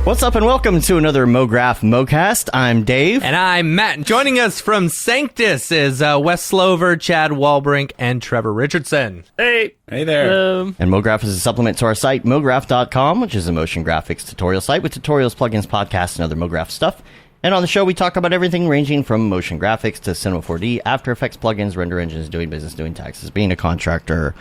What's up and welcome to another Mograph Mocast. I'm Dave. And I'm Matt. Joining us from Sanctus is Wes Slover, Chad Walbrink, and Trevor Richardson. Hey. Hey there. And Mograph is a supplement to our site, mograph.com, which is a motion graphics tutorial site with tutorials, plugins, podcasts, and other Mograph stuff. And on the show, we talk about everything ranging from motion graphics to Cinema 4D, After Effects plugins, render engines, doing business, doing taxes, being a contractor,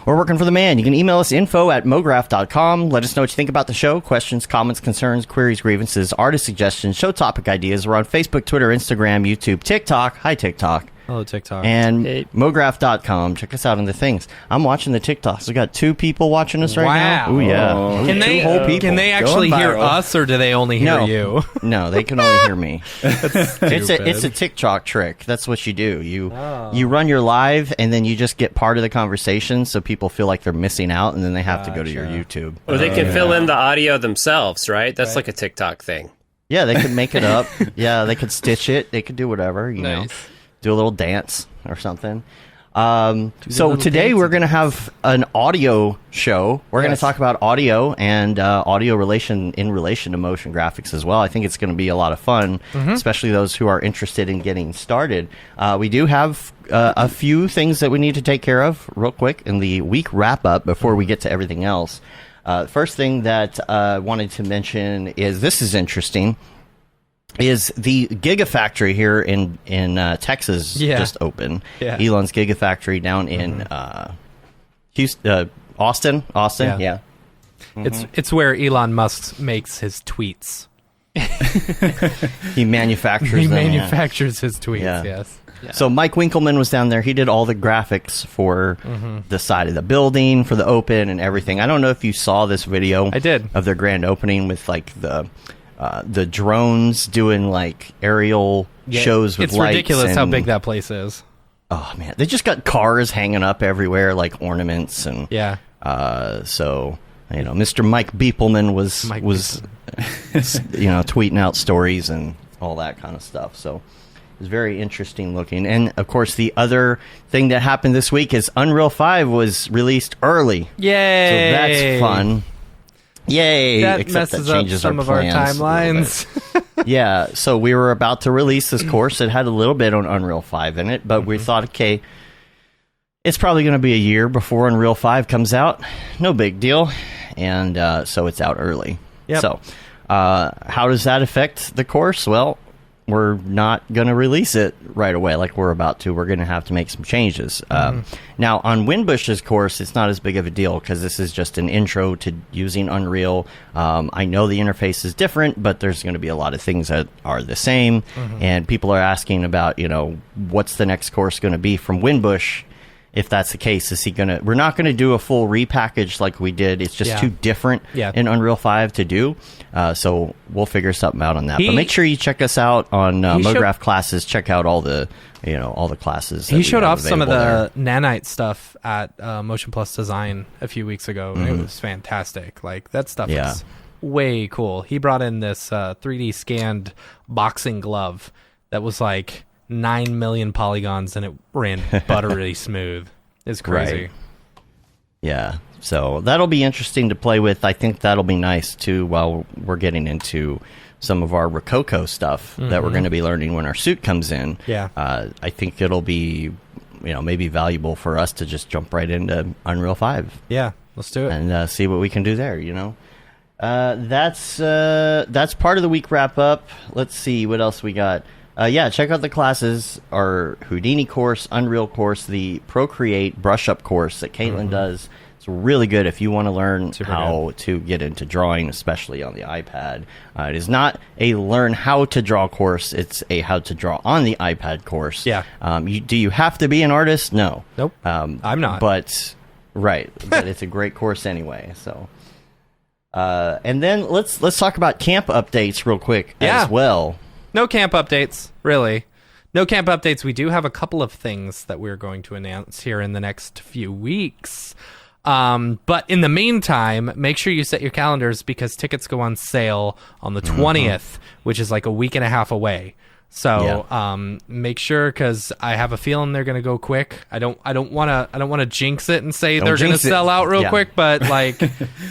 or working for the man. You can email us info@mograph.com. Let us know what you think about the show. Questions, comments, concerns, queries, grievances, artist suggestions, show topic ideas. We're on Facebook, Twitter, Instagram, YouTube, TikTok. Hi, TikTok. Hello, TikTok. And mograph.com. Check us out on the things. I'm watching the TikToks. We got 2 people watching us right now. Ooh, yeah. Oh. Can they actually hear us, or do they only hear you? No, they can only hear me. It's a TikTok trick. That's what you do. You run your live, and then you just get part of the conversation, so people feel like they're missing out, and then they have to go to your YouTube. Or they can fill in the audio themselves, right? That's like a TikTok thing. Yeah, they could make it up. Yeah, they could stitch it. They could do whatever, you know. Do a little dance or something. So today we're going to have an audio show. We're going to talk about audio and audio in relation to motion graphics as well. I think it's going to be a lot of fun, especially those who are interested in getting started. We do have a few things that we need to take care of real quick in the week wrap-up before we get to everything else. First thing that I wanted to mention is, this is interesting, is the Gigafactory here in Texas just opened. Yeah. Elon's Gigafactory down in Houston, Austin. Yeah. It's where Elon Musk makes his tweets. He manufactures them. He manufactures his tweets, yes. Yeah. So Mike Winkleman was down there. He did all the graphics for the side of the building, for the open and everything. I don't know if you saw this video. I did. Of their grand opening with like the drones doing like aerial shows with lights. It's ridiculous how big that place is. Oh man, they just got cars hanging up everywhere, like ornaments and so you know, Mr. Mike Beepleman was you know, tweeting out stories and all that kind of stuff. So it was very interesting looking. And of course, the other thing that happened this week is Unreal 5 was released early. Yay! So that's fun. Yay! That Except messes that changes up some of our timelines. Yeah, so we were about to release this course. It had a little bit on Unreal 5 in it, but we thought, okay, it's probably going to be a year before Unreal 5 comes out. No big deal. And so it's out early. Yep. So how does that affect the course? Well, we're not going to release it right away like we're about to. We're going to have to make some changes. Now, on Winbush's course, it's not as big of a deal because this is just an intro to using Unreal. I know the interface is different, but there's going to be a lot of things that are the same. And people are asking about, you know, what's the next course going to be from Winbush? If that's the case, is he going to... We're not going to do a full repackage like we did. It's just too different in Unreal 5 to do. So we'll figure something out on that. But make sure you check us out on Mograph classes. Check out all the, you know, all the classes. He showed off some of the nanite stuff at Motion Plus Design a few weeks ago. And it was fantastic. Like, that stuff is way cool. He brought in this 3D scanned boxing glove that was like 9 million polygons, and it ran buttery smooth. It's crazy. Right. Yeah, so that'll be interesting to play with. I think that'll be nice too while we're getting into some of our Rococo stuff that we're going to be learning when our suit comes in. Yeah, I think it'll be, you know, maybe valuable for us to just jump right into Unreal 5. Yeah, let's do it and see what we can do there. You know, that's part of the week wrap up. Let's see what else we got. Check out the classes, our Houdini course, Unreal course, the Procreate brush-up course that Caitlin does. It's really good if you want to learn how to get into drawing, especially on the iPad. It is not a learn how to draw course. It's a how to draw on the iPad course. Yeah. Do you have to be an artist? No. Nope. I'm not. But it's a great course anyway. So, and then let's talk about camp updates real quick as well. No camp updates, really. No camp updates. We do have a couple of things that we're going to announce here in the next few weeks. But in the meantime, make sure you set your calendars because tickets go on sale on the 20th, which is like a week and a half away. So make sure, because I have a feeling they're going to go quick. I don't want to jinx it and say they're going to sell out real quick. But like,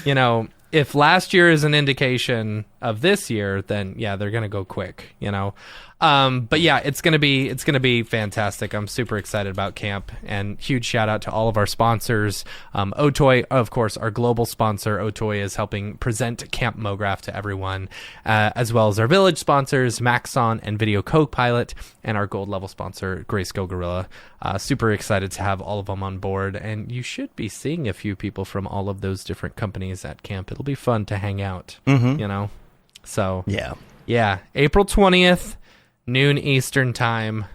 you know, if last year is an indication, of this year, then yeah, they're gonna go quick, you know. But yeah, it's gonna be fantastic. I'm super excited about camp, and huge shout out to all of our sponsors. Otoy, of course, our global sponsor. Otoy is helping present Camp Mograph to everyone, as well as our village sponsors, Maxon and Video Copilot, and our gold level sponsor, Grayscale Gorilla. Super excited to have all of them on board, and you should be seeing a few people from all of those different companies at camp. It'll be fun to hang out, you know. So yeah, April 20th. Noon Eastern time.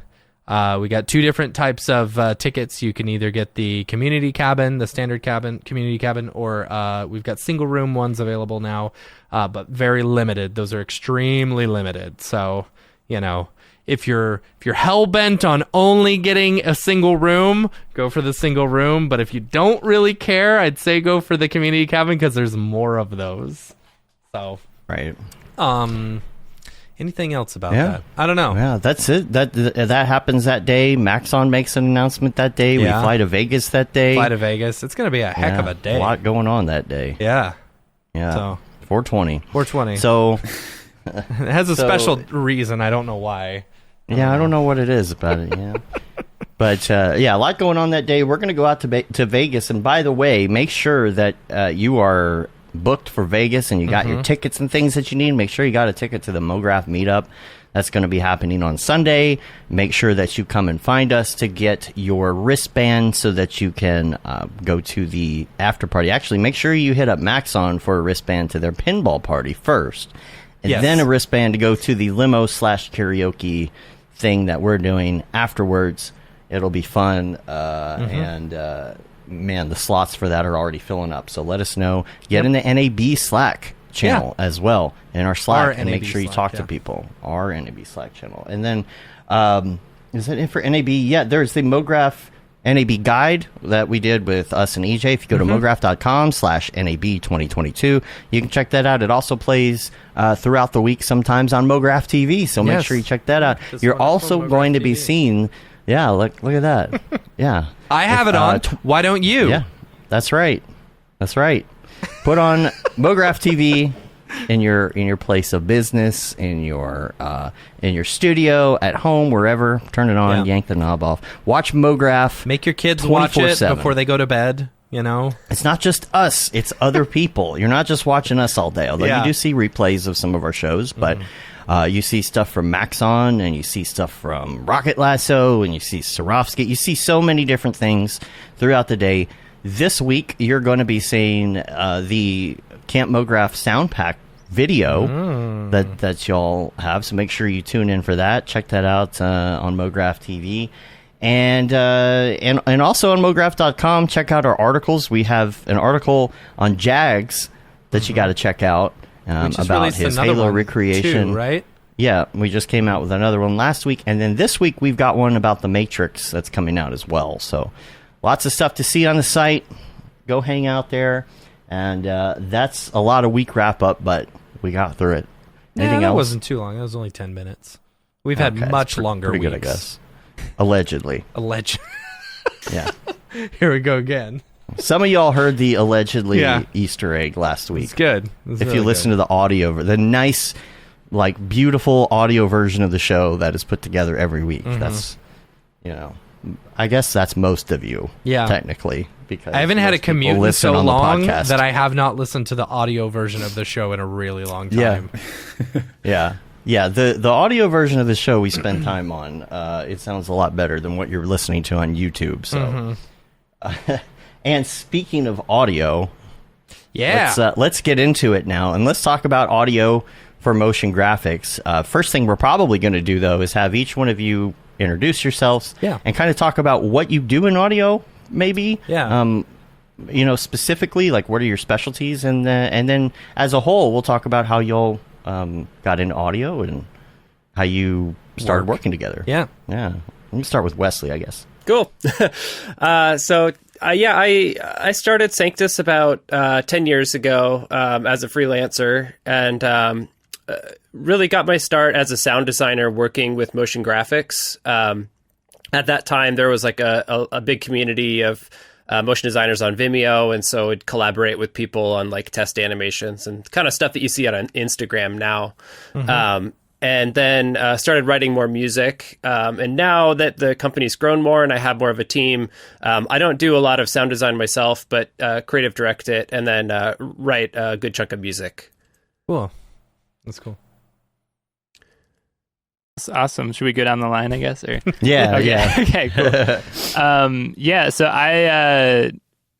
We got 2 different types of tickets. You can either get the community cabin, the standard cabin, community cabin, or we've got single room ones available now, but very limited. Those are extremely limited. So, you know, if you're hell bent on only getting a single room, go for the single room. But if you don't really care, I'd say go for the community cabin because there's more of those. So Right. Anything else about that? I don't know. Yeah, that's it. That happens that day. Maxon makes an announcement that day. Yeah. We fly to Vegas that day. Fly to Vegas. It's going to be a heck of a day. A lot going on that day. Yeah. Yeah. So 420. 420. So it has a special reason. I don't know why. Yeah, I don't know what it is about it. Yeah. But yeah, a lot going on that day. We're going to go out to Vegas. And by the way, make sure that you are booked for Vegas and you got your tickets and things that you need. Make sure you got a ticket to the Mograph meetup. That's going to be happening on Sunday. Make sure that you come and find us to get your wristband so that you can go to the after party. Actually, make sure you hit up Maxon for a wristband to their pinball party first. And then a wristband to go to the limo/karaoke thing that we're doing afterwards. It'll be fun. And man, the slots for that are already filling up. So let us know. Get in the NAB Slack channel as well in our Slack, and make sure you talk to people. Our NAB Slack channel. And then, is that it for NAB? Yeah, there's the Mograph NAB guide that we did with us and EJ. If you go to mograph.com/NAB 2022, you can check that out. It also plays throughout the week sometimes on Mograph TV, so make sure you check that out. You're also going to be seeing... Yeah, look at that. Yeah. I have it on. Why don't you? Yeah, that's right. That's right. Put on Mograph TV in your place of business, in your studio, at home, wherever. Turn it on, yank the knob off. Watch Mograph. Make your kids watch it before they go to bed, you know? It's not just us, it's other people. You're not just watching us all day, although you do see replays of some of our shows, but you see stuff from Maxon, and you see stuff from Rocket Lasso, and you see Swarovski. You see so many different things throughout the day. This week, you're going to be seeing the Camp Mograph sound pack video that y'all have. So make sure you tune in for that. Check that out on Mograph TV. And also on mograph.com, check out our articles. We have an article on Jags that you got to check out. About his Halo recreation, too, right? Yeah, we just came out with another one last week, and then this week we've got one about the Matrix that's coming out as well. So, lots of stuff to see on the site. Go hang out there, and that's a lot of week wrap up, but we got through it. Anything else? That wasn't too long. That was only 10 minutes. We've had much longer pretty weeks. Good, I guess. Allegedly. Yeah. Here we go again. Some of y'all heard the allegedly Easter egg last week. It's good. If really you listen to the audio, the nice, like, beautiful audio version of the show that is put together every week. That's, I guess that's most of you, technically. Because I haven't had a commute in so long that I have not listened to the audio version of the show in a really long time. Yeah. The audio version of the show we spend time on, it sounds a lot better than what you're listening to on YouTube. So. And speaking of audio, let's get into it now, and let's talk about audio for motion graphics. First thing we're probably going to do, though, is have each one of you introduce yourselves and kind of talk about what you do in audio, maybe. Specifically, like, what are your specialties, and then as a whole, we'll talk about how y'all got into audio and how you started working together. Yeah. Let me start with Wesley, I guess. Cool. I started Sanctus about 10 years ago as a freelancer, and really got my start as a sound designer working with motion graphics. At that time, there was like a big community of motion designers on Vimeo, and so I'd collaborate with people on like test animations and kind of stuff that you see on Instagram now. And then started writing more music. And now that the company's grown more and I have more of a team, I don't do a lot of sound design myself, but creative direct it and then write a good chunk of music. Cool. That's cool. That's awesome. Should we go down the line, I guess? Or Yeah, okay. yeah. Okay, cool. Yeah, so I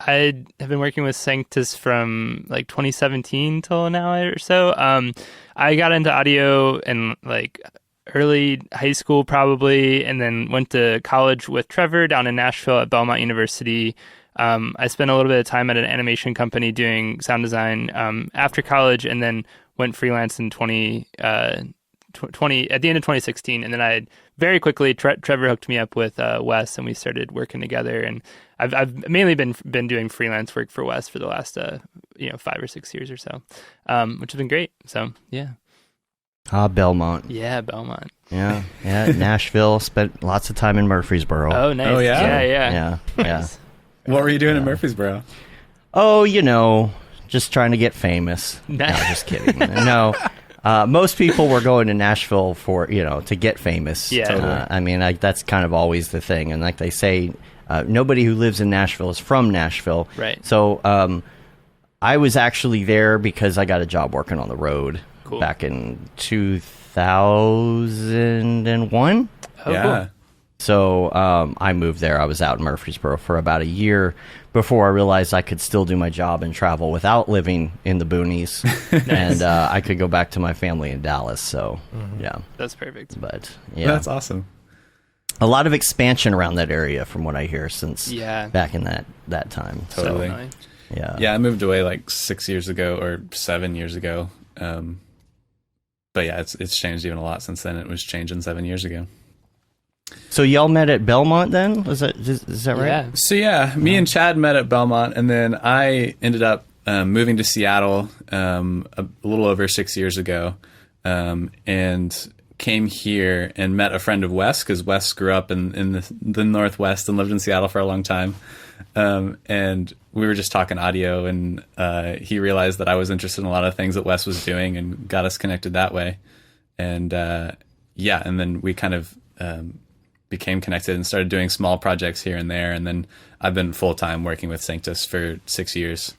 have been working with Sanctus from like 2017 till now or so. I got into audio in like early high school probably, and then went to college with Trevor down in Nashville at Belmont University. I spent a little bit of time at an animation company doing sound design after college, and then went freelance in 20 at the end of 2016. And then I very quickly, Trevor hooked me up with Wes, and we started working together. And I've mainly been doing freelance work for Wes for the last 5 or 6 years or so, which has been great. So yeah. Belmont. Yeah, Belmont. Yeah, Nashville. Spent lots of time in Murfreesboro. Oh, nice. Oh, yeah? Yeah. Yeah. What were you doing in Murfreesboro? Oh, just trying to get famous. No, just kidding. No. Most people were going to Nashville for, to get famous. Yeah. Totally. I mean, that's kind of always the thing. And like they say, nobody who lives in Nashville is from Nashville. Right. So I was actually there because I got a job working on the road back in 2001. Oh, Yeah. cool. So I moved there. I was out in Murfreesboro for about a year before I realized I could still do my job and travel without living in the boonies. And I could go back to my family in Dallas. So, yeah. That's perfect. But, yeah. That's awesome. A lot of expansion around that area from what I hear since back in that time. Totally. So, yeah. Yeah, I moved away like 6 years ago or 7 years ago. But yeah, it's changed even a lot since then. It was changing 7 years ago. So y'all met at Belmont then? Is that right? Yeah. So yeah, me and Chad met at Belmont, and then I ended up moving to Seattle a little over 6 years ago, and came here and met a friend of Wes, because Wes grew up in the Northwest and lived in Seattle for a long time. And we were just talking audio, and he realized that I was interested in a lot of things that Wes was doing and got us connected that way. And and then we kind of became connected and started doing small projects here and there. And then I've been full-time working with Sanctus for 6 years,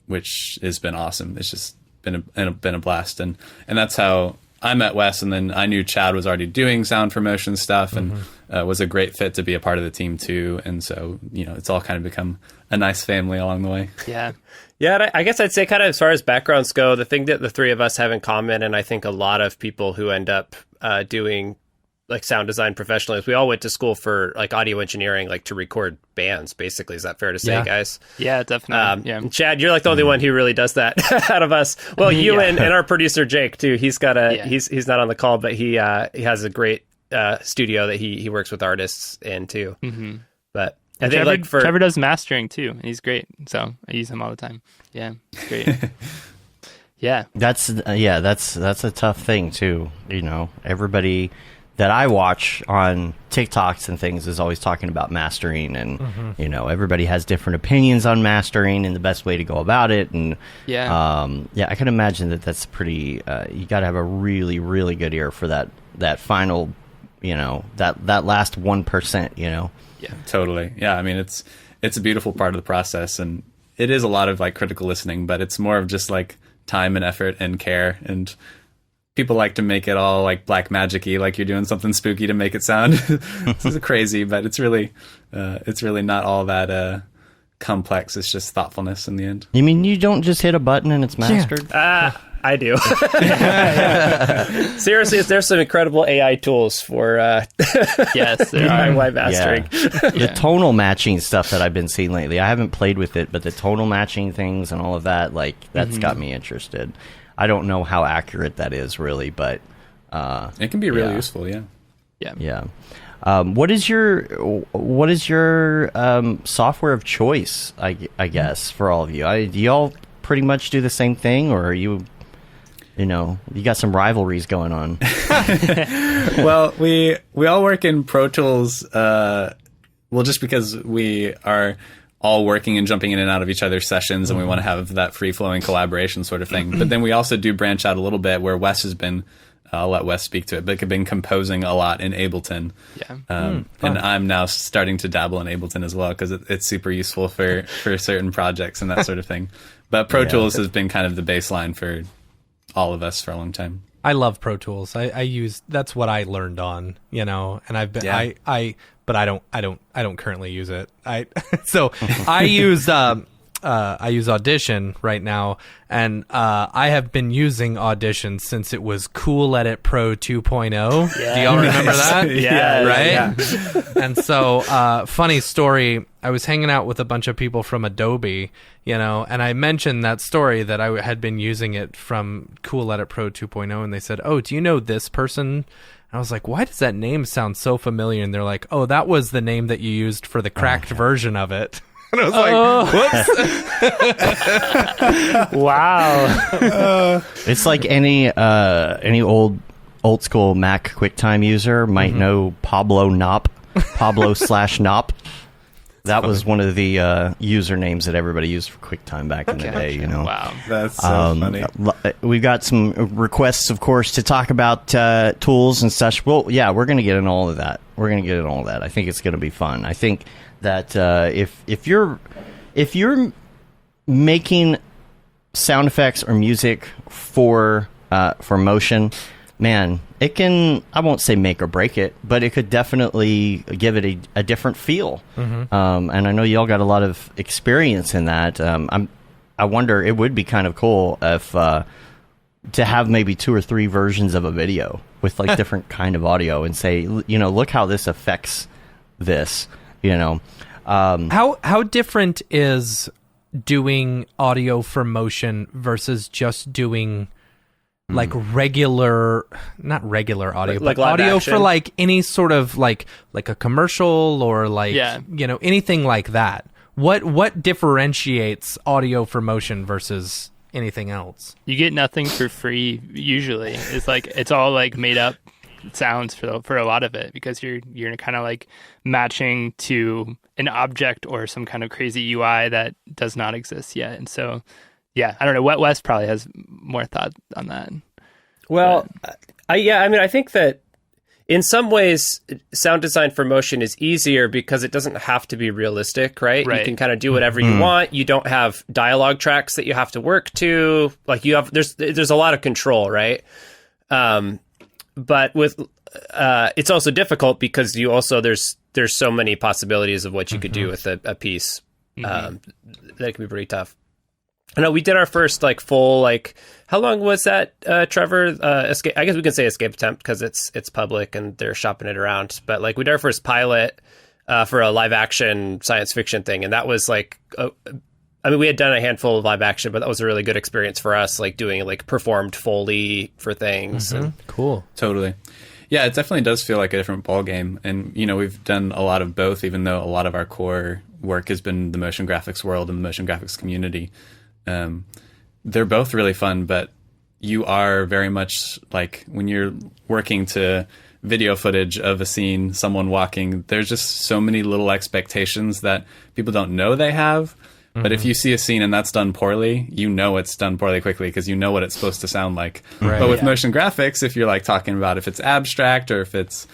which has been awesome. It's just been a blast. And that's how I met Wes, and then I knew Chad was already doing sound for motion stuff, and was a great fit to be a part of the team too. And so, it's all kind of become a nice family along the way. Yeah. Yeah, I guess I'd say kind of as far as backgrounds go, the thing that the three of us have in common, and I think a lot of people who end up doing like sound design professionally, is we all went to school for like audio engineering, like to record bands, basically. Is that fair to say, guys? Yeah, definitely. And Chad, you're like the only one who really does that out of us. Well, you and our producer Jake too. He's got he's not on the call, but he has a great studio that he works with artists in too. Mm-hmm. But I think Trevor does mastering too, and he's great. So I use him all the time. Yeah, it's great. Yeah, that's a tough thing too. Everybody that I watch on TikToks and things is always talking about mastering, and everybody has different opinions on mastering and the best way to go about it. And I can imagine that's pretty. You got to have a really, really good ear for that final, that last 1%. Yeah, totally. Yeah, I mean it's a beautiful part of the process, and it is a lot of like critical listening, but it's more of just like time and effort and care. And people like to make it all like black magic-y, like you're doing something spooky to make it sound this is crazy, but it's really not all that complex. It's just thoughtfulness in the end. You mean you don't just hit a button and it's mastered? I do. Seriously, there's some incredible AI tools for yes, there are. DIY mastering. The tonal matching stuff that I've been seeing lately, I haven't played with it, but the tonal matching things and all of that, like that's got me interested. I don't know how accurate that is really, but it can be really useful. Yeah. What is your software of choice? I guess for all of you, do y'all pretty much do the same thing, or are you? You got some rivalries going on. Well, we all work in Pro Tools. well, just because we are all working and jumping in and out of each other's sessions, and we want to have that free-flowing collaboration sort of thing. But then we also do branch out a little bit where Wes has been, I'll let Wes speak to it, but been composing a lot in Ableton. Yeah. And I'm now starting to dabble in Ableton as well, because it's super useful for certain projects and that sort of thing. But Pro Tools has been kind of the baseline for all of us for a long time. I love Pro Tools. I use, that's what I learned on, and I've been, but I don't currently use it. So I use Audition right now, and I have been using Audition since it was Cool Edit Pro 2.0. Yeah. Do y'all remember that? Yeah, right. yeah. And so, funny story. I was hanging out with a bunch of people from Adobe, and I mentioned that story that I had been using it from Cool Edit Pro 2.0, and they said, "Oh, do you know this person?" I was like, why does that name sound so familiar? And they're like, oh, that was the name that you used for the cracked version of it. And I was like, whoops. Wow. It's like any old school Mac QuickTime user might know Pablo /Nop. That was one of the usernames that everybody used for QuickTime back in the day, Wow. That's so funny. We've got some requests, of course, to talk about tools and such. Well, yeah, we're going to get in all of that. I think it's going to be fun. I think that if you're making sound effects or music for motion, man, it can, I won't say make or break it, but it could definitely give it a different feel. And I know y'all got a lot of experience in that. I wonder, it would be kind of cool if to have maybe 2 or 3 versions of a video with like different kind of audio and say, look how this affects this, How different is doing audio for motion versus just doing like not regular audio, like but audio action. for like any sort of like a commercial or like, anything like that? What differentiates audio for motion versus anything else? You get nothing for free usually. It's like it's all like made up sounds for a lot of it, because you're kind of like matching to an object or some kind of crazy UI that does not exist yet. And so yeah, I don't know. Wes probably has more thought on that. Well, I think that in some ways, sound design for motion is easier because it doesn't have to be realistic, right? You can kind of do whatever you want. You don't have dialogue tracks that you have to work to. Like there's a lot of control, right? But with it's also difficult because there's so many possibilities of what you could do with a piece that can be pretty tough. I know we did our first like full like, how long was that, Trevor? Escape, I guess we can say escape attempt because it's public and they're shopping it around. But like we did our first pilot for a live action science fiction thing, and that was like, we had done a handful of live action, but that was a really good experience for us, like doing like performed Foley for things. And, Cool. Totally. Yeah, it definitely does feel like a different ballgame. And, we've done a lot of both, even though a lot of our core work has been the motion graphics world and the motion graphics community. They're both really fun, but you are very much like when you're working to video footage of a scene, someone walking, there's just so many little expectations that people don't know they have. But if you see a scene and that's done poorly, it's done poorly quickly because you know what it's supposed to sound like. Right. But with motion graphics, if you're like talking about if it's abstract or if it's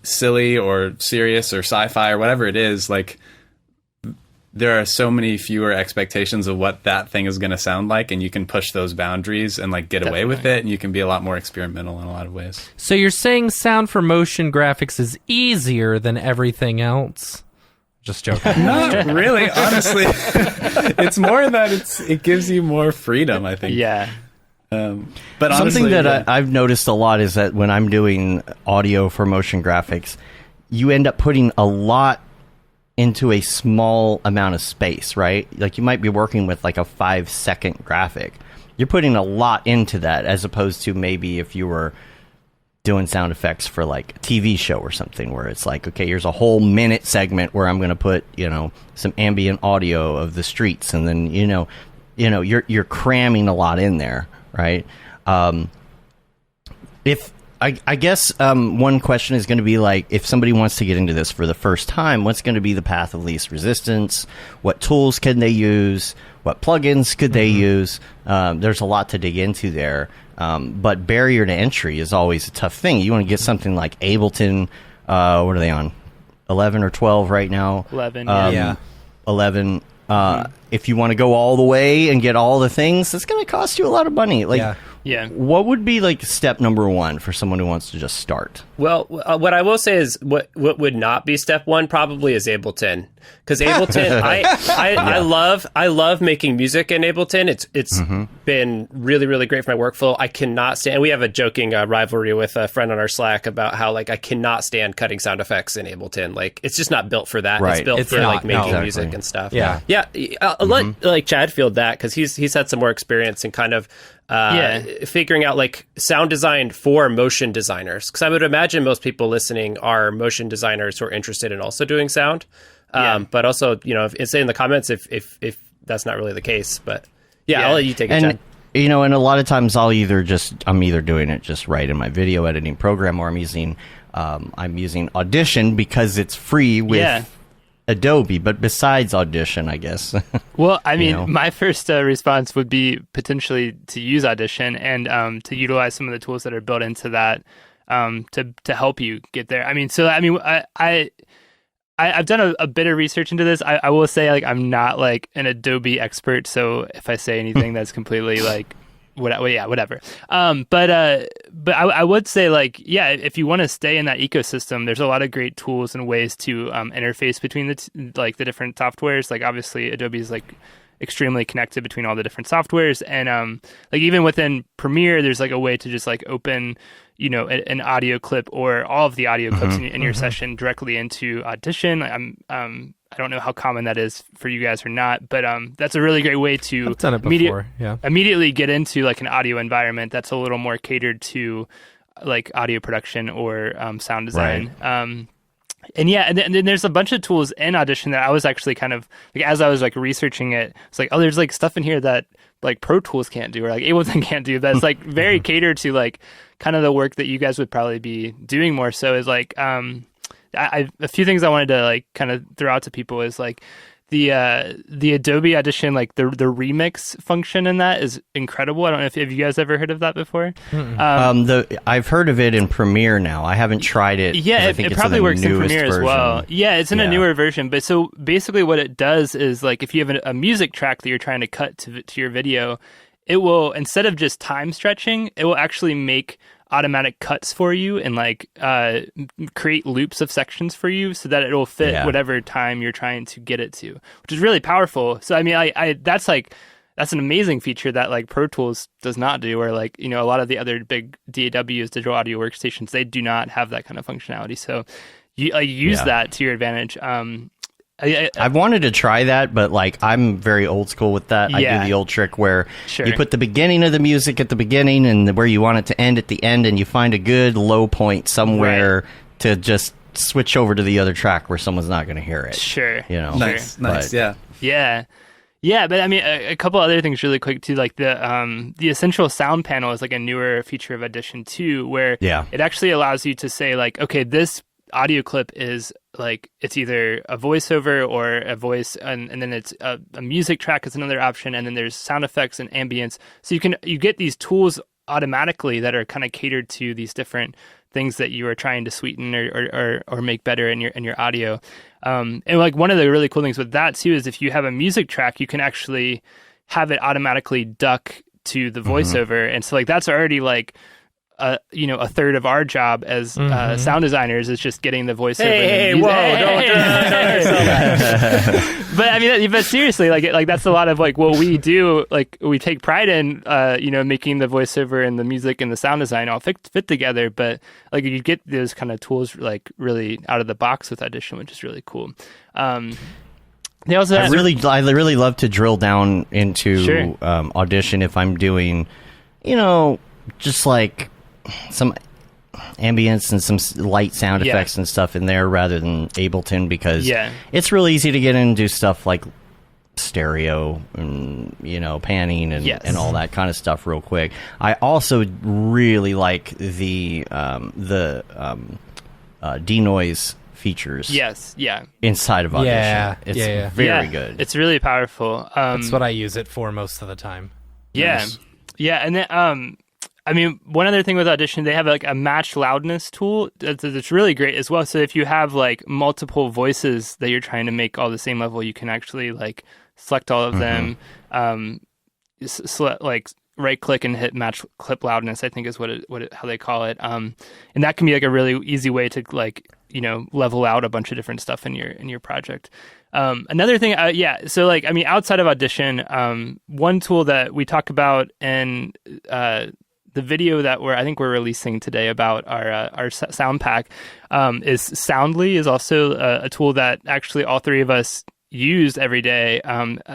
silly or serious or sci-fi or whatever it is, like there are so many fewer expectations of what that thing is going to sound like, and you can push those boundaries and like get away with it, and you can be a lot more experimental in a lot of ways. So you're saying sound for motion graphics is easier than everything else? Just joking. Not really, honestly. It's more that it gives you more freedom, I think. Yeah. But honestly, something that I've noticed a lot is that when I'm doing audio for motion graphics, you end up putting a lot into a small amount of space, right? Like you might be working with like a 5-second graphic. You're putting a lot into that as opposed to maybe if you were doing sound effects for like a TV show or something where it's like, okay, here's a whole minute segment where I'm going to put, some ambient audio of the streets, and then, you're cramming a lot in there, right? If I guess one question is going to be like, if somebody wants to get into this for the first time, what's going to be the path of least resistance? What tools can they use? What plugins could they use? There's a lot to dig into there. But barrier to entry is always a tough thing. You want to get something like Ableton. What are they on? 11 or 12 right now? 11. 11. If you want to go all the way and get all the things, it's going to cost you a lot of money. Like, Yeah. what would be like step number one for someone who wants to just start? Well, what I will say is what would not be step one probably is Ableton, because Ableton, I love making music in Ableton. It's been really, really great for my workflow. I cannot stand. We have a joking rivalry with a friend on our Slack about how like I cannot stand cutting sound effects in Ableton. Like it's just not built for that. Right. It's built It's for not, like making no. music and stuff. Yeah. I'll let like Chad field that because he's had some more experience in kind of figuring out like sound design for motion designers, because I would imagine most people listening are motion designers who are interested in also doing sound, but also, you know, say in the comments if that's not really the case. But I'll let you take it, Chad. You know, and a lot of times I'm either doing it just right in my video editing program, or I'm using Audition because it's free with Adobe. But besides Audition, I guess. Well, I mean, You know? my first response would be potentially to use Audition and to utilize some of the tools that are built into that to help you get there. I mean, I've done a bit of research into this. I will say, like, I'm not like an Adobe expert, so if I say anything that's completely like whatever. But I would say, like, if you want to stay in that ecosystem, there's a lot of great tools and ways to interface between the different softwares. Like, obviously, Adobe's like extremely connected between all the different softwares, and like even within Premiere, there's like a way to just like open, you know, an audio clip or all of the audio clips in your session directly into Audition. I don't know how common that is for you guys or not, but that's a really great way to I've done it before. immediately get into like an audio environment that's a little more catered to like audio production or sound design. Right. And then there's a bunch of tools in Audition that I was actually kind of like, as I was like researching it, it's like, oh, there's like stuff in here that like Pro Tools can't do or like Ableton can't do. That's like very catered to like kind of the work that you guys would probably be doing more. So is like a few things I wanted to like kind of throw out to people is like the Adobe Audition, like the remix function in that is incredible. I don't know if you guys ever heard of that before. I've heard of it in Premiere now. I haven't tried it. Yeah, I think it it's probably the works in newest Premiere version. as well. Yeah, it's in a newer version. But so basically what it does is like if you have a music track that you're trying to cut to your video, it will, instead of just time stretching, it will actually make automatic cuts for you and like create loops of sections for you so that it will fit whatever time you're trying to get it to, which is really powerful. So I mean, that's an amazing feature that like Pro Tools does not do, or like, you know, a lot of the other big DAWs, digital audio workstations, they do not have that kind of functionality. So you use that to your advantage. I've wanted to try that, but like I'm very old school with that. I do the old trick where you put the beginning of the music at the beginning and where you want it to end at the end, and you find a good low point somewhere to just switch over to the other track where someone's not going to hear it. Sure. You know, Nice, But- Yeah, but I mean, a couple other things really quick too, like the Essential Sound Panel is like a newer feature of Audition 2, where it actually allows you to say like, okay, this audio clip is like, it's either a voiceover or a voice, and then it's a music track is another option, and then there's sound effects and ambience. So you get these tools automatically that are kind of catered to these different things that you are trying to sweeten or make better in your audio. And like one of the really cool things with that too is if you have a music track, you can actually have it automatically duck to the voiceover, and so like that's already like a third of our job as sound designers is just getting the voiceover. Don't But I mean, but seriously, like that's a lot of like what we do. Like we take pride in, making the voiceover and the music and the sound design all fit together. But like you get those kind of tools like really out of the box with Audition, which is really cool. They also I really love to drill down into Audition if I'm doing, just like some ambience and some light sound effects and stuff in there rather than Ableton, because it's real easy to get in and do stuff like stereo and panning and, Yes. and all that kind of stuff real quick. I also really like the denoise features. Yes, yeah. Inside of Audition. Yeah, It's yeah. very Yeah, good. It's really powerful. That's what I use it for most of the time. Yeah, Nice. yeah, and then I mean, one other thing with Audition, they have like a match loudness tool that's really great as well. So if you have like multiple voices that you're trying to make all the same level, you can actually like select all of them, like right click and hit match clip loudness, I think is how they call it. And that can be like a really easy way to like level out a bunch of different stuff in your project. Another thing, so like, I mean, outside of Audition, one tool that we talk about in the video that I think we're releasing today about our sound pack is Soundly, is also a tool that actually all three of us use every day,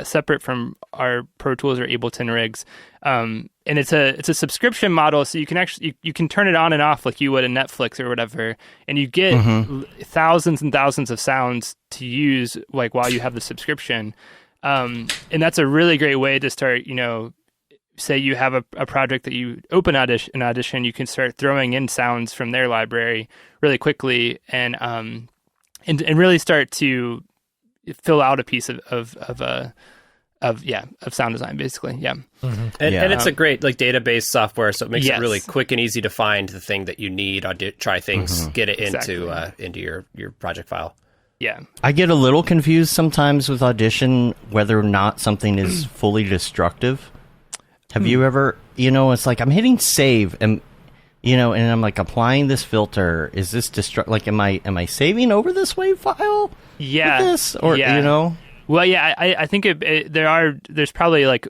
separate from our Pro Tools or Ableton rigs. And it's a subscription model, so you can actually you can turn it on and off like you would in Netflix or whatever, and you get thousands and thousands of sounds to use like while you have the subscription. And that's a really great way to start, say you have a project that you open Audition, you can start throwing in sounds from their library really quickly and really start to fill out a piece of sound design, basically. Yeah. Mm-hmm. And it's a great like database software, so it makes Yes. it really quick and easy to find the thing that you need, try things, get it Exactly. into your project file. Yeah. I get a little confused sometimes with Audition whether or not something is fully destructive. Have you ever, it's like I'm hitting save and and I'm like applying this filter. Is this like am I saving over this WAV file? Yeah. With this or yeah. Well, yeah, I think there's probably like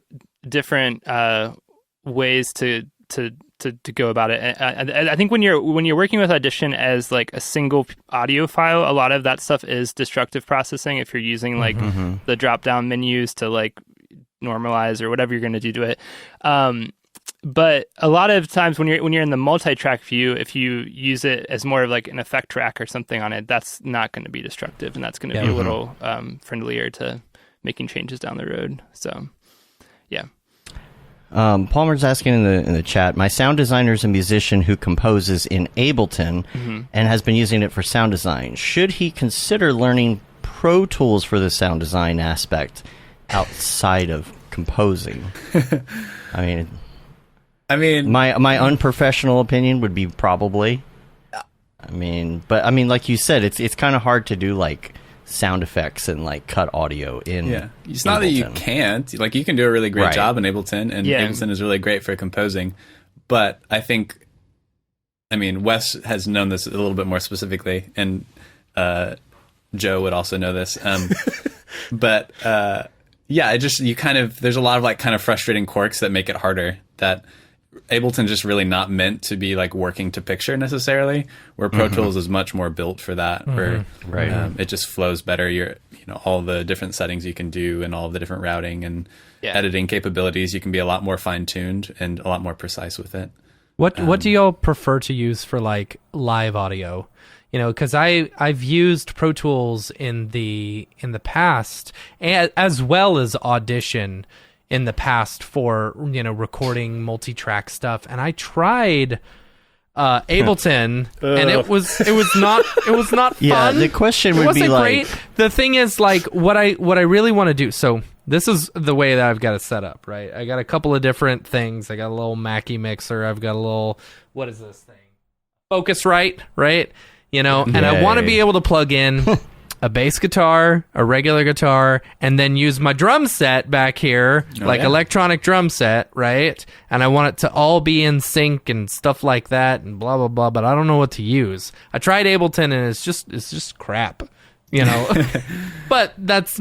different ways to go about it. I think when you're working with Audition as like a single audio file, a lot of that stuff is destructive processing. If you're using like the drop down menus to like normalize or whatever you're going to do to it. But a lot of times when you're in the multi-track view, if you use it as more of like an effect track or something on it, that's not going to be destructive, and that's going to be a little friendlier to making changes down the road. So, yeah. Palmer's asking in the chat, my sound designer is a musician who composes in Ableton and has been using it for sound design. Should he consider learning Pro Tools for the sound design aspect outside of composing? I mean, my unprofessional opinion would be probably. But like you said, it's kind of hard to do like sound effects and like cut audio in. Yeah, it's not that you can't. Like you can do a really great job in Ableton, and Ableton is really great for composing. But I think, Wes has known this a little bit more specifically, and Joe would also know this. But there's a lot of like kind of frustrating quirks that make it harder. That Ableton just really not meant to be like working to picture necessarily, where Pro Tools is much more built for that, where it just flows better. All the different settings you can do and all the different routing and editing capabilities, you can be a lot more fine-tuned and a lot more precise with it. What do y'all prefer to use for like live audio? Because I've used Pro Tools in the past, as well as Audition in the past for recording multi-track stuff, and I tried Ableton, and it was not fun. Yeah, the question would be like, great. The thing is, like, what I really want to do. So this is the way that I've got it set up, right? I got a couple of different things. I got a little Mackie mixer. I've got a little, what is this thing? Focusrite, right? And I want to be able to plug in a bass guitar, a regular guitar, and then use my drum set back here, electronic drum set, right? And I want it to all be in sync and stuff like that and blah, blah, blah, but I don't know what to use. I tried Ableton and it's just crap, But that's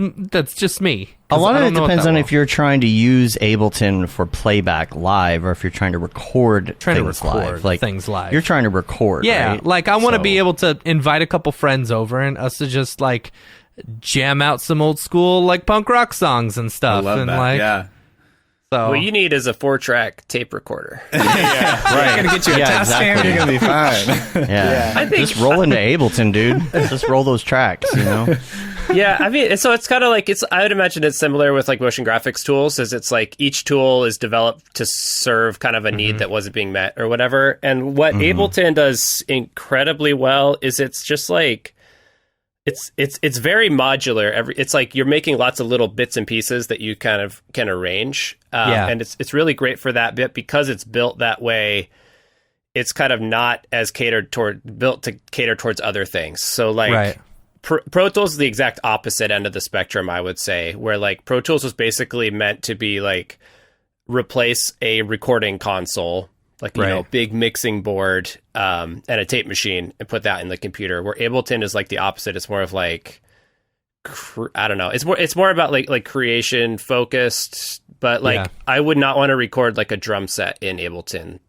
just me. A lot of it depends on if you're trying to use Ableton for playback live or if you're trying to record things live. Like, things live. You're trying to record, right? Like I want to be able to invite a couple friends over and us to just like jam out some old school like punk rock songs and stuff. I love and that. like, Yeah. So what you need is a 4-track tape recorder. Right. You're gonna get you a Tascam. You're gonna be fine. Yeah. I think just roll into Ableton, dude. Just roll those tracks, Yeah, I mean, so it's kind of like I would imagine it's similar with like motion graphics tools, is it's like each tool is developed to serve kind of a need that wasn't being met or whatever. And what Ableton does incredibly well is it's just like it's very modular. It's like you're making lots of little bits and pieces that you kind of can arrange. And it's really great for that bit because it's built that way. It's kind of not as built to cater towards other things. So like Pro Tools is the exact opposite end of the spectrum, I would say, where like Pro Tools was basically meant to be like replace a recording console, like, you know, big mixing board, and a tape machine, and put that in the computer. Where Ableton is like the opposite. It's more of like, I don't know. It's more about like creation focused, but like I would not want to record like a drum set in Ableton.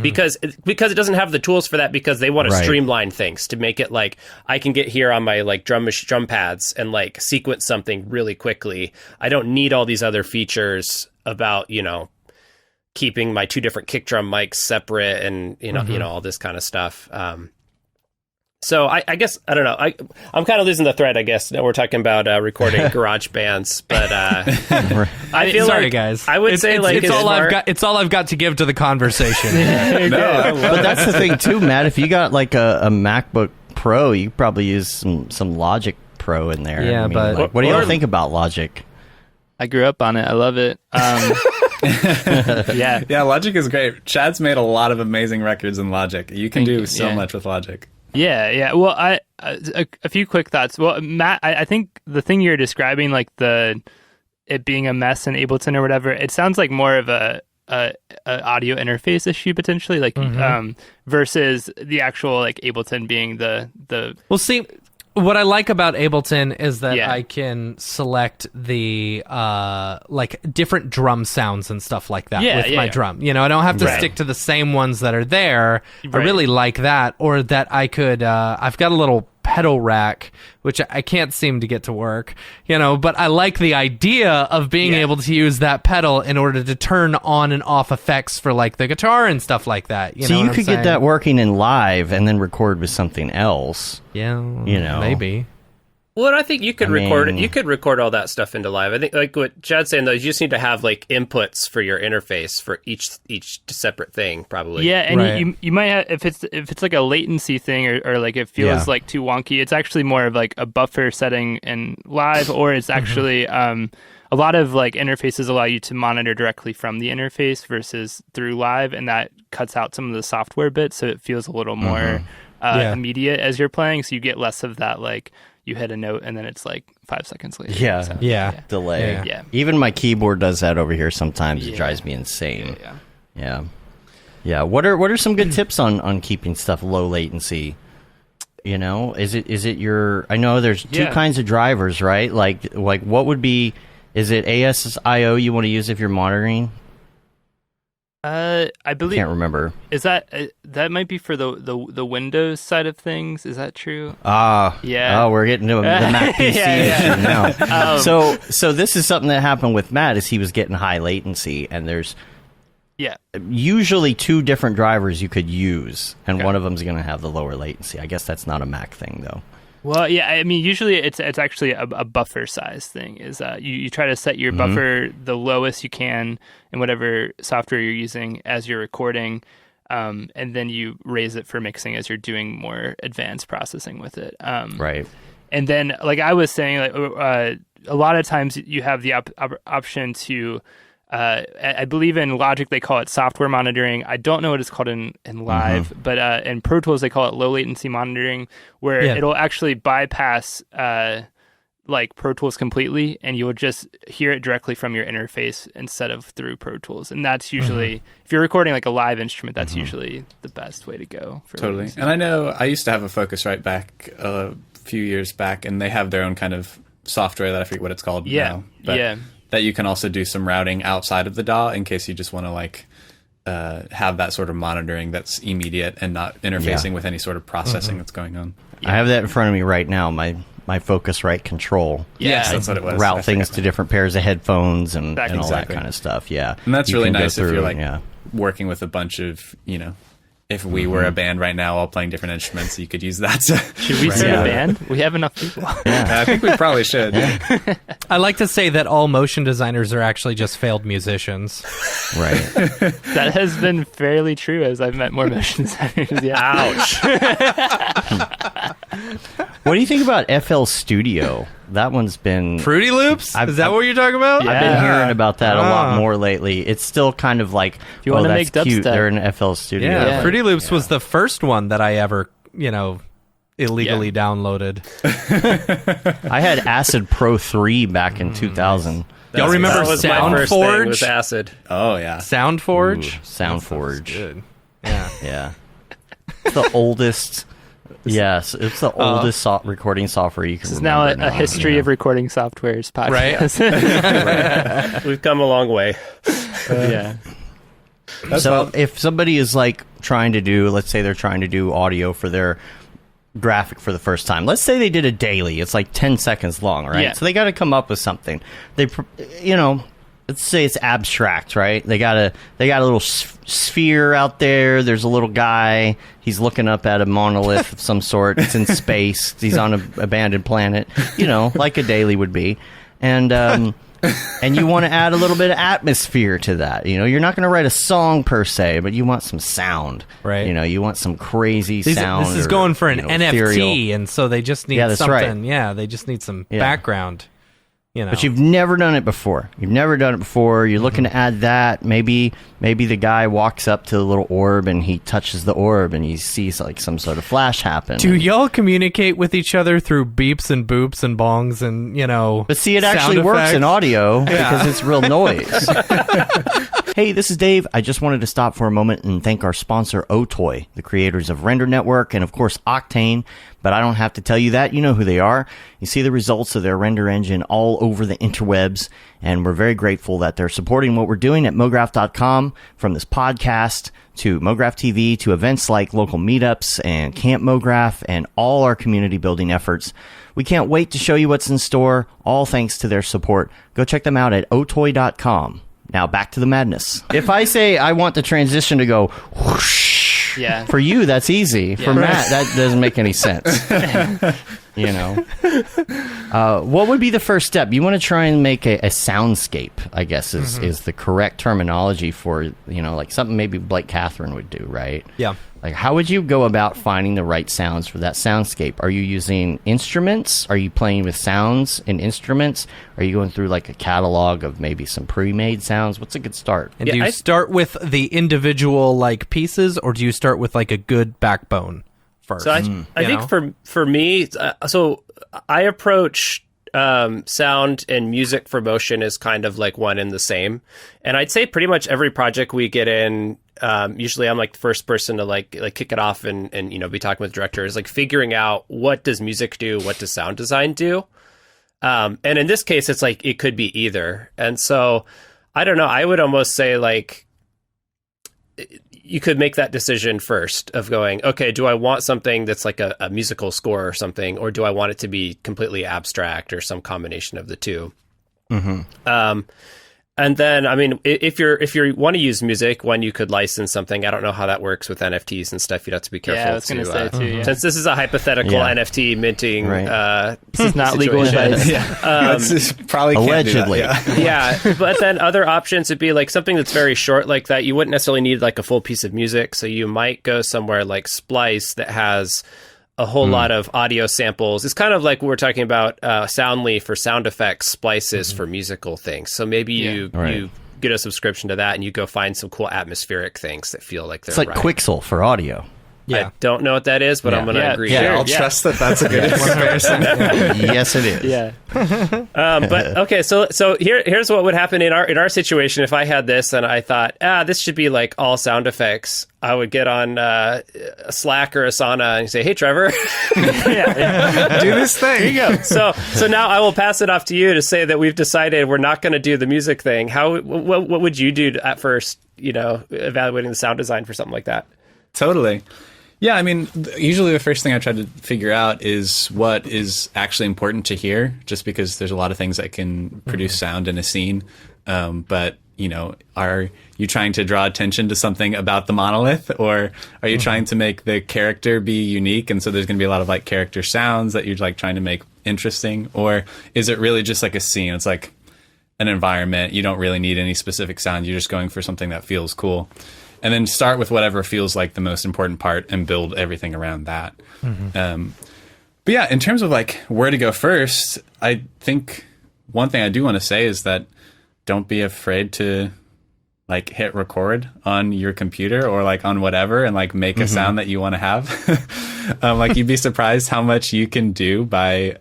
Because it doesn't have the tools for that, because they want to streamline things to make it like I can get here on my like drum pads and like sequence something really quickly. I don't need all these other features about, you know, keeping my two different kick drum mics separate and you know all this kind of stuff. So I guess I don't know. I'm kind of losing the thread. I guess now we're talking about recording garage bands, but I feel sorry, like guys. I would say like it's all I've got. It's all I've got to give to the conversation. But that's the thing too, Matt. If you got like a MacBook Pro, you probably use some Logic Pro in there. Yeah, I mean, but like, what do you think about Logic? I grew up on it. I love it. Yeah, Logic is great. Chad's made a lot of amazing records in Logic. You can do so much with Logic. Yeah. Well, a few quick thoughts. Well, Matt, I think the thing you're describing, like it being a mess in Ableton or whatever, it sounds like more of a audio interface issue potentially, like versus the actual like Ableton being the. Well, see, what I like about Ableton is that I can select the like different drum sounds and stuff like that with my drum. You know, I don't have to stick to the same ones that are there. I really like that. Or that I could I've got a little pedal rack which I can't seem to get to work, you know, but I like the idea of being able to use that pedal in order to turn on and off effects for like the guitar and stuff like that. So you could get that working in live and then record with something else. Yeah, you know, maybe. Well, I think you could record it. You could record all that stuff into live. I think, like what Chad's saying, though, you just need to have like inputs for your interface for each separate thing, probably. Yeah, and you might have, if it's like a latency thing or like it feels like too wonky, it's actually more of like a buffer setting in live, or it's actually a lot of like interfaces allow you to monitor directly from the interface versus through live, and that cuts out some of the software bits, so it feels a little more immediate as you're playing, so you get less of that like. You hit a note and then it's like 5 seconds later. Delay. Yeah. Even my keyboard does that over here sometimes. It drives me insane. Yeah. What are some good tips on keeping stuff low latency? You know, is it your? I know there's two kinds of drivers, right? Like what would be? Is it ASIO you want to use if you're monitoring? I believe. Can't remember. Is that might be for the Windows side of things? Is that true? Yeah. Oh, we're getting to the Mac PC issue now. So this is something that happened with Matt, is he was getting high latency, and there's usually two different drivers you could use, and one of them is going to have the lower latency. I guess that's not a Mac thing though. Well, yeah, I mean, usually it's actually a buffer size thing. Is you try to set your buffer the lowest you can in whatever software you're using as you're recording, and then you raise it for mixing as you're doing more advanced processing with it. Right. And then, like I was saying, like a lot of times you have the option to. I believe in Logic they call it software monitoring. I don't know what it's called in live, but in Pro Tools they call it low latency monitoring, where it'll actually bypass like Pro Tools completely, and you'll just hear it directly from your interface instead of through Pro Tools. And that's usually, if you're recording like a live instrument, that's usually the best way to go. For totally. latency. And I know I used to have a Focusrite back a few years back, and they have their own kind of software that I forget what it's called now. But that you can also do some routing outside of the DAW in case you just want to like have that sort of monitoring that's immediate and not interfacing with any sort of processing that's going on. I have that in front of me right now. My Focusrite control. Yes, that's what it was. Route things to different pairs of headphones and all that kind of stuff. Yeah, and that's really nice if you're like working with a bunch of if we were a band right now all playing different instruments, you could use that to... Should we start a band? We have enough people. I think we probably should. I like to say that all motion designers are actually just failed musicians. Right. That has been fairly true as I've met more motion designers. Yeah. Ouch. What do you think about FL Studio? That one's been... Fruity Loops? I've- Is that what you're talking about? Yeah. I've been hearing about that a lot Ah. more lately. It's still kind of like, you wanna that's make cute. dubstep. They're in FL Studio. Yeah, Yeah. Fruity Loops was the first one that I ever, illegally downloaded. I had Acid Pro 3 back in 2000. Y'all remember that was my first thing, SoundForge? was Acid. Oh, yeah. SoundForge? SoundForge. Good. Yeah. Yeah. It's the oldest. Yes, it's the oldest recording software you can This is remember. now a history of recording softwares podcast. We've come a long way. Yeah. So if somebody is like trying to do, let's say they're trying to do audio for their graphic for the first time. Let's say they did a daily. It's like 10 seconds long, right? Yeah. So they got to come up with something. Let's say it's abstract, right? They got a little sphere out there. There's a little guy. He's looking up at a monolith of some sort. It's in space. He's on an abandoned planet, like a daily would be. And and you want to add a little bit of atmosphere to that. You're not going to write a song per se, but you want some sound. Right. You want some crazy sound. This is or, going for an NFT, ethereal. and so they just need that's something. right. Yeah, they just need some Yeah. background. But you've never done it before. You're looking to add that. Maybe the guy walks up to the little orb and he touches the orb and he sees like some sort of flash happen. Do y'all communicate with each other through beeps and boops and bongs and But see, it sound actually works in effects? audio because it's real noise. Hey, this is Dave. I just wanted to stop for a moment and thank our sponsor, Otoy, the creators of Render Network and, of course, Octane. But I don't have to tell you that. You know who they are. You see the results of their render engine all over the interwebs, and we're very grateful that they're supporting what we're doing at Mograph.com, from this podcast to Mograph TV to events like local meetups and Camp Mograph and all our community building efforts. We can't wait to show you what's in store, all thanks to their support. Go check them out at otoy.com. Now back to the madness. If I say I want the transition to go whoosh, Yeah. for you that's easy. For Matt, that doesn't make any sense. What would be the first step? You want to try and make a soundscape, I guess is the correct terminology for, like something maybe Blake Catherine would do, right? Yeah. Like, how would you go about finding the right sounds for that soundscape? Are you using instruments? Are you playing with sounds and instruments? Are you going through like a catalog of maybe some pre-made sounds? What's a good start? And do you start with the individual like pieces, or do you start with like a good backbone first? So I think for me, so I approach sound and music for motion as kind of like one and the same. And I'd say pretty much every project we get in, usually I'm like the first person to like kick it off and be talking with directors, like figuring out what does music do, what does sound design do. And in this case, it's like it could be either. And so I don't know. I would almost say like you could make that decision first of going, okay, do I want something that's like a musical score or something, or do I want it to be completely abstract or some combination of the two? Mm-hmm. And then, I mean, if you want to use music, you could license something. I don't know how that works with NFTs and stuff. You'd have to be careful. Yeah, I was going to say too. Yeah. Since this is a hypothetical NFT minting, this is not legal advice. That's probably can't do that, Allegedly. yeah, but then other options would be like something that's very short like that. You wouldn't necessarily need like a full piece of music, so you might go somewhere like Splice that has a whole lot of audio samples. It's kind of like we were talking about Soundly for sound effects, Splices for musical things. So maybe you get a subscription to that and you go find some cool atmospheric things that feel like they're It's like Quixel for audio. I don't know what that is, but I'm going to agree. Yeah, I'll trust that that's a good comparison. Yes, it is. Yeah. But okay, so here's what would happen in our situation if I had this and I thought, this should be like all sound effects. I would get on a Slack or Asana and say, hey, Trevor, Do this thing. there you go. So now I will pass it off to you to say that we've decided we're not going to do the music thing. What would you do at first, evaluating the sound design for something like that? Totally. Yeah, I mean, usually the first thing I try to figure out is what is actually important to hear, just because there's a lot of things that can produce sound in a scene. But are you trying to draw attention to something about the monolith, or are you trying to make the character be unique? And so there's going to be a lot of like character sounds that you're like trying to make interesting, or is it really just like a scene? It's like an environment. You don't really need any specific sound. You're just going for something that feels cool. And then start with whatever feels like the most important part and build everything around that. But yeah, in terms of like where to go first, I think one thing I do want to say is that don't be afraid to like hit record on your computer or like on whatever and like make a sound that you want to have. Like you'd be surprised how much you can do by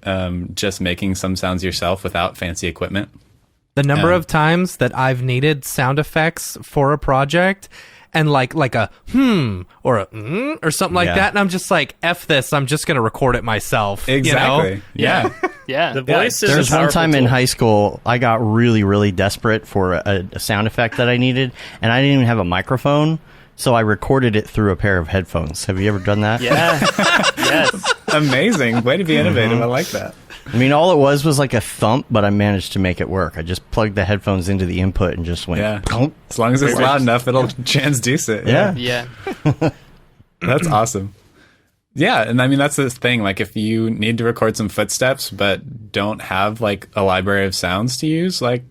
just making some sounds yourself without fancy equipment. The number of times that I've needed sound effects for a project and like a or a or something like that, and I'm just like, F this, I'm just gonna record it myself. Exactly. You know? Yeah. Yeah. The voice is There's a one time powerful in tool. high school, I got really, really desperate for a sound effect that I needed, and I didn't even have a microphone, so I recorded it through a pair of headphones. Have you ever done that? Yeah. Yes. Amazing. Way to be innovative. I like that. I mean, all it was like a thump, but I managed to make it work. I just plugged the headphones into the input and just went, Yeah. "Plunk." As long as it's loud enough, it'll transduce it. Yeah. Yeah. That's awesome. Yeah, and I mean that's the thing. Like, if you need to record some footsteps but don't have like a library of sounds to use, like,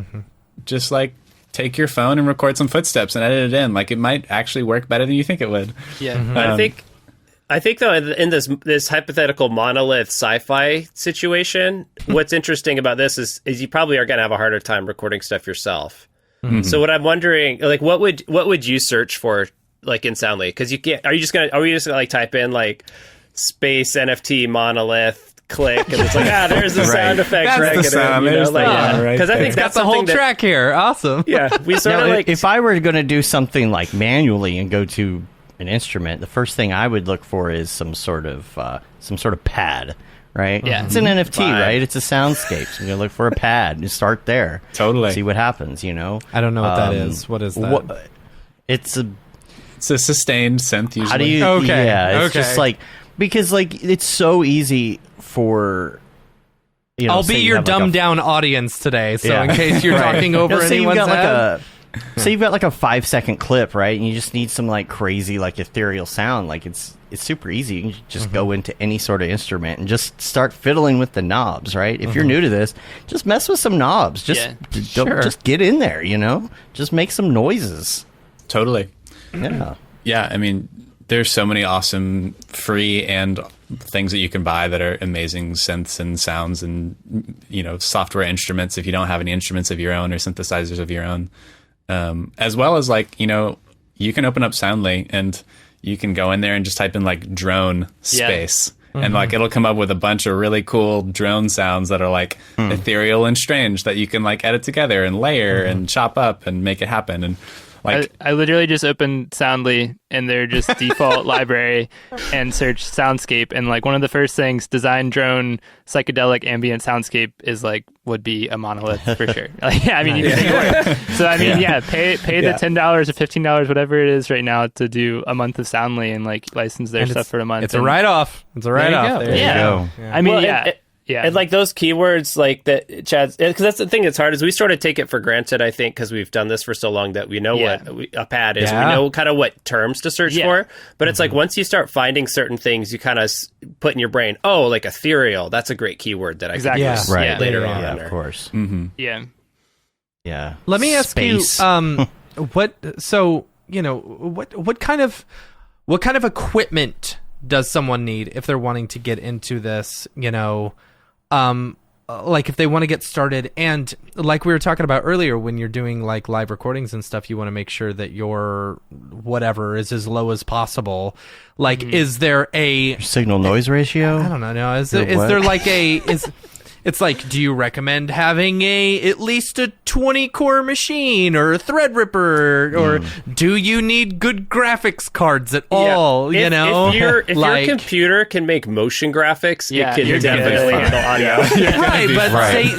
just like take your phone and record some footsteps and edit it in. Like, it might actually work better than you think it would. Yeah. I think though in this hypothetical monolith sci-fi situation, what's interesting about this is you probably are going to have a harder time recording stuff yourself. So what I'm wondering, like, what would you search for, like, in Soundly? Because you can't. Are we just gonna like type in like space NFT monolith click and it's like there's the sound effect. That's right? the sound. There's the one right because I think there. that's Got the whole something that, track here. Awesome. Yeah, we sort Now, of like if I were going to do something like manually and go to an instrument, the first thing I would look for is some sort of pad, right? Yeah. It's an NFT, Vibe. right? It's a soundscape. So I'm going to look for a pad and start there. Totally. See what happens, you know? I don't know what that is. What is that? It's a... It's a sustained synth usually. How do you... Okay, Yeah, it's okay. just like... Because, like, it's so easy for... You know, I'll say be you your have, like, a dumbed down audience today, so Yeah. in case you're talking over say you've anyone's got head. say you've got like a 5-second clip, right? And you just need some like crazy, like ethereal sound. Like it's super easy. You can just go into any sort of instrument and just start fiddling with the knobs, right? If you're new to this, just mess with some knobs. Just just get in there, you know? Just make some noises. Totally. Yeah. Yeah, I mean, there's so many awesome free and things that you can buy that are amazing synths and sounds and, you know, software instruments if you don't have any instruments of your own or synthesizers of your own. As well as, like, you know, you can open up Soundly and you can go in there and just type in like drone space. And like it'll come up with a bunch of really cool drone sounds that are like ethereal and strange that you can like edit together and layer and chop up and make it happen. And like I literally just opened Soundly in their just default library and searched soundscape, and like one of the first things, design drone psychedelic ambient soundscape, is like would be a monolith for sure. Like, yeah, I mean, you can so I mean, pay the $10 or $15, whatever it is right now, to do a month of Soundly and like license their And stuff for a month. It's a write-off. It's a write-off. There you go. I mean, Well, yeah. And like those keywords, like that, Chad, because that's the thing that's hard is we sort of take it for granted, I think, because we've done this for so long that we know what a pad is. Yeah. We know kind of what terms to search for. But it's like once you start finding certain things, you kind of put in your brain, oh, like ethereal. That's a great keyword that I Exactly. can use Right. later yeah, on. yeah, or- of course. Yeah. Yeah. Let me ask Space. you, what? So you know, what kind of equipment does someone need if they're wanting to get into this? You know, like if they want to get started, and like we were talking about earlier, when you're doing like live recordings and stuff, you want to make sure that your whatever is as low as possible. Like, is there a Signal noise ratio? I don't know. No, is Your what? there like a is? It's like, do you recommend having at least a 20-core machine or a Threadripper, or do you need good graphics cards at all? If, You know, if like, your computer can make motion graphics, Yeah, it can you're definitely good. handle audio. right, but Right.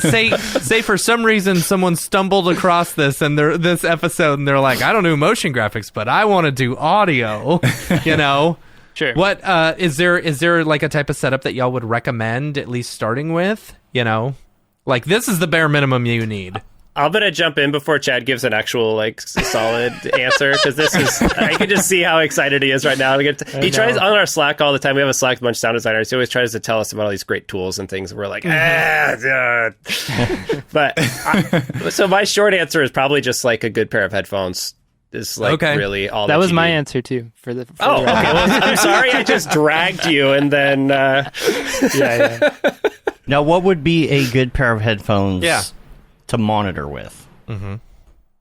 say for some reason someone stumbled across this and this episode, and they're like, I don't do motion graphics, but I want to do audio. You know. Sure. What is there like a type of setup that y'all would recommend at least starting with? You know, like this is the bare minimum you need. I'm gonna jump in before Chad gives an actual like solid answer, because this is I can just see how excited he is right now. He tries on our Slack all the time. We have a Slack bunch of sound designers. He always tries to tell us about all these great tools and things. We're like, but so my short answer is probably just like a good pair of headphones. Is like really all that was my need. Answer too for the. Okay. Well, I'm sorry, I just dragged you, and then yeah. Now, what would be a good pair of headphones to monitor with?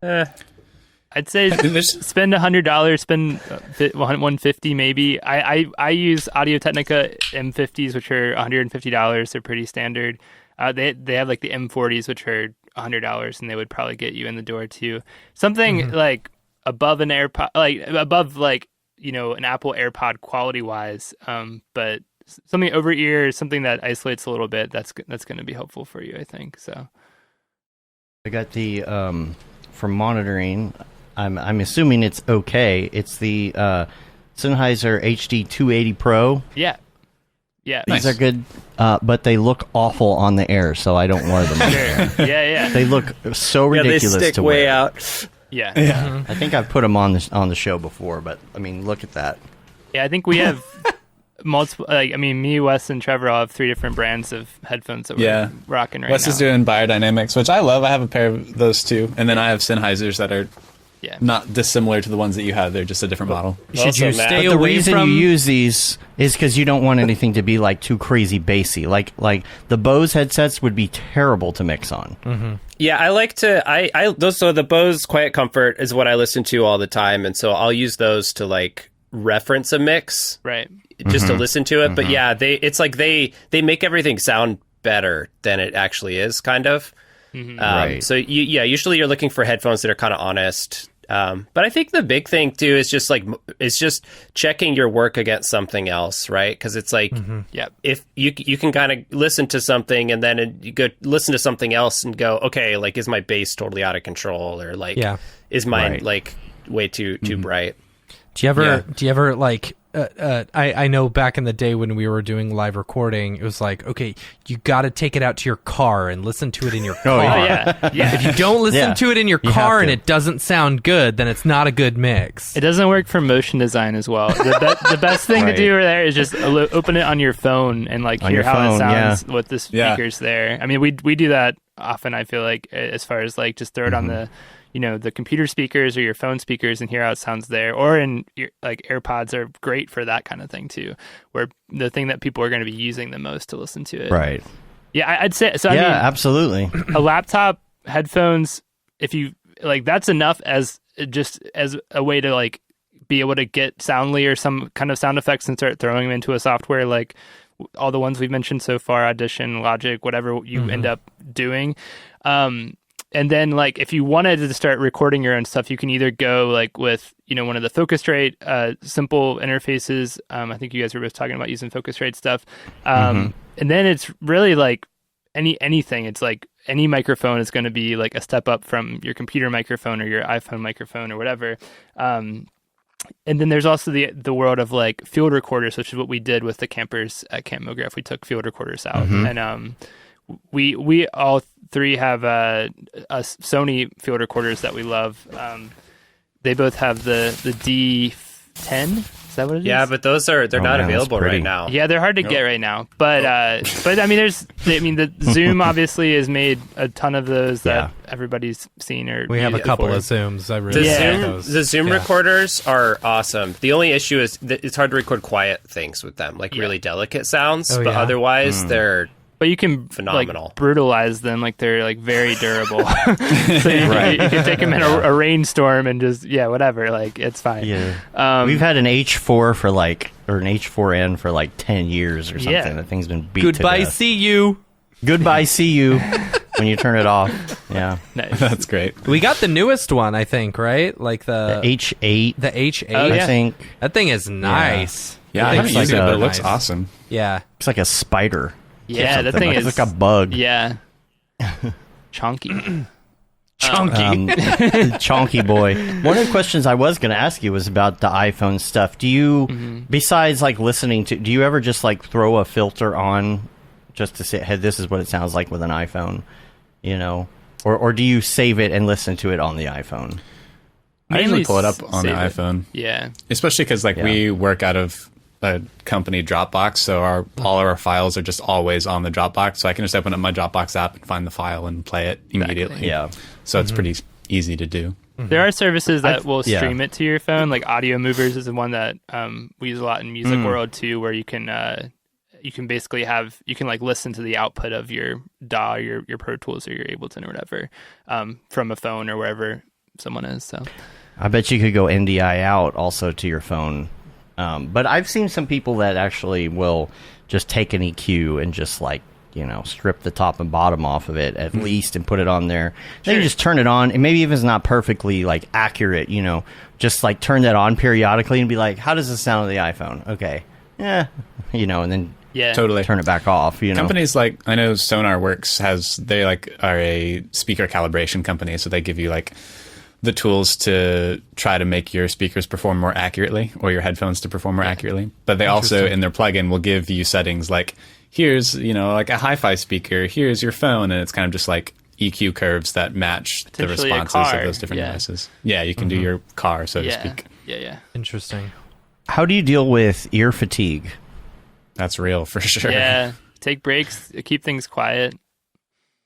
I'd say spend $100, spend $150 maybe. I use Audio Technica M50s, which are $150. They're pretty standard. They have like the M40s, which are $100, and they would probably get you in the door too. Something like above an AirPod, above an Apple AirPod quality wise, but something over ear, something that isolates a little bit. That's going to be helpful for you, I think. So I got the for monitoring. I'm assuming it's okay. It's the Sennheiser HD 280 Pro. Yeah. These are good, but they look awful on the air, so I don't wear them. Yeah. They look so ridiculous they stick to way wear. out. Yeah. I think I've put them on the show before, but I mean, look at that. Yeah, I think we have multiple. Me, Wes, and Trevor all have 3 different brands of headphones that we're rocking right now. Wes is doing biodynamics, which I love. I have a pair of those too, and then I have Sennheisers that are not dissimilar to the ones that you have. They're just a different model. Should you stay the away reason from... you use these is because you don't want anything to be like too crazy bassy. Like the Bose headsets would be terrible to mix on. Mm-hmm. Yeah, I like to so the Bose Quiet Comfort is what I listen to all the time, and so I'll use those to like reference a mix, right? Just to listen to it. But yeah, it's like they make everything sound better than it actually is, kind of. Right. So usually you're looking for headphones that are kind of honest. But I think the big thing too is just checking your work against something else, right? Because it's like, if you can kind of listen to something and then you go listen to something else and go, okay, like is my bass totally out of control, or like is mine like way too bright? Do you ever like? I know back in the day when we were doing live recording, it was like, okay, you got to take it out to your car and listen to it in your car. If you don't listen to it in your car and it doesn't sound good, then it's not a good mix. It doesn't work for motion design as well. The best thing to do there is just open it on your phone and like hear how it sounds with the speakers there. I mean, we do that often, I feel like, as far as like just throw it on the the computer speakers or your phone speakers and hear how it sounds there, or in your, like AirPods are great for that kind of thing too, where the thing that people are going to be using the most to listen to it. Right. Yeah, I'd say so. Absolutely. A laptop, headphones, if you like, that's enough as a way to like be able to get Soundly or some kind of sound effects and start throwing them into a software like all the ones we've mentioned so far, Audition, Logic, whatever you end up doing. And then, like, if you wanted to start recording your own stuff, you can either go, like, with, one of the Focusrite simple interfaces. I think you guys were both talking about using Focusrite stuff. And then it's really, like, anything. It's, like, any microphone is going to be, like, a step up from your computer microphone or your iPhone microphone or whatever. And then there's also the world of, like, field recorders, which is what we did with the campers at Camp Mograph. We took field recorders out. And we all 3 have Sony field recorders that we love. They both have the D10. Is that what it is? Yeah, but they're not available right now. Yeah, they're hard to get right now. But I mean, the Zoom obviously has made a ton of those that everybody's seen. Or we have a couple of Zooms. I really like those. The Zoom recorders are awesome. The only issue is that it's hard to record quiet things with them, like really delicate sounds. But otherwise, they're But you can phenomenal. Like, brutalize them, like they're like very durable. So you can take them in a rainstorm and just whatever. Like it's fine. Yeah. We've had an H4 for like or an H4n for like 10 years or something. That thing's been beat. Goodbye, to death. see you. Goodbye, see you. When you turn it off. Yeah. Nice. That's great. We got the newest one, I think, right? Like the H8. The H8. I think that thing is nice. Yeah, I haven't used it, but it looks awesome. Yeah. it's like a spider. Yeah, that thing is like a bug. Yeah. Chonky. Chonky boy. One of the questions I was going to ask you was about the iPhone stuff. Do you, besides like listening to, do you ever just like throw a filter on just to say, hey, this is what it sounds like with an iPhone? or do you save it and listen to it on the iPhone? I usually pull it up on the save it. iPhone. Yeah. Especially because we work out of a company Dropbox, so all of our files are just always on the Dropbox. So I can just open up my Dropbox app and find the file and play it immediately. Yeah. So it's pretty easy to do. There are services that will stream it to your phone. Like Audio Movers is the one that we use a lot in music world too, where you can basically like listen to the output of your DAW, your Pro Tools or your Ableton or whatever from a phone or wherever someone is. So I bet you could go NDI out also to your phone. But I've seen some people that actually will just take an EQ and just like, strip the top and bottom off of it at least and put it on there. Then you just turn it on, and maybe if it's not perfectly like accurate, just like turn that on periodically and be like, how does this sound on the iPhone? Okay. Yeah. And then totally turn it back off. Companies like, I know SonarWorks they are a speaker calibration company, so they give you like the tools to try to make your speakers perform more accurately or your headphones to perform more accurately. But they also in their plugin will give you settings like, here's, like a hi-fi speaker, here's your phone, and it's kind of just like EQ curves that match the responses of those different devices. Yeah, you can do your car, so to speak. Yeah. Interesting. How do you deal with ear fatigue? That's real for sure. Yeah. Take breaks, keep things quiet.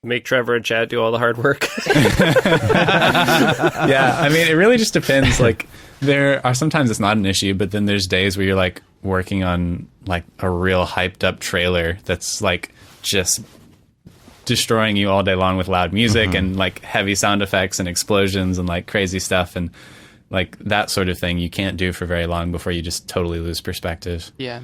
Make Trevor and Chad do all the hard work. Yeah, I mean, it really just depends. Like, there are sometimes it's not an issue, but then there's days where you're like working on like a real hyped up trailer that's like just destroying you all day long with loud music and like heavy sound effects and explosions and like crazy stuff, and like that sort of thing you can't do for very long before you just totally lose perspective. Yeah.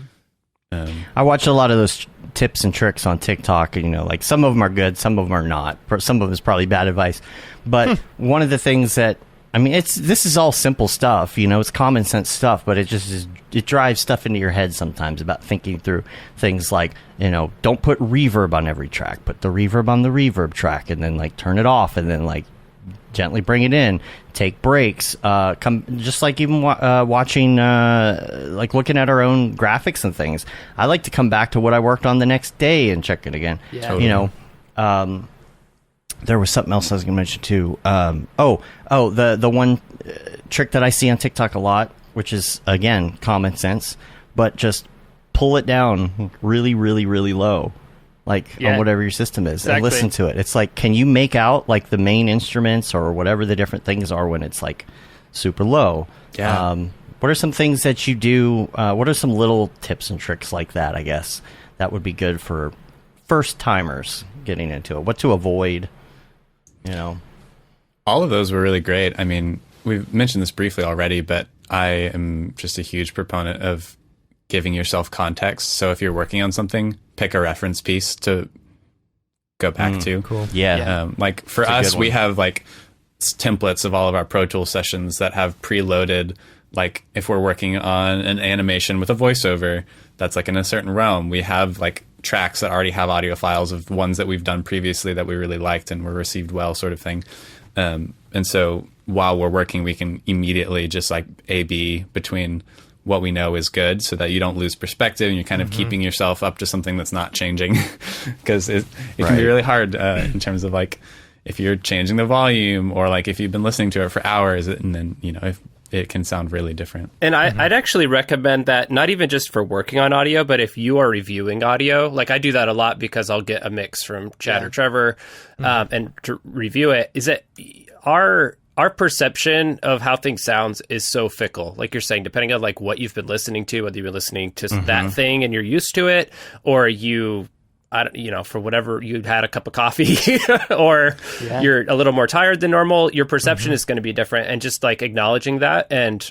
I watch a lot of those tips and tricks on TikTok. Like some of them are good, some of them are not. Some of them is probably bad advice. But one of the things that this is all simple stuff. It's common sense stuff, but it drives stuff into your head sometimes about thinking through things like don't put reverb on every track, put the reverb on the reverb track, and then like turn it off, and then like gently bring it in, take breaks, just like even watching, like looking at our own graphics and things. I like to come back to what I worked on the next day and check it again. Yeah. Totally. There was something else I was going to mention too. The one trick that I see on TikTok a lot, which is again common sense, but just pull it down really, really, really low. Like on whatever your system is, and listen to it. It's like, can you make out like the main instruments or whatever the different things are when it's like super low? Yeah. What are some things that you do? What are some little tips and tricks like that, I guess, that would be good for first timers getting into it? What to avoid, All of those were really great. I mean, we've mentioned this briefly already, but I am just a huge proponent of giving yourself context. So if you're working on something, pick a reference piece to go back to. Cool. Yeah. Like for us, we have like templates of all of our Pro Tools sessions that have preloaded, like if we're working on an animation with a voiceover that's like in a certain realm, we have like tracks that already have audio files of ones that we've done previously that we really liked and were received well, sort of thing. And so while we're working, we can immediately just like A/B between what we know is good, so that you don't lose perspective and you're kind of keeping yourself up to something that's not changing, because it can be really hard in terms of like if you're changing the volume or like if you've been listening to it for hours and then if it can sound really different. And I'd actually recommend that, not even just for working on audio, but if you are reviewing audio, like I do that a lot because I'll get a mix from Chad or Trevor and to review it, is that our perception of how things sounds is so fickle. Like you're saying, depending on like what you've been listening to, whether you've been listening to that thing and you're used to it, or for whatever, you had a cup of coffee or you're a little more tired than normal, your perception is going to be different. And just like acknowledging that. And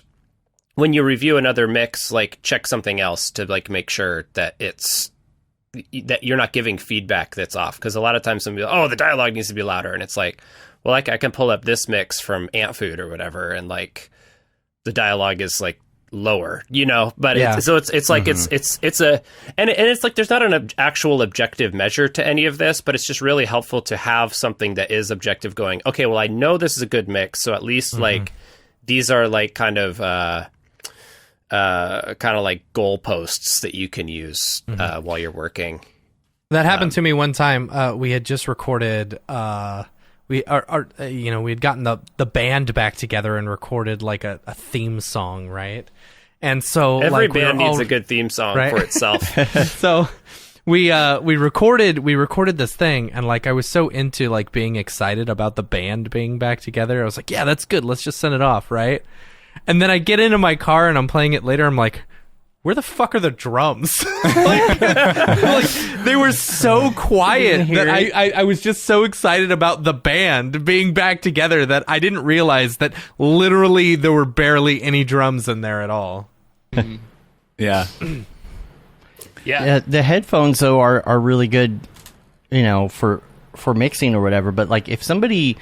when you review another mix, like check something else to like make sure that that you're not giving feedback that's off. Because a lot of times somebody will be like, the dialogue needs to be louder. And it's like, well, like I can pull up this mix from Ant Food or whatever, and like the dialogue is like lower, but it's like it's like there's not an actual objective measure to any of this, but it's just really helpful to have something that is objective going, okay, well, I know this is a good mix, so at least like these are like kind of like goalposts that you can use while you're working. That happened to me one time. We had just recorded we had gotten the band back together and recorded like a theme song, right? And so every band needs a good theme song for itself. So we recorded this thing, and like I was so into like being excited about the band being back together. I was like, yeah, that's good. Let's just send it off, right? And then I get into my car and I'm playing it later. I'm like, where the fuck are the drums? like, they were so quiet that I was just so excited about the band being back together that I didn't realize that literally there were barely any drums in there at all. Yeah. Yeah, the headphones though are really good, for mixing or whatever. But like, if somebody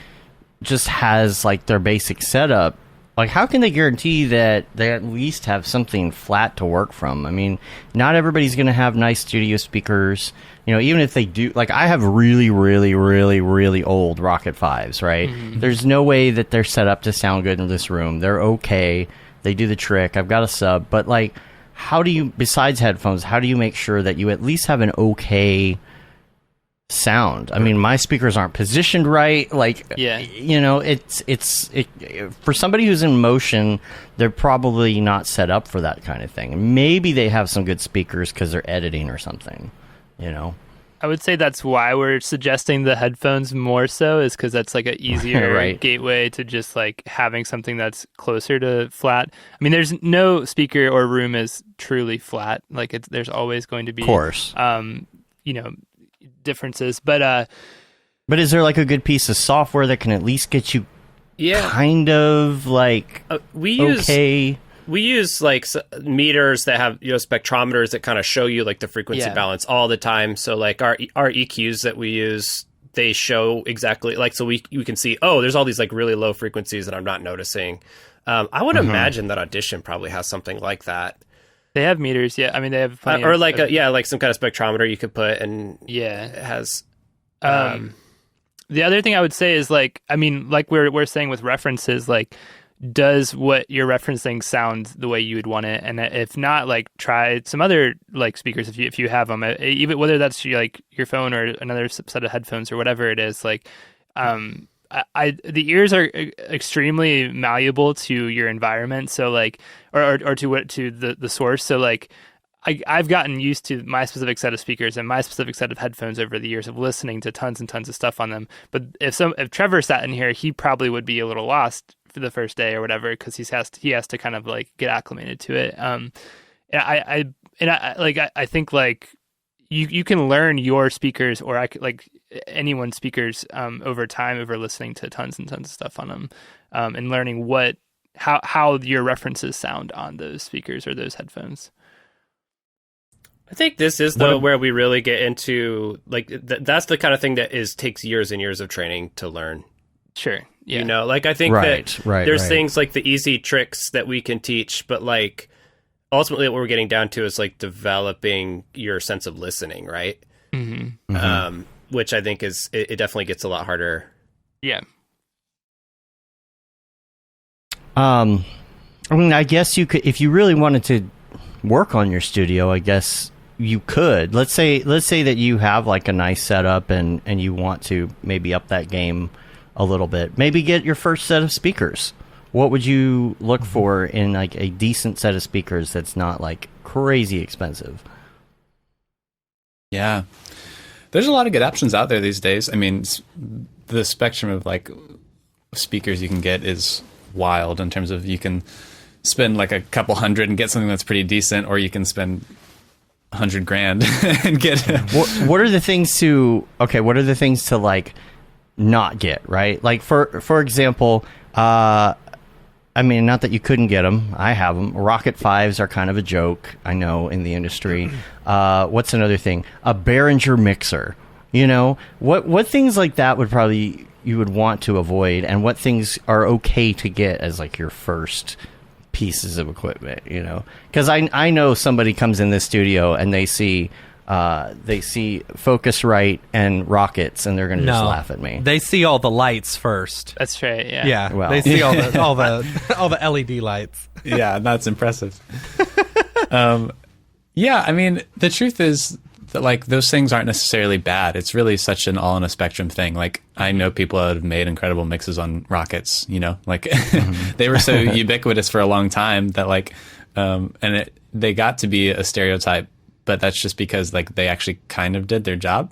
just has like their basic setup, like how can they guarantee that they at least have something flat to work from? I mean, not everybody's going to have nice studio speakers. Even if they do, like I have really, really, really, really old Rocket 5s, right? Mm-hmm. There's no way that they're set up to sound good in this room. They're okay. They do the trick. I've got a sub, but like, how do you, besides headphones, how do you make sure that you at least have an okay sound? I mean, my speakers aren't positioned right. Like, it's for somebody who's in motion, they're probably not set up for that kind of thing. Maybe they have some good speakers because they're editing or something, I would say that's why we're suggesting the headphones more so, is because that's like an easier gateway to just like having something that's closer to flat. I mean, there's no speaker or room is truly flat. Like there's always going to be, of course, differences. But is there like a good piece of software that can at least get you kind of like we use like meters that have spectrometers that kind of show you like the frequency balance all the time. So like our EQs that we use, they show exactly like, so we can see, there's all these like really low frequencies that I'm not noticing. I would imagine that Audition probably has something like that. They have meters, yeah. I mean, they have plenty or like like some kind of spectrometer you could put, and it has. The other thing I would say is like, I mean, like we're saying with references, like, does what you're referencing sound the way you would want it? And if not, like try some other like speakers if you have them, even whether that's like your phone or another set of headphones or whatever it is. Like, the ears are extremely malleable to your environment. So like, or to the source. So like, I've gotten used to my specific set of speakers and my specific set of headphones over the years of listening to tons and tons of stuff on them. But if Trevor sat in here, he probably would be a little lost for the first day or whatever, because he has to kind of like get acclimated to it. I think like you can learn your speakers or like anyone's speakers over time, over listening to tons and tons of stuff on them, and learning how your references sound on those speakers or those headphones. I think this is where we really get into like that's the kind of thing that takes years and years of training to learn. Sure. Yeah. Like I think there's things like the easy tricks that we can teach, but like ultimately what we're getting down to is like developing your sense of listening, right? Mm-hmm. Which I think it definitely gets a lot harder. Yeah. I mean, I guess you could, if you really wanted to work on your studio, I guess you could. Let's say that you have like a nice setup and you want to maybe up that game a little bit. Maybe get your first set of speakers. What would you look for in like a decent set of speakers that's not like crazy expensive? Yeah. There's a lot of good options out there these days. I mean, the spectrum of like speakers you can get is wild in terms of you can spend like a couple hundred and get something that's pretty decent, or you can spend $100,000 and get what are the things to like not get, right? Like for example, I mean, not that you couldn't get them. I have them. Rocket 5s are kind of a joke, I know, in the industry. What's another thing? A Behringer mixer. What things like that would probably you would want to avoid, and what things are okay to get as like your first pieces of equipment? Because I know somebody comes in this studio and they see Focusrite and Rockets, and they're going to just laugh at me. They see all the lights first. That's right. Yeah. Yeah. Well. They see all the LED lights. Yeah, that's impressive. Yeah, I mean, the truth is that like those things aren't necessarily bad. It's really such an all in a spectrum thing. Like I know people that have made incredible mixes on Rockets, you know, like they were so ubiquitous for a long time that like, they got to be a stereotype, but that's just because like they actually kind of did their job.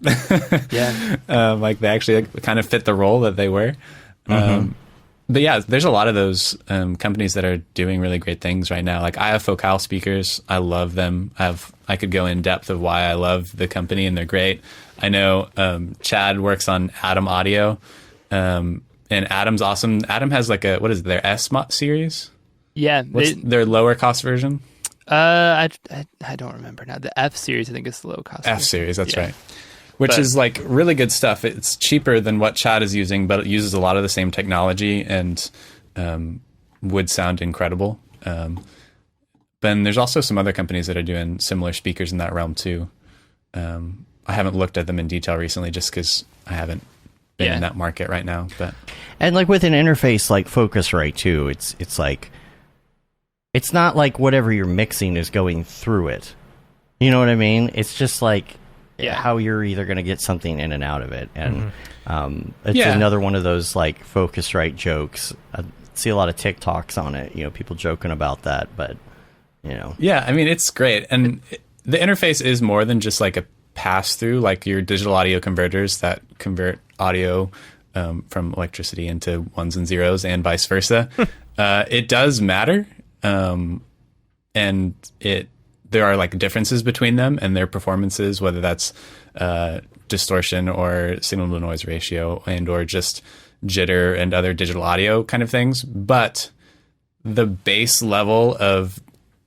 Yeah. Like they actually like, kind of fit the role that they were. But yeah, there's a lot of those companies that are doing really great things right now. Like I have Focal speakers. I love them. I could go in depth of why I love the company and they're great. I know Chad works on Atom Audio, and Atom's awesome. Atom has like what is it, their S series? Yeah. What's their lower cost version? I don't remember now. The F series, I think, is the low cost. F series, that's right. Which is like really good stuff. It's cheaper than what Chad is using, but it uses a lot of the same technology and would sound incredible. But there's also some other companies that are doing similar speakers in that realm too. I haven't looked at them in detail recently just because I haven't been in that market right now. And like with an interface like Focusrite too, it's like it's not like whatever you're mixing is going through it. You know what I mean? It's just like how you're either going to get something in and out of it. And it's another one of those like Focusrite jokes. I see a lot of TikToks on it, you know, people joking about that, but you know. Yeah, I mean, it's great. And the interface is more than just like a pass through, like your digital audio converters that convert audio from electricity into ones and zeros and vice versa. It does matter. And there are like differences between them and their performances, whether that's distortion or signal to noise ratio and or just jitter and other digital audio kind of things. But the base level of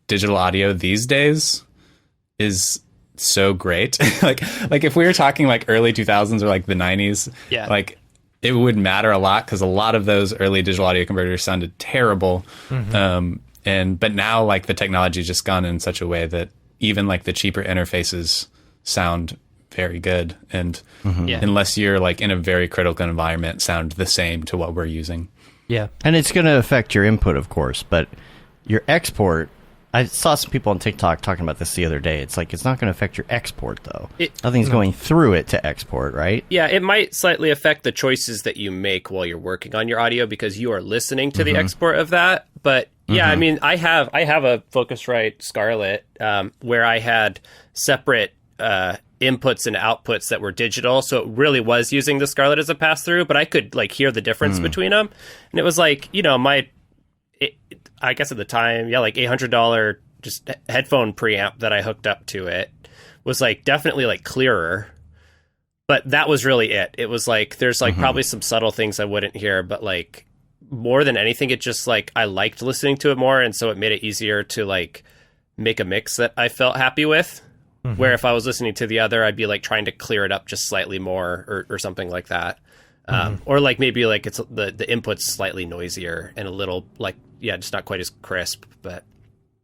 digital audio these days is so great. like if we were talking like early 2000s or like the 90s, like it would matter a lot because a lot of those early digital audio converters sounded terrible. But now like the technology has just gone in such a way that even like the cheaper interfaces sound very good. And unless you're like in a very critical environment, sound the same to what we're using. Yeah. And it's going to affect your input, of course, but your export, I saw some people on TikTok talking about this the other day. It's like, it's not going to affect your export though. Nothing's going through it to export, right? Yeah, it might slightly affect the choices that you make while you're working on your audio because you are listening to the export of that. But yeah, I mean, I have a Focusrite Scarlett where I had separate inputs and outputs that were digital, so it really was using the Scarlett as a pass through. But I could like hear the difference between them, and it was like, you know, I guess at the time, like $800 just headphone preamp that I hooked up to it was like definitely like clearer. But that was really it. It was like there's like probably some subtle things I wouldn't hear, but like more than anything, it just like I liked listening to it more, and so it made it easier to like make a mix that I felt happy with. Where if I was listening to the other, I'd be like trying to clear it up just slightly more or something like that. Or like maybe like it's the input's slightly noisier and a little like just not quite as crisp. But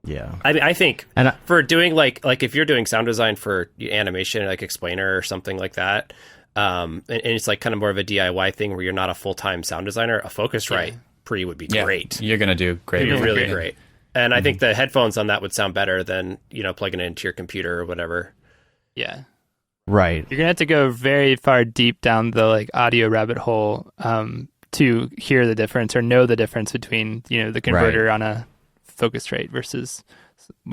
I mean, I think for doing like if you're doing sound design for animation, like Explainer or something like that, and it's like kind of more of a DIY thing where you're not a full-time sound designer, a Focusrite pre would be great. You're gonna do great. You're really great. And I think the headphones on that would sound better than, you know, plugging it into your computer or whatever. Yeah. Right. You're going to have to go very far deep down the like audio rabbit hole to hear the difference or know the difference between, you know, the converter on a Focusrite versus,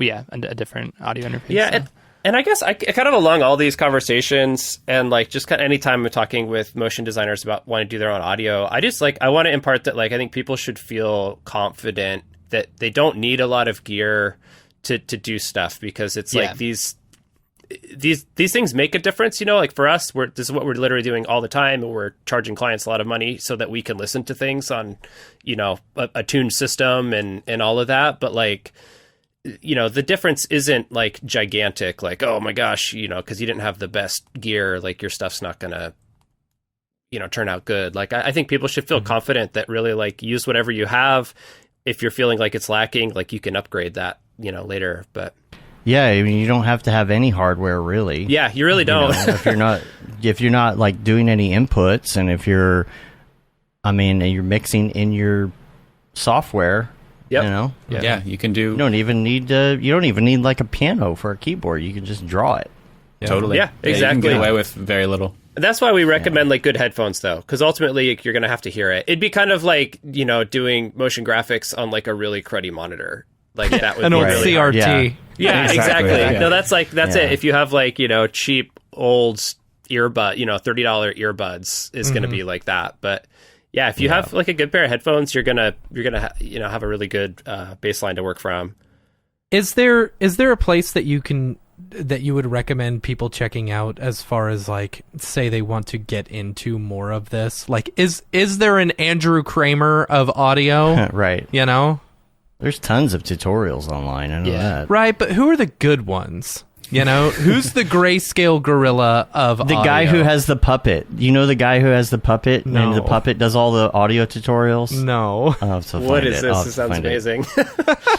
a different audio interface. Yeah. So. And I guess I kind of along all these conversations and like just kind of anytime I'm talking with motion designers about wanting to do their own audio, I just like, I want to impart that like, I think people should feel confident that they don't need a lot of gear to do stuff because it's like these things make a difference, you know, like for us, this is what we're literally doing all the time. And we're charging clients a lot of money so that we can listen to things on, you know, a tuned system and all of that. But like, you know, the difference isn't like gigantic, like, oh my gosh, you know, cause you didn't have the best gear, like your stuff's not gonna, you know, turn out good. Like, I think people should feel confident that really like use whatever you have. If you're feeling like it's lacking, like you can upgrade that, you know, later. But yeah, I mean, you don't have to have any hardware really. Yeah, you really don't. You know, if you're not like doing any inputs, and if you're mixing in your software, you know, you can do. You don't even need like a piano for a keyboard. You can just draw it. Totally. Yeah, You exactly. can get away with very little. That's why we recommend like good headphones, though, because ultimately you're going to have to hear it. It'd be kind of like, doing motion graphics on like a really cruddy monitor. Like that would An be old really CRT. hard. Yeah, exactly. Yeah. No, that's it. If you have like, cheap old earbud, $30 earbuds is going to be like that. But yeah, if you have like a good pair of headphones, you're gonna have a really good baseline to work from. Is there a place that you would recommend people checking out as far as like, say they want to get into more of this? Like, is there an Andrew Kramer of audio? Right. There's tons of tutorials online. I know that. Right, but who are the good ones? Who's the grayscale gorilla of The audio? guy who has the puppet. You know the guy who has the puppet? No. And the puppet does all the audio tutorials? No. I'll have to What find is it. I'll this? have It to sounds find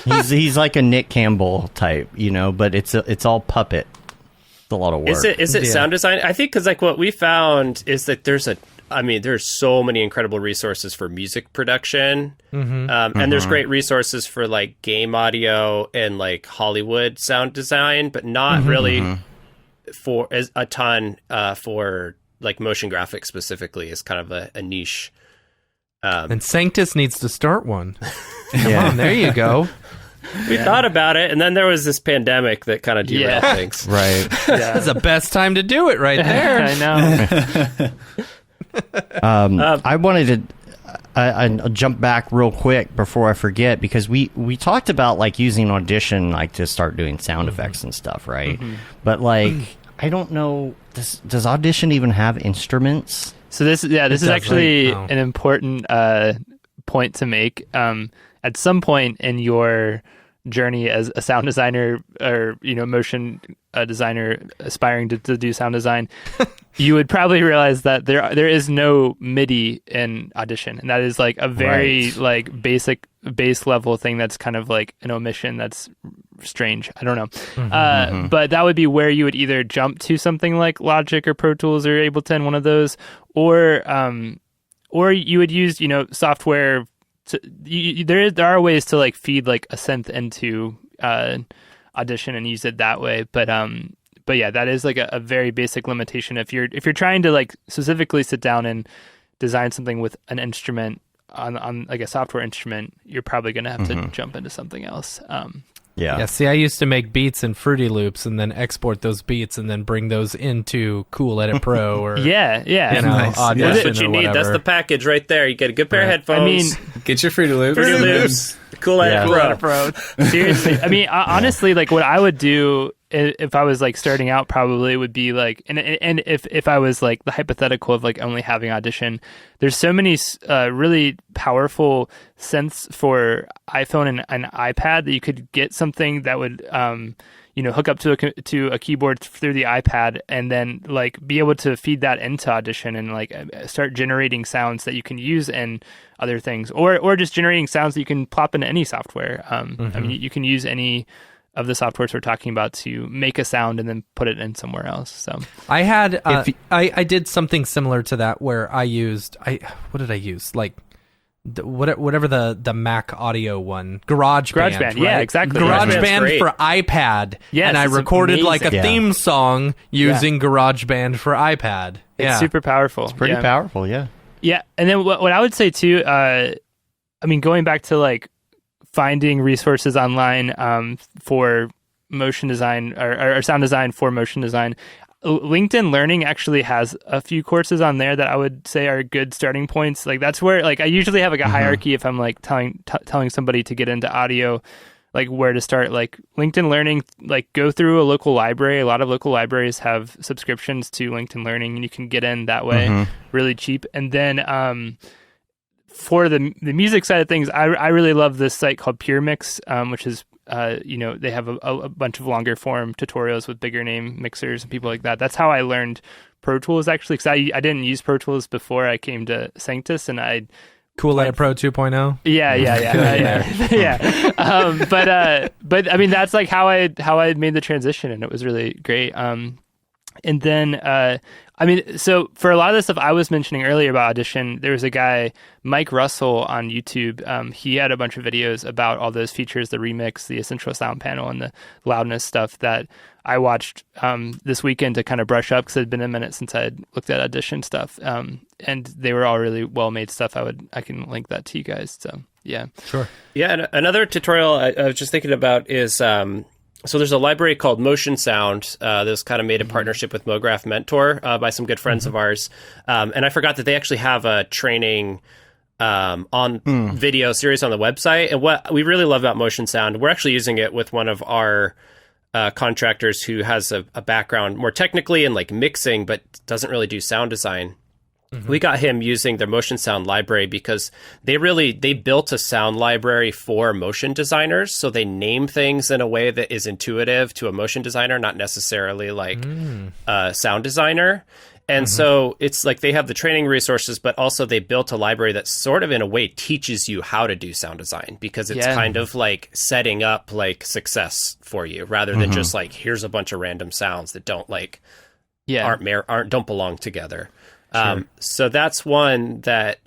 amazing. He's like a Nick Campbell type, but it's all puppet. It's a lot of work. Is it sound design? I think because like what we found is that there's so many incredible resources for music production, and there's great resources for like game audio and like Hollywood sound design, but not really for a ton for like motion graphics specifically is kind of a niche. And Sanctus needs to start one. Come on, there you go. We thought about it, and then there was this pandemic that kind of derailed things. Right. That's the best time to do it right there. I know. I wanted to I'll jump back real quick before I forget, because we talked about like using Audition like to start doing sound effects and stuff, right? But like I don't know, does Audition even have instruments? So this is actually Oh. an important point to make. At some point in your journey as a sound designer or motion designer aspiring to do sound design, you would probably realize that there is no MIDI in Audition, and that is like a very like basic base level thing that's kind of like an omission that's strange. I don't know. But that would be where you would either jump to something like Logic or Pro Tools or Ableton, one of those, or you would use software. There are ways to like feed like a synth into Audition and use it that way, but yeah, that is like a very basic limitation. If you're trying to like specifically sit down and design something with an instrument on like a software instrument, you're probably going to have to jump into something else. Yeah, see, I used to make beats in Fruity Loops and then export those beats and then bring those into Cool Edit Pro or yeah. Nice. Audition That's what you or need. whatever. That's the package right there. You get a good pair of headphones. I mean, Get your Fruity Loops. Fruity Loops, Cool Edit Pro. Seriously, I mean, honestly, like what I would do if I was like starting out probably would be like, and if I was like the hypothetical of like only having Audition, there's so many really powerful synths for iPhone and iPad that you could get something that would hook up to a keyboard through the iPad and then like be able to feed that into Audition and like start generating sounds that you can use in other things, or just generating sounds that you can plop into any software. I mean, you can use any of the softwares we're talking about to make a sound and then put it in somewhere else. So I had I did something similar to that where I used what did I use, like whatever the Mac audio one, GarageBand, right? Yeah, exactly. GarageBand for iPad. Yes, and I it's recorded like a amazing. theme song using GarageBand for iPad. It's super powerful. It's Pretty powerful, yeah. Yeah, and then what I would say too, I mean, going back to like finding resources online for motion design or sound design for motion design, LinkedIn Learning actually has a few courses on there that I would say are good starting points. Like that's where like I usually have like a hierarchy if I'm like telling somebody to get into audio, like where to start. Like LinkedIn Learning, like go through a local library. A lot of local libraries have subscriptions to LinkedIn Learning, and you can get in that way really cheap. And then for the music side of things, I really love this site called Pure Mix, which is they have a bunch of longer form tutorials with bigger name mixers and people like that. That's how I learned Pro Tools actually, because I didn't use Pro Tools before I came to Sanctus, and Cool Edit Pro 2.0. But I mean that's like how I made the transition, and it was really great. And then, I mean, so for a lot of the stuff I was mentioning earlier about Audition, there was a guy, Mike Russell on YouTube. He had a bunch of videos about all those features, the remix, the essential sound panel, and the loudness stuff that I watched this weekend to kind of brush up because it had been a minute since I had looked at Audition stuff. And they were all really well-made stuff. I can link that to you guys. So, yeah. Sure. Yeah, and another tutorial I was just thinking about is... So there's a library called Motion Sound that was kind of made in partnership with Mograph Mentor by some good friends of ours. And I forgot that they actually have a training on video series on the website. And what we really love about Motion Sound, we're actually using it with one of our contractors who has a background more technically in like mixing, but doesn't really do sound design. We got him using their Motion Sound library because they built a sound library for motion designers. So they name things in a way that is intuitive to a motion designer, not necessarily like a sound designer. And so it's like they have the training resources, but also they built a library that sort of in a way teaches you how to do sound design because it's kind of like setting up like success for you rather than just like, here's a bunch of random sounds that don't like, don't belong together. Sure. So that's one that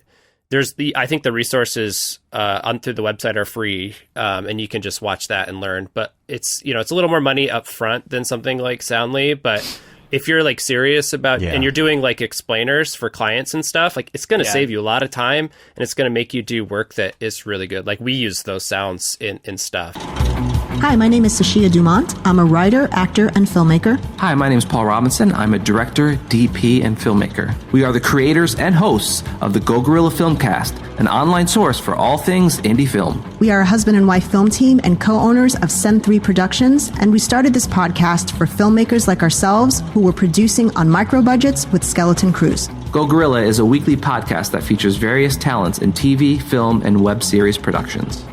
I think the resources on through the website are free, and you can just watch that and learn. But it's it's a little more money up front than something like Soundly. But if you're like serious about and you're doing like explainers for clients and stuff, like it's going to save you a lot of time and it's going to make you do work that is really good. Like we use those sounds in stuff. Hi, my name is Sashia Dumont. I'm a writer, actor, and filmmaker. Hi, my name is Paul Robinson. I'm a director, DP, and filmmaker. We are the creators and hosts of the Go Gorilla Filmcast, an online source for all things indie film. We are a husband and wife film team and co-owners of Sen3 Productions, and we started this podcast for filmmakers like ourselves who were producing on micro budgets with skeleton crews. Go Gorilla is a weekly podcast that features various talents in TV, film, and web series productions.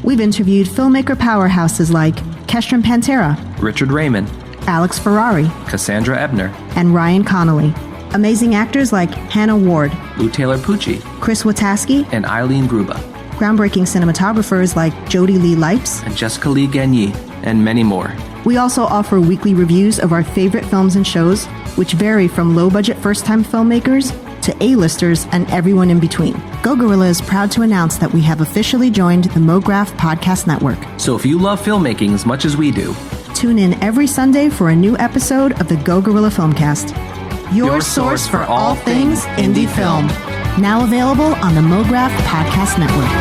We've interviewed filmmaker powerhouses like Kestrin Pantera, Richard Raymond, Alex Ferrari, Cassandra Ebner, and Ryan Connolly. Amazing actors like Hannah Ward, Lou Taylor Pucci, Chris Wataski, and Eileen Gruba. Groundbreaking cinematographers like Jody Lee Lipes, and Jessica Lee Gagné, and many more. We also offer weekly reviews of our favorite films and shows, which vary from low-budget first-time filmmakers to A-listers and everyone in between. Go Gorilla is proud to announce that we have officially joined the Mograph Podcast Network. So if you love filmmaking as much as we do, tune in every Sunday for a new episode of the Go Gorilla Filmcast, your source for all things indie film. Now available on the Mograph Podcast Network.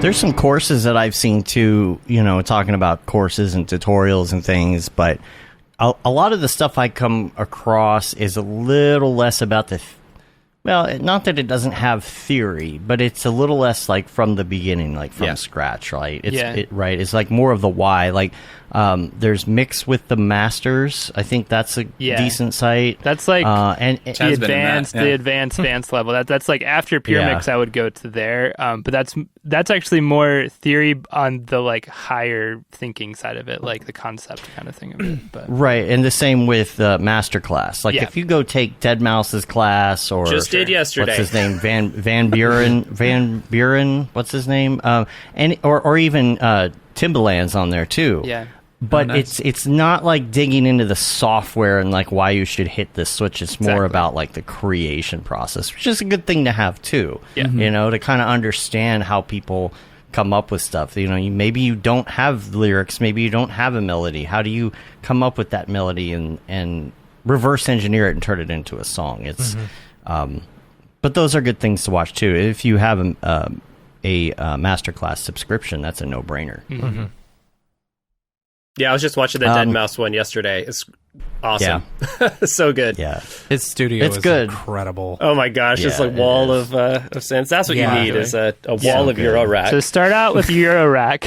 There's some courses that I've seen too, talking about courses and tutorials and things, but a lot of the stuff I come across is a little less about not that it doesn't have theory, but it's a little less like from the beginning, like from scratch, right? It's like more of the why. Like there's Mix with the Masters. I think that's a decent site. That's like the advanced level. That's like after Pure Mix, I would go to there. But that's actually more theory on the like higher thinking side of it, like the concept kind of thing of it. But right, and the same with Masterclass. Like if you go take Deadmau5's class or just did yesterday, what's his name, Van Buren, what's his name, or even Timbaland's on there too. Yeah. But it's not like digging into the software and like why you should hit this switch. It's more about like the creation process, which is a good thing to have too. Yeah. To kind of understand how people come up with stuff. Maybe you don't have lyrics, maybe you don't have a melody. How do you come up with that melody and reverse engineer it and turn it into a song? It's but those are good things to watch too. If you have a Masterclass subscription, that's a no-brainer. Mm-hmm. Yeah, I was just watching the Deadmau5 one yesterday. It's awesome. Yeah. So good. Yeah. His studio is good. Incredible. Oh my gosh, it's like wall of synths. That's what you need is a wall of Eurorack. So start out with Eurorack.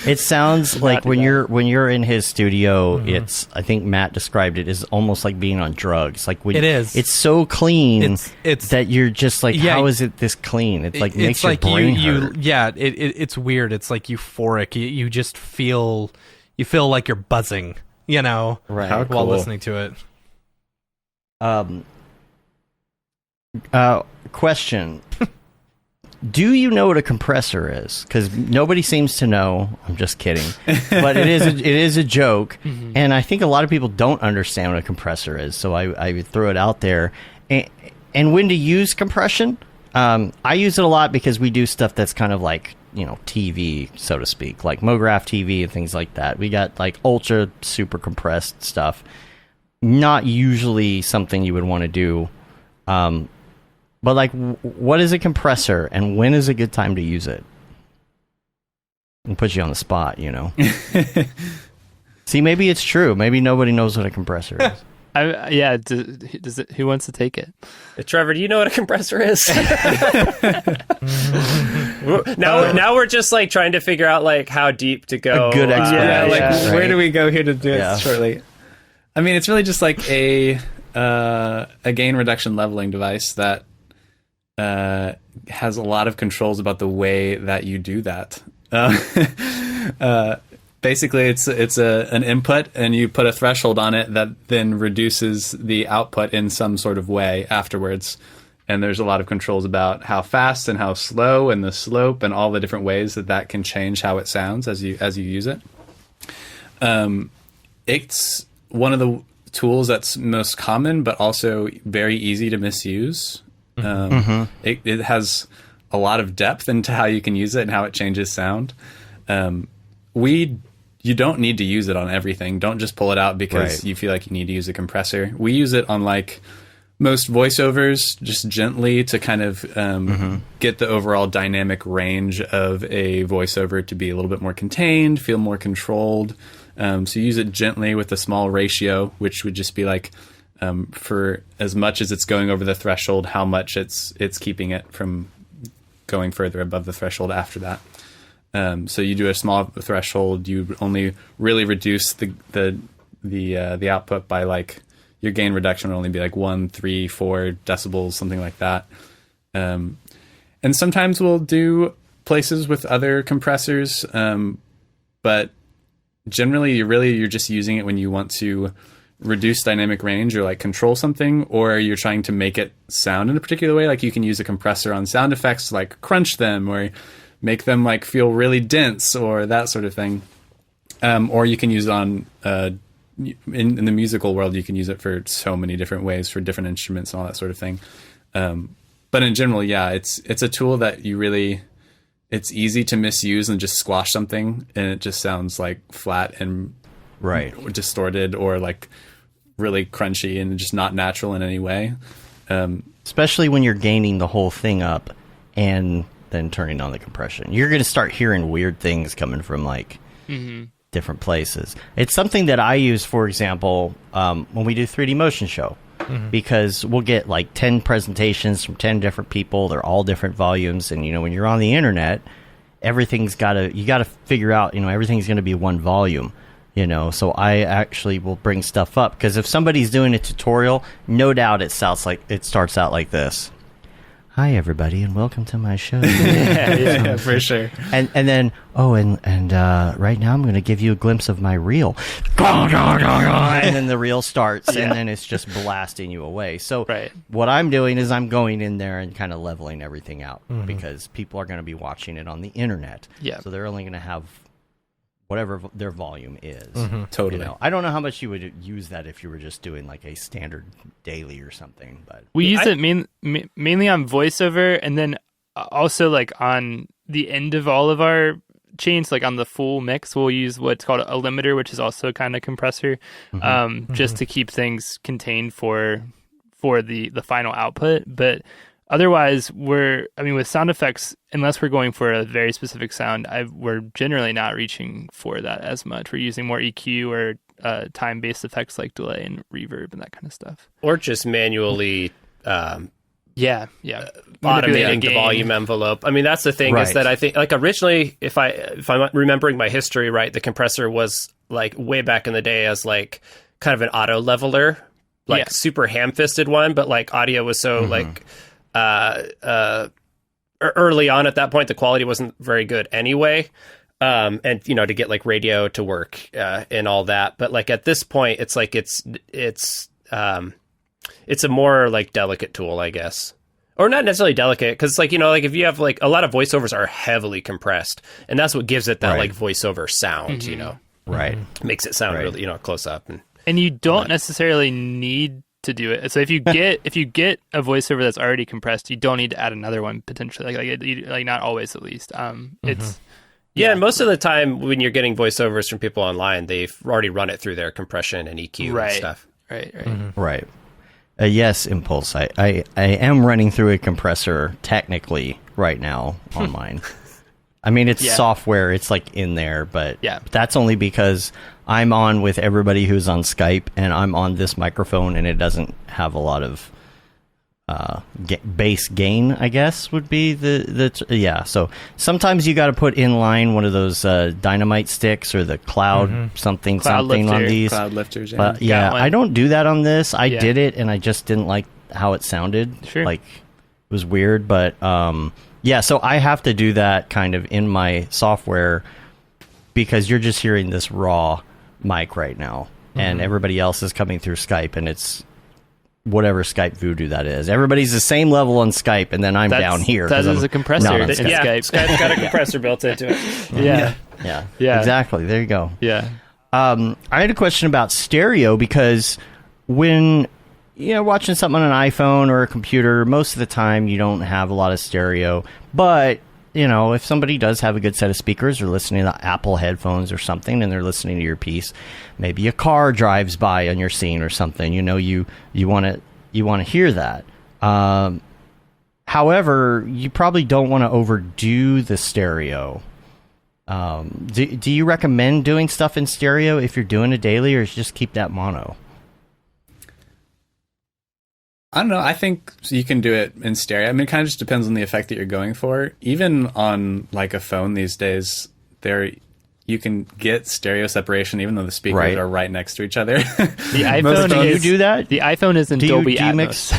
It sounds like when you're in his studio, it's, I think Matt described it as almost like being on drugs. Like when it is. It's so clean it's that you're just like, how is it this clean? It's like makes your brain hurt. It's weird. It's like euphoric. You just feel like you're buzzing, right, while listening to it. Question. Do you know what a compressor is? Because nobody seems to know. I'm just kidding, but it is a joke, and I think a lot of people don't understand what a compressor is. So I throw it out there, and when to use compression. I use it a lot because we do stuff that's kind of like, TV, so to speak, like Mograph TV and things like that. We got like ultra super compressed stuff. Not usually something you would want to do. But like, what is a compressor and when is a good time to use it? And put you on the spot, See, maybe it's true. Maybe nobody knows what a compressor is. Who wants to take it? Trevor, do you know what a compressor is? Now we're just like trying to figure out like how deep to go. A good explanation. Where do we go here to do it shortly? I mean, it's really just like a gain reduction leveling device that has a lot of controls about the way that you do that. Basically, it's an input, and you put a threshold on it that then reduces the output in some sort of way afterwards. And there's a lot of controls about how fast and how slow, and the slope, and all the different ways that can change how it sounds as you use it. It's one of the tools that's most common, but also very easy to misuse. It has a lot of depth into how you can use it and how it changes sound. You don't need to use it on everything. Don't just pull it out because you feel like you need to use a compressor. We use it on like most voiceovers, just gently to kind of get the overall dynamic range of a voiceover to be a little bit more contained, feel more controlled. So use it gently with a small ratio, which would just be like for as much as it's going over the threshold, how much it's keeping it from going further above the threshold after that. So you do a small threshold, you only really reduce the output by like your gain reduction would only be like 1, 3, 4 decibels, something like that. And sometimes we'll do places with other compressors, but generally you're just using it when you want to reduce dynamic range or like control something, or you're trying to make it sound in a particular way. Like you can use a compressor on sound effects to like crunch them or make them like feel really dense or that sort of thing. Or you can use it on in the musical world. You can use it for so many different ways for different instruments and all that sort of thing. But in general, it's a tool that it's easy to misuse and just squash something, and it just sounds like flat and distorted or like really crunchy and just not natural in any way. Especially when you're gaining the whole thing up and then turning on the compression. You're going to start hearing weird things coming from like different places. It's something that I use, for example, when we do 3D motion show, because we'll get like 10 presentations from 10 different people. They're all different volumes. And, when you're on the internet, you got to figure out, everything's going to be one volume. So I actually will bring stuff up, because if somebody's doing a tutorial, no doubt it starts out like this. Hi everybody, and welcome to my show. yeah, for sure. And then right now I'm going to give you a glimpse of my reel. And then the reel starts, and then it's just blasting you away. So what I'm doing is I'm going in there and kind of leveling everything out, because people are going to be watching it on the internet. Yeah. So they're only going to have whatever their volume is. Totally. I don't know how much you would use that if you were just doing like a standard daily or something, but we use it mainly on voiceover, and then also like on the end of all of our chains, like on the full mix, we'll use what's called a limiter, which is also kind of compressor, just to keep things contained for the final output. But otherwise, with sound effects, unless we're going for a very specific sound, we're generally not reaching for that as much. We're using more EQ or time-based effects like delay and reverb and that kind of stuff. Or just manually automating the volume envelope. I mean, that's the thing is that I think, like, originally, if I'm remembering my history right, the compressor was like way back in the day as like kind of an auto leveler, like super ham-fisted one, but like audio was so like early on at that point, the quality wasn't very good anyway. And to get like radio to work and all that. But like at this point, it's like it's a more like delicate tool, I guess. Or not necessarily delicate, because like, like if you have like a lot of voiceovers are heavily compressed, and that's what gives it that like voiceover sound, Right. Makes it sound really, close up. And you don't necessarily need to do it. So if you get a voiceover that's already compressed, you don't need to add another one potentially. Like not always, at least. It's and most of the time when you're getting voiceovers from people online, they've already run it through their compression and EQ and stuff. Right. Yes, Impulse. I am running through a compressor technically right now on mine. I mean, it's software. It's like in there, but that's only because I'm on with everybody who's on Skype, and I'm on this microphone, and it doesn't have a lot of bass gain, I guess, would be So sometimes you got to put in line one of those dynamite sticks or the cloud something on these cloud lifters. But I don't do that on this. I did it, and I just didn't like how it sounded. Like it was weird, but so I have to do that kind of in my software because you're just hearing this raw mic right now, and everybody else is coming through Skype, and it's whatever Skype voodoo that is. Everybody's the same level on Skype, and then I'm down here. That is a compressor. Skype's got a compressor built into it. Yeah, exactly. There you go. Yeah. I had a question about stereo because when watching something on an iPhone or a computer, most of the time you don't have a lot of stereo. But if somebody does have a good set of speakers or listening to Apple headphones or something, and they're listening to your piece, maybe a car drives by on your scene or something. You want to hear that. However, you probably don't want to overdo the stereo. Do you recommend doing stuff in stereo if you're doing a daily, or just keep that mono? I don't know. I think you can do it in stereo. I mean, it kind of just depends on the effect that you're going for. Even on like a phone these days, you can get stereo separation even though the speakers are right next to each other. The iPhone, do you do that? The iPhone is in Dolby Atmos.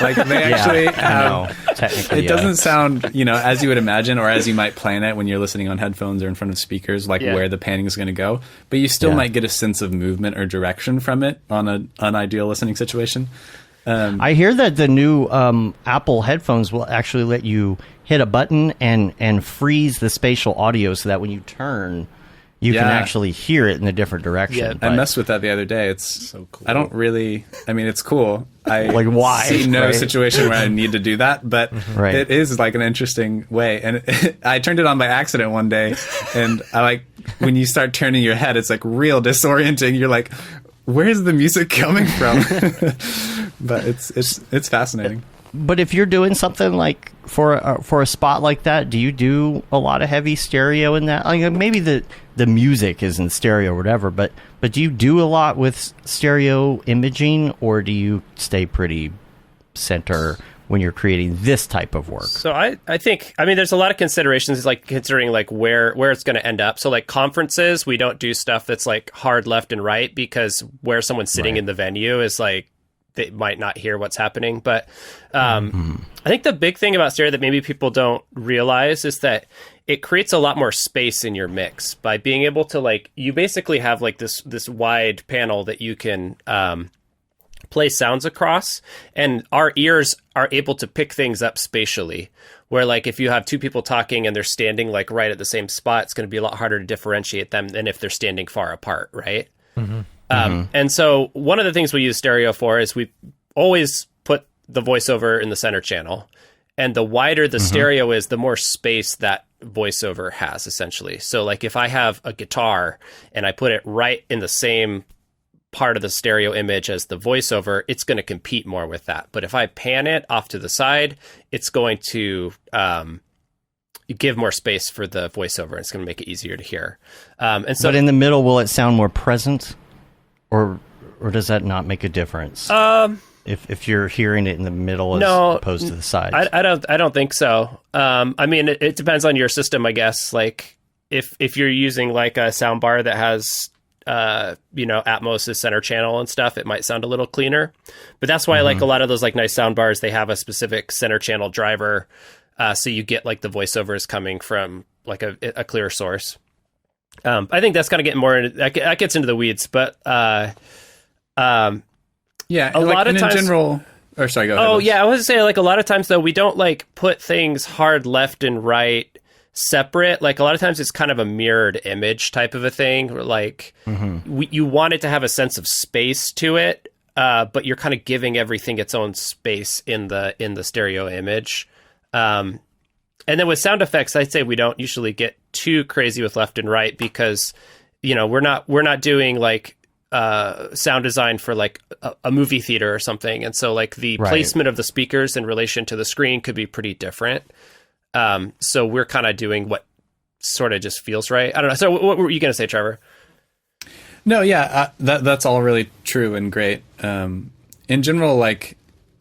Like they actually have. Technically, it doesn't sound, as you would imagine, or as you might plan it when you're listening on headphones or in front of speakers, like where the panning is going to go. But you still might get a sense of movement or direction from it on an unideal listening situation. I hear that the new Apple headphones will actually let you hit a button and freeze the spatial audio so that when you turn, you can actually hear it in a different direction. I messed with that the other day. It's so cool. I don't really... I mean, it's cool. I why? see no situation where I need to do that, but it is like an interesting way. And I turned it on by accident one day, and I when you start turning your head, it's like real disorienting. You're like, where's the music coming from? But it's fascinating. But if you're doing something like for a spot like that, do you do a lot of heavy stereo in that? Maybe the music is in stereo or whatever, but do you do a lot with stereo imaging, or do you stay pretty center when you're creating this type of work? So I think, there's a lot of considerations, like considering like where it's going to end up. So like conferences, we don't do stuff that's like hard left and right, because where someone's sitting in the venue is like, they might not hear what's happening. But I think the big thing about stereo that maybe people don't realize is that it creates a lot more space in your mix by being able to you basically have like this wide panel that you can play sounds across, and our ears are able to pick things up spatially, where like if you have two people talking and they're standing like right at the same spot, it's going to be a lot harder to differentiate them than if they're standing far apart, right? And so one of the things we use stereo for is we always put the voiceover in the center channel, and the wider the stereo is, the more space that voiceover has, essentially. So like if I have a guitar and I put it right in the same part of the stereo image as the voiceover, it's going to compete more with that. But if I pan it off to the side, it's going to give more space for the voiceover. It's going to make it easier to hear. And so, but in the middle, will it sound more present, or does that not make a difference? If you're hearing it in the middle as opposed to the sides, I don't think so. It depends on your system, I guess. Like if you're using like a sound bar that has Atmos' center channel and stuff, it might sound a little cleaner. But that's why like a lot of those like nice sound bars, they have a specific center channel driver, so you get like the voiceovers coming from like a clear source. I think that's kind of getting more that gets into the weeds, but a lot of times, in general, Or sorry, go ahead. Oh Liz. yeah, I was gonna say like a lot of times though we don't like put things hard left and right separate. Like a lot of times it's kind of a mirrored image type of a thing. Where, like you want it to have a sense of space to it, but you're kind of giving everything its own space in the stereo image. And then with sound effects, I'd say we don't usually get too crazy with left and right because we're not doing like sound design for like a movie theater or something, and so like the placement of the speakers in relation to the screen could be pretty different. So we're kind of doing what sort of just feels right. I don't know. So what were you going to say, Trevor? No, yeah, that's all really true and great. In general, like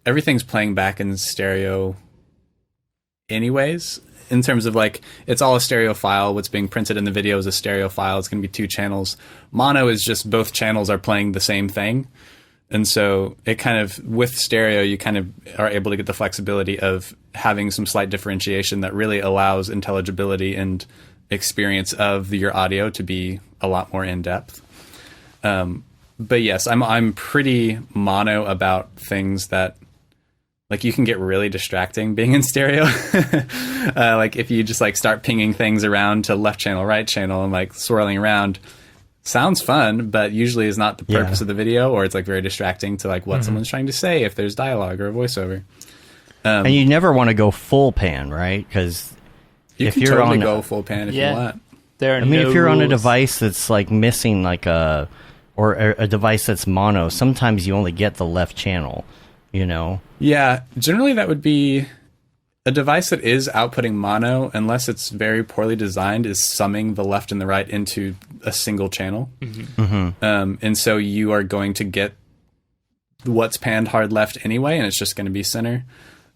everything's playing back in stereo anyways, in terms of like it's all a stereo file. What's being printed in the video is a stereo file. It's going to be 2 channels. Mono is just both channels are playing the same thing. And so it kind of, with stereo, you kind of are able to get the flexibility of having some slight differentiation that really allows intelligibility and experience of your audio to be a lot more in depth. But yes, I'm pretty mono about things that, like, you can get really distracting being in stereo. Like if you just like start pinging things around to left channel, right channel, and like swirling around, sounds fun, but usually is not the purpose of the video, or it's like very distracting to like what someone's trying to say if there's dialogue or a voiceover. And you never want to go full pan, right? Because if you're totally go full pan if you want. If you're on a device that's like missing like a device that's mono, sometimes you only get the left channel. Yeah, generally that would be a device that is outputting mono, unless it's very poorly designed, is summing the left and the right into a single channel. And so you are going to get what's panned hard left anyway, and it's just going to be center.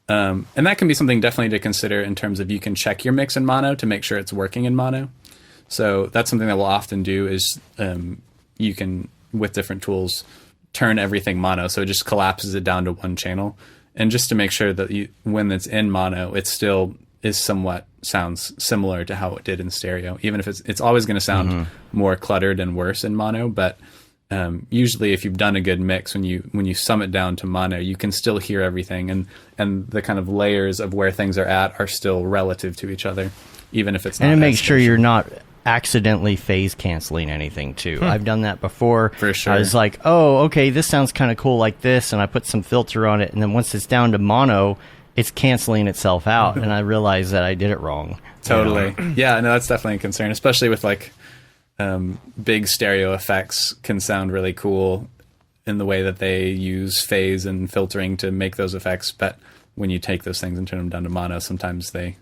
And that can be something definitely to consider in terms of you can check your mix in mono to make sure it's working in mono. So that's something that we'll often do is you can, with different tools, turn everything mono, so it just collapses it down to one channel, and just to make sure that when it's in mono, it still is somewhat sounds similar to how it did in stereo, even if it's always going to sound more cluttered and worse in mono. But usually, if you've done a good mix, when you sum it down to mono, you can still hear everything, and the kind of layers of where things are at are still relative to each other, even if it's not. And it makes sure you're not accidentally phase canceling anything too. I've done that before. For sure. I was like, oh, okay, this sounds kind of cool like this, and I put some filter on it, and then once it's down to mono, it's canceling itself out, and I realized that I did it wrong. Totally. Yeah, no, that's definitely a concern, especially with like big stereo effects can sound really cool in the way that they use phase and filtering to make those effects, but when you take those things and turn them down to mono, sometimes they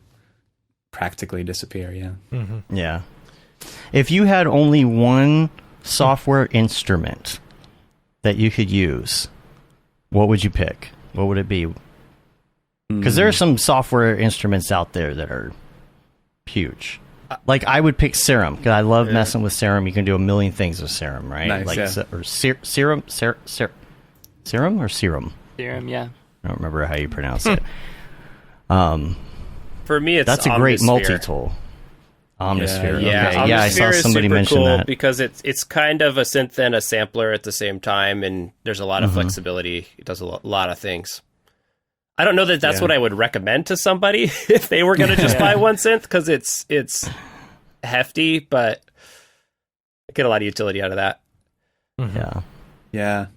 practically disappear. Yeah. If you had only one software instrument that you could use, what would you pick? What would it be? Because there are some software instruments out there that are huge. Like I would pick Serum, because I love messing with Serum. You can do a million things with Serum, right? Nice, like yeah. Or Serum, Serum or Serum? Serum, yeah. I don't remember how you pronounce it. For me, that's a great multi-tool. Omnisphere. Yeah, okay. Omnisphere I saw somebody is super mention cool that because it's kind of a synth and a sampler at the same time, and there's a lot of flexibility. It does a lot of things. I don't know that that's what I would recommend to somebody if they were going to just buy one synth, because it's hefty, but I get a lot of utility out of that. Yeah.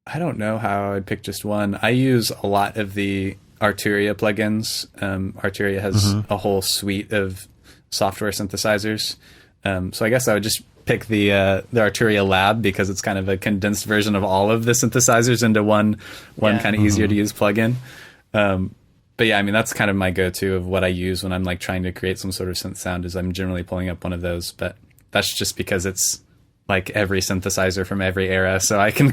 I don't know how I'd pick just one. I use a lot of the Arturia plugins. Arturia has a whole suite of software synthesizers. So I guess I would just pick the Arturia Lab, because it's kind of a condensed version of all of the synthesizers into one kind of easier to use plugin. But yeah, I mean, that's kind of my go-to of what I use when I'm like trying to create some sort of synth sound, is I'm generally pulling up one of those. But that's just because it's like every synthesizer from every era, so I can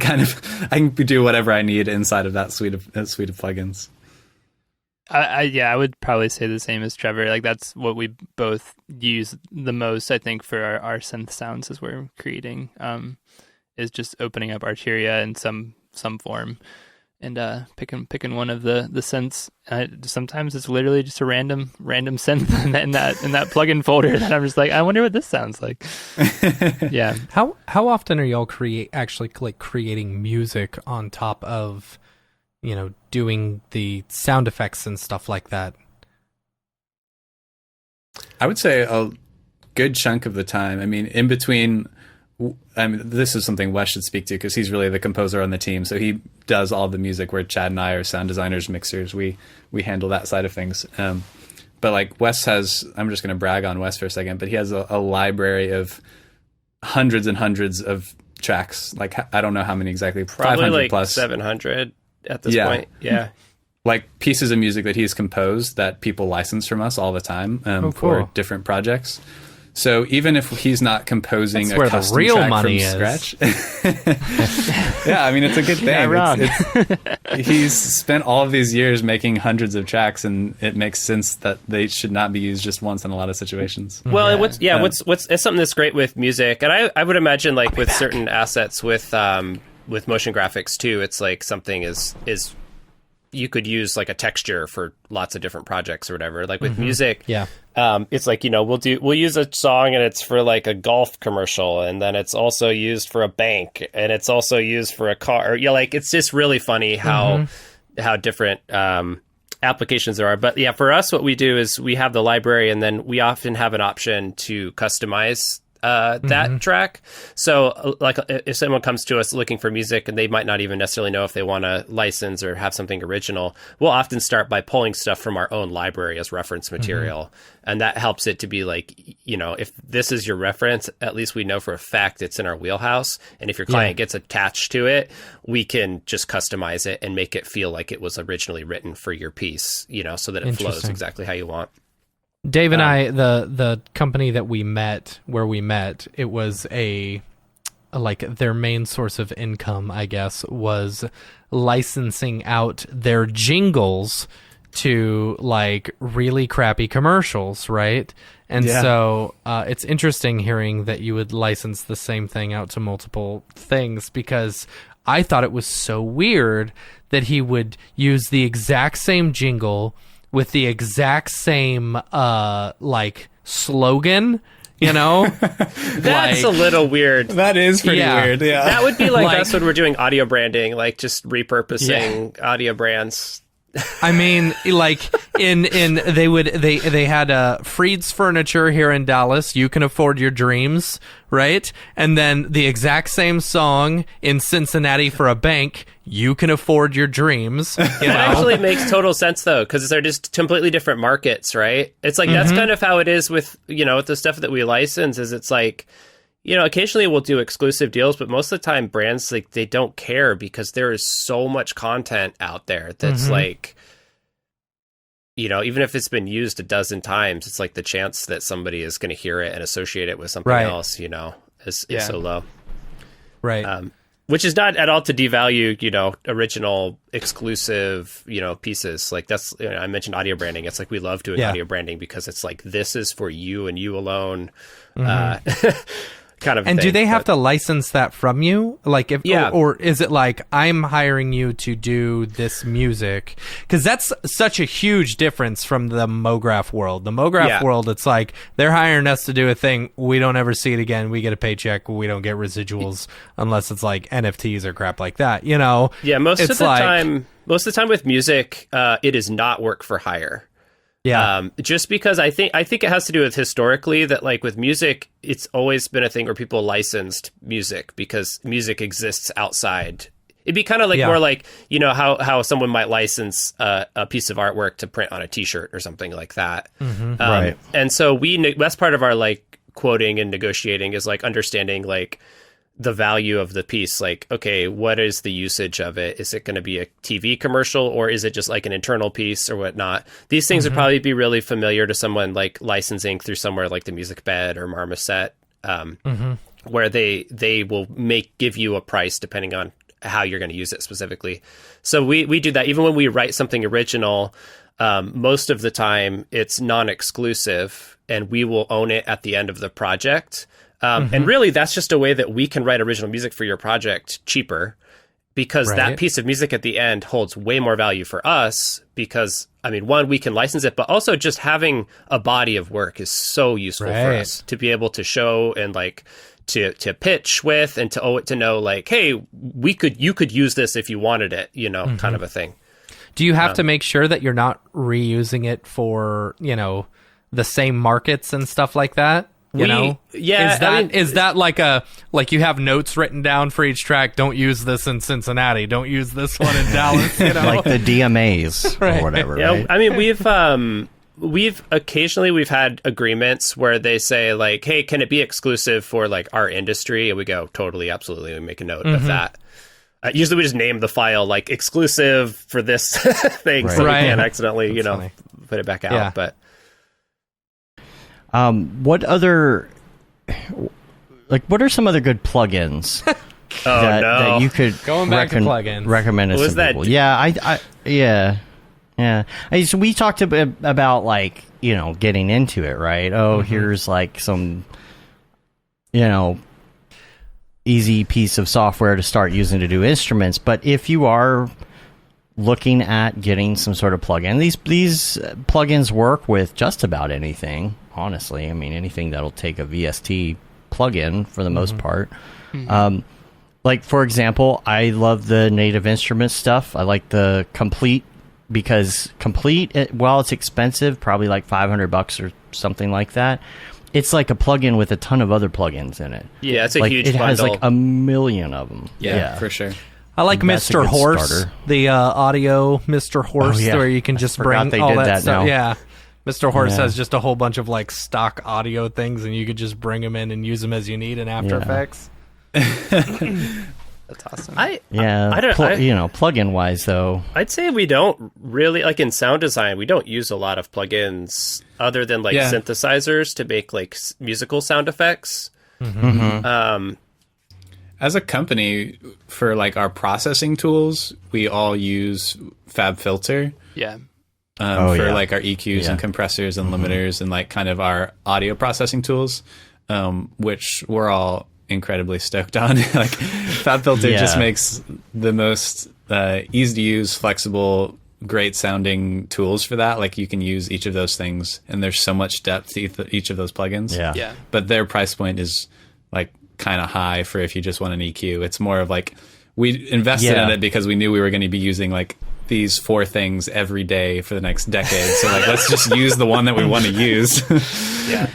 do whatever I need inside of that suite of plugins. I would probably say the same as Trevor. Like that's what we both use the most, I think, for our synth sounds as we're creating, is just opening up Arturia in some form and picking one of the synths. Sometimes it's literally just a random synth in that plugin folder that I'm just like, I wonder what this sounds like. Yeah. How often are y'all actually creating music on top of doing the sound effects and stuff like that? I would say a good chunk of the time. I mean, in between, this is something Wes should speak to because he's really the composer on the team. So he does all the music where Chad and I are sound designers, mixers. We handle that side of things. But like Wes has, I'm just going to brag on Wes for a second, but he has a library of hundreds and hundreds of tracks. Like, I don't know how many exactly, probably 500 like plus. 700 at this point. Yeah. Like pieces of music that he's composed that people license from us all the time for different projects. So even if he's not composing That's where a custom the real track money from is. scratch, yeah, I mean it's a good thing. He's spent all of these years making hundreds of tracks, and it makes sense that they should not be used just once in a lot of situations. Well, what's it's something that's great with music, and I would imagine like with certain assets with motion graphics too. It's like something is you could use like a texture for lots of different projects or whatever. Like with music, it's like, we'll use a song and it's for like a golf commercial, and then it's also used for a bank, and it's also used for a car. Like it's just really funny how different applications there are. But yeah, for us, what we do is we have the library, and then we often have an option to customize that track. So like if someone comes to us looking for music and they might not even necessarily know if they want to license or have something original, we'll often start by pulling stuff from our own library as reference material. And that helps it to be like, if this is your reference, at least we know for a fact it's in our wheelhouse. And if your client gets attached to it, we can just customize it and make it feel like it was originally written for your piece, so that it flows exactly how you want. Dave and I, the company that where we met, it was like their main source of income, I guess, was licensing out their jingles to like really crappy commercials, right? And so it's interesting hearing that you would license the same thing out to multiple things, because I thought it was so weird that he would use the exact same jingle with the exact same like slogan, That's a little weird. That is pretty weird. Yeah, that would be like us when we're doing audio branding, like just repurposing audio brands. I mean, like they had Freed's Furniture here in Dallas. You can afford your dreams, right? And then the exact same song in Cincinnati for a bank. You can afford your dreams. That actually makes total sense though, because they're just completely different markets, right? It's like that's kind of how it is with with the stuff that we license. Is it's like, occasionally we'll do exclusive deals, but most of the time brands, like, they don't care because there is so much content out there that's like, even if it's been used a dozen times, it's like the chance that somebody is going to hear it and associate it with something else, is so low. Right. Which is not at all to devalue, original exclusive, pieces. Like that's, I mentioned audio branding. It's like we love doing audio branding because it's like, this is for you and you alone. Kind of and thing. Do they have to license that from you? Like if or is it like I'm hiring you to do this music? Because that's such a huge difference from the Mograph world. The Mograph world, it's like they're hiring us to do a thing. We don't ever see it again. We get a paycheck. We don't get residuals unless it's like NFTs or crap like that. Yeah, most of the time with music, it is not work for hire. Yeah. Just because I think it has to do with historically that, like, with music, it's always been a thing where people licensed music because music exists outside. It'd be kind of like more like, how someone might license a piece of artwork to print on a T-shirt or something like that. Right. And so that's part of our like quoting and negotiating is like understanding like the value of the piece. Like, okay, what is the usage of it? Is it going to be a TV commercial or is it just like an internal piece or whatnot? These things would probably be really familiar to someone like licensing through somewhere like the Music Bed or Marmoset, where they will give you a price depending on how you're going to use it specifically. So we do that. Even when we write something original, most of the time it's non-exclusive and we will own it at the end of the project. And really, that's just a way that we can write original music for your project cheaper because that piece of music at the end holds way more value for us because, I mean, one, we can license it, but also just having a body of work is so useful for us to be able to show and like to pitch with and to know like, hey, you could use this if you wanted it, kind of a thing. Do you have to make sure that you're not reusing it for, the same markets and stuff like that? Yeah. Is that like you have notes written down for each track? Don't use this in Cincinnati. Don't use this one in Dallas. Like the DMAs Right. or whatever. Yeah, Right? I mean, we've occasionally had agreements where they say like, hey, can it be exclusive for like our industry? And we go, totally, absolutely. We make a note of that. Usually we just name the file like exclusive for this thing, so we can't accidentally, funny. put it back out. Yeah. But what are some other good plugins that you could Going back to plugins. recommend to Was some that- people? So we talked about like, getting into it, right? Oh, here's like some, easy piece of software to start using to do instruments. But if you are looking at getting some sort of plugin, these plugins work with just about anything, honestly. I mean, anything that'll take a VST plugin for the most part. Like, for example, I love the Native Instruments stuff. I like the Complete, because Complete, while it's expensive, probably like $500 or something like that, it's like a plugin with a ton of other plugins in it. yeah, it's a Like, huge it has bundle. like a million of them. Yeah, for sure. I like That's a Mr. good Horse, starter. the audio Mr. Horse, yeah. where you can just forgot bring they all did that that stuff. now. Yeah. Mr. Horse Yeah. has just a whole bunch of like stock audio things, and you could just bring them in and use them as you need in After Yeah. Effects. That's awesome. Plugin wise though. I'd say we don't really, like in sound design, we don't use a lot of plugins other than like Yeah. synthesizers to make like musical sound effects. As a company, for like our processing tools, we all use FabFilter yeah. for like our EQs Yeah. and compressors and limiters and like kind of our audio processing tools, which we're all incredibly stoked on. Like FabFilter just makes the most easy to use, flexible, great sounding tools for that. Like you can use each of those things, and there's so much depth to each of those plugins. Yeah. But their price point is like kind of high for if you just want an EQ. It's more of like we invested in it because we knew we were going to be using like these 4 things every day for the next decade. So like let's just use the one that we want to use.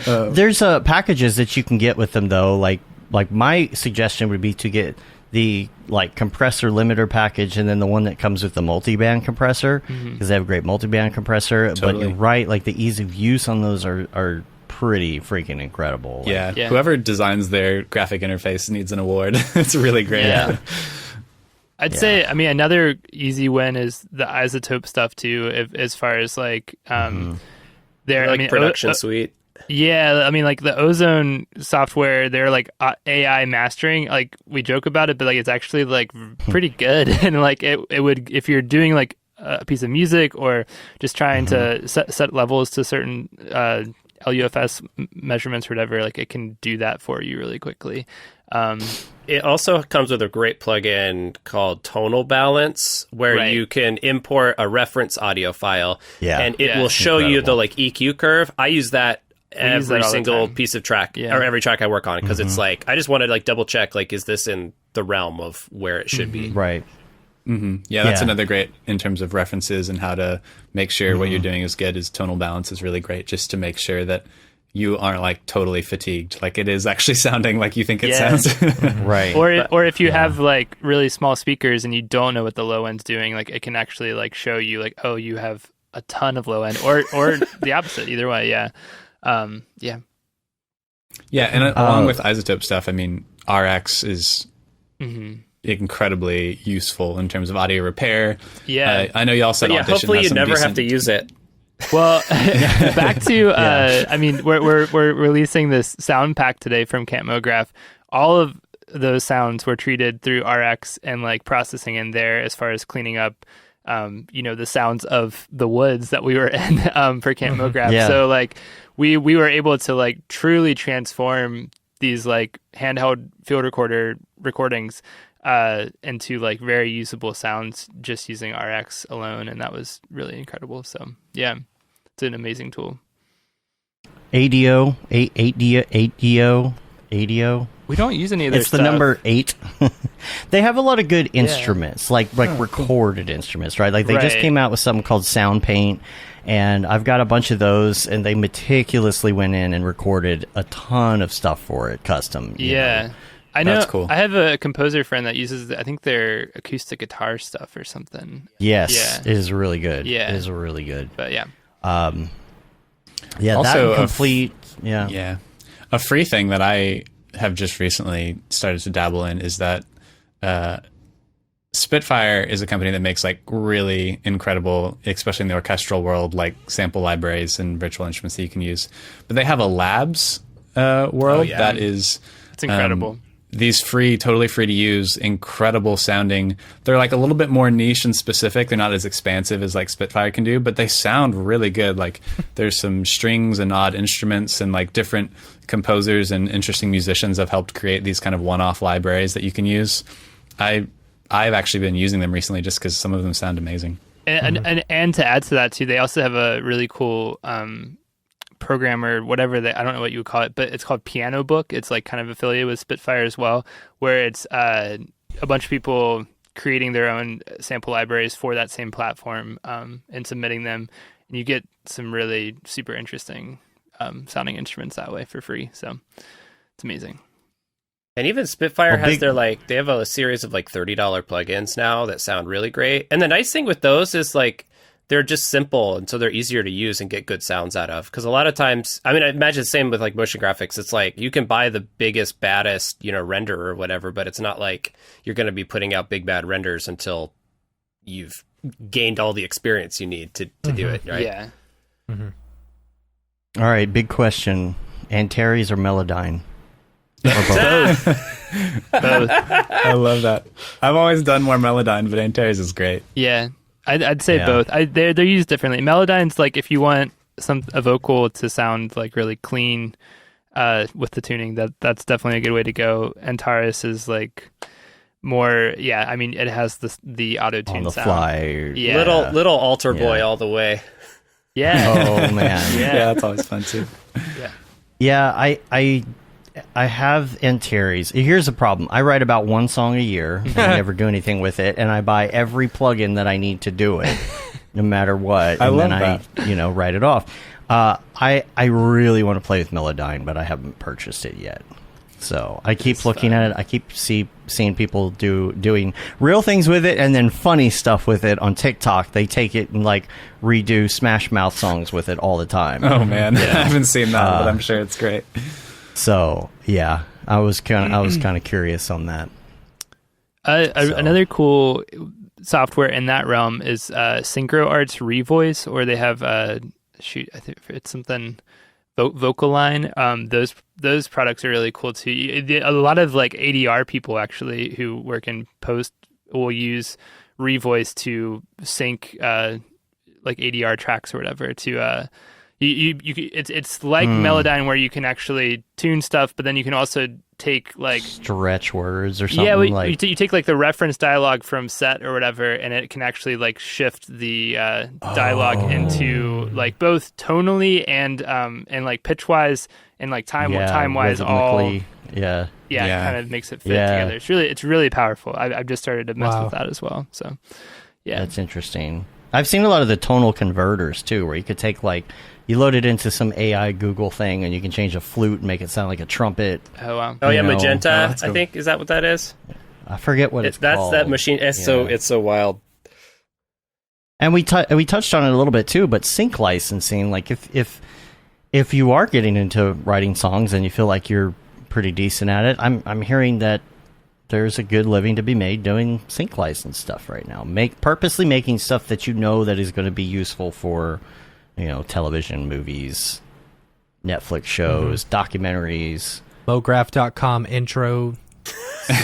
There's packages that you can get with them though. Like my suggestion would be to get the like compressor limiter package, and then the one that comes with the multi-band compressor, because they have a great multi-band compressor. Totally. But you're right, like the ease of use on those are pretty freaking incredible. Like, Yeah. Whoever designs their graphic interface needs an award. It's really great. Yeah. I'd say, I mean, another easy win is the isotope stuff too, as far as like, their Like production suite. Yeah, I mean, like the Ozone software, they're like AI mastering. Like we joke about it, but like it's actually like pretty good. And like it would, if you're doing like a piece of music or just trying to set levels to certain LUFS measurements or whatever, like it can do that for you really quickly. It also comes with a great plugin called Tonal Balance, where you can import a reference audio file, and it will show you the like EQ curve. I use that every single piece of track or every track I work on, because it's like I just want to like double check, like, is this in the realm of where it should be? Right. Yeah, that's another great in terms of references and how to make sure what you're doing is good. Is Tonal Balance is really great, just to make sure that you aren't like totally fatigued, like it is actually sounding like you think it sounds. Right. Or if you have like really small speakers and you don't know what the low end's doing, like it can actually like show you like, oh, you have a ton of low end, or the opposite. Either way, yeah. And along with isotope stuff, I mean, RX is incredibly useful in terms of audio repair. I know y'all said Audition. Hopefully has you some never decent... have to use it. Well, back to I mean, we're releasing this sound pack today from Camp Mograph. All of those sounds were treated through RX and like processing in there as far as cleaning up the sounds of the woods that we were in for Camp Mograph. So like we were able to like truly transform these like handheld field recorder recordings into like very usable sounds just using RX alone, and that was really incredible. So yeah, it's an amazing tool. ADO Audio. We don't use any of their It's the stuff. number 8. They have a lot of good instruments, like recorded instruments, right? Like they just Right. came out with something called Sound Paint, and I've got a bunch of those, and they meticulously went in and recorded a ton of stuff for it, custom. you Yeah. know. I know. That's cool. I have a composer friend that uses, I think, their acoustic guitar stuff or something. Yes, Yeah. it is really good. Yeah. It is really good. But yeah. Yeah, Also, that complete. Yeah. Yeah. A free thing that I have just recently started to dabble in is that Spitfire is a company that makes like really incredible, especially in the orchestral world, like sample libraries and virtual instruments that you can use. But they have a labs world that is It's incredible. these totally free to use, incredible sounding. They're like a little bit more niche and specific. They're not as expansive as like Spitfire can do, but they sound really good. Like there's some strings and odd instruments, and like different composers and interesting musicians have helped create these kind of one-off libraries that you can use. I've actually been using them recently just because some of them sound amazing. And to add to that too, they also have a really cool program or whatever I don't know what you would call it, but it's called Piano Book. It's like kind of affiliated with Spitfire as well, where it's a bunch of people creating their own sample libraries for that same platform and submitting them, and you get some really super interesting sounding instruments that way for free. So it's amazing. And even Spitfire Well, has they have a series of like $30 plugins now that sound really great. And the nice thing with those is like they're just simple, and so they're easier to use and get good sounds out of. Because a lot of times, I mean, I imagine the same with like motion graphics. It's like you can buy the biggest, baddest, renderer or whatever, but it's not like you're going to be putting out big bad renders until you've gained all the experience you need to do it, right? Yeah. All right, big question: Antares or Melodyne? Both. I love that. I've always done more Melodyne, but Antares is great. Yeah. I'd say Yeah. both. They're used differently. Melodyne's like if you want a vocal to sound like really clean with the tuning, that's definitely a good way to go. Antares is like more, yeah. I mean, it has the auto tune On the sound. fly. Yeah. Little altar boy Yeah. all the way. Yeah. Oh man. Yeah. That's always fun too. Yeah, I have Antares. Here's the problem. I write about one song a year, and I never do anything with it, and I buy every plugin that I need to do it, no matter what. I and love then I write it off. I really want to play with Melodyne, but I haven't purchased it yet. So I keep looking at it. I keep seeing people doing real things with it, and then funny stuff with it on TikTok. They take it and like redo Smash Mouth songs with it all the time. Oh man, I haven't seen that, but I'm sure it's great. So yeah, I was kind of curious on that. Another cool software in that realm is SynchroArt's Revoice, or they have I think it's something Vocaline. Those products are really cool too. A lot of like ADR people actually who work in post will use Revoice to sync like ADR tracks or whatever to it's like Melodyne where you can actually tune stuff, but then you can also take like Stretch words or something. yeah, like you take like the reference dialogue from set or whatever, and it can actually like shift the dialogue into like both tonally and like pitch wise and like time wise all rhythmically, yeah. it kind of makes it fit Yeah. together. It's really powerful. I've just started to mess Wow. with that as well. So yeah, That's interesting. I've seen a lot of the tonal converters too, where you could take like you load it into some AI Google thing, and you can change a flute and make it sound like a trumpet. oh wow. Oh yeah, You know, Magenta. that's I cool. think is that what that is? I forget what it's That's called. that machine. It's so wild. And we touched on it a little bit too, but sync licensing, like if you are getting into writing songs and you feel like you're pretty decent at it, I'm hearing that there's a good living to be made doing sync license stuff right now. Purposely making stuff that you know that is going to be useful for, television, movies, Netflix shows, documentaries. Mograph.com intro.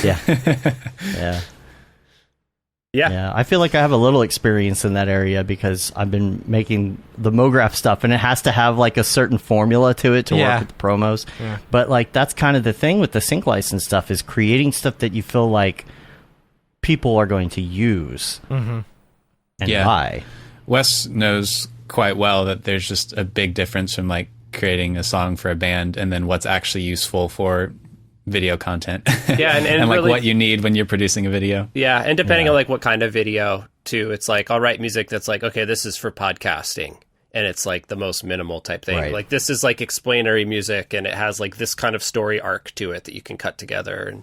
Yeah. Yeah, I feel like I have a little experience in that area because I've been making the Mograph stuff, and it has to have like a certain formula to it to work with the promos. Yeah. But like that's kind of the thing with the sync license stuff is creating stuff that you feel like people are going to use and buy. Wes knows quite well that there's just a big difference from like creating a song for a band and then what's actually useful for video content. Yeah, and like really, what you need when you're producing a video. Yeah, and depending on like what kind of video too, it's like I'll write music that's like, okay, this is for podcasting, and it's like the most minimal type thing. Right. Like this is like explanatory music, and it has like this kind of story arc to it that you can cut together. And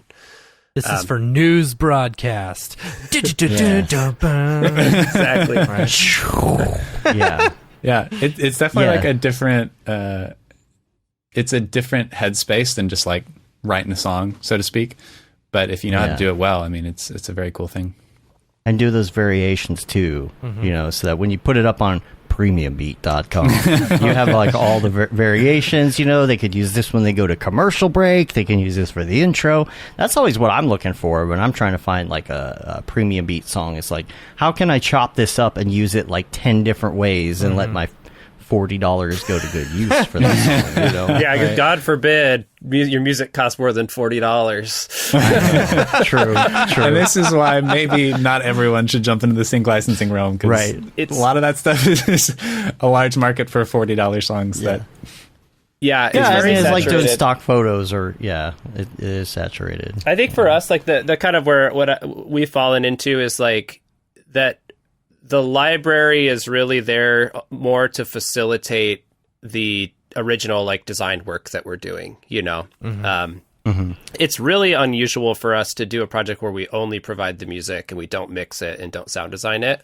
This is for news broadcast. exactly. Yeah. Yeah, it's definitely Yeah. like a different. It's a different headspace than just like writing a song, so to speak. But if you know how to do it well, I mean, it's a very cool thing. And do those variations too, you know, so that when you put it up on premiumbeat.com, you have like all the variations, you know. They could use this when they go to commercial break. They can use this for the intro. That's always what I'm looking for when I'm trying to find like a premium beat song. It's like, how can I chop this up and use it like 10 different ways and let my $40 go to good use for this song, you know? Yeah, Right. God forbid your music costs more than $40. True. And this is why maybe not everyone should jump into the sync licensing realm, because Right. a lot of that stuff is a large market for $40 songs. Yeah. Yeah, Yeah, very it's like doing saturated. stock photos, or it is saturated. I think for us, like the kind of where we've fallen into is like that the library is really there more to facilitate the original like design work that we're doing, you know. It's really unusual for us to do a project where we only provide the music and we don't mix it and don't sound design it.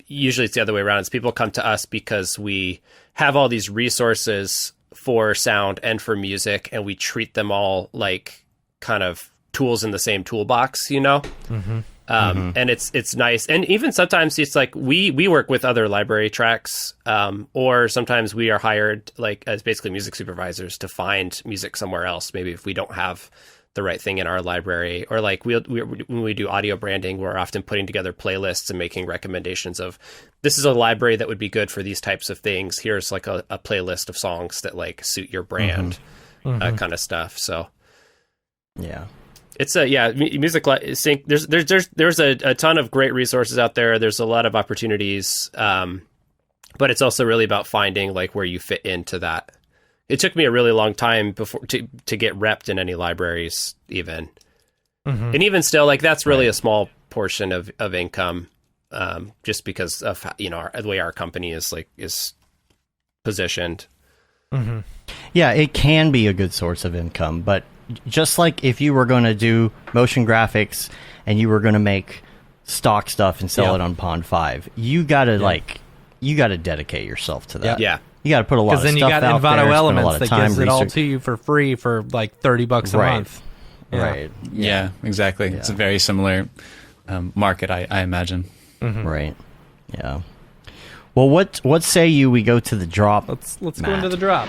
Usually it's the other way around. It's people come to us because we have all these resources for sound and for music, and we treat them all like kind of tools in the same toolbox, you know? And it's nice. And even sometimes it's like we work with other library tracks, or sometimes we are hired like as basically music supervisors to find music somewhere else. Maybe if we don't have the right thing in our library, or like when we do audio branding, we're often putting together playlists and making recommendations of, this is a library that would be good for these types of things. Here's like a playlist of songs that like suit your brand, kind of stuff. So Yeah. it's music sync. There's a ton of great resources out there. There's a lot of opportunities, but it's also really about finding like where you fit into that. It took me a really long time before to get repped in any libraries, even, and even still, like that's really a small portion of income, just because of the way our company is positioned. Yeah, it can be a good source of income, but just like if you were going to do motion graphics and you were going to make stock stuff and sell it on Pond 5, you got to you got to dedicate yourself to that. Yeah. You got to put a lot of Because stuff then you got out there, Envato spend a Elements lot of that time gives it all research- to you for free for like $30 a Right. month. Yeah. Right. Yeah, exactly. It's a very similar market, I imagine. Right. Yeah. Well, what say you we go to the drop? Let's go Matt? into the drop.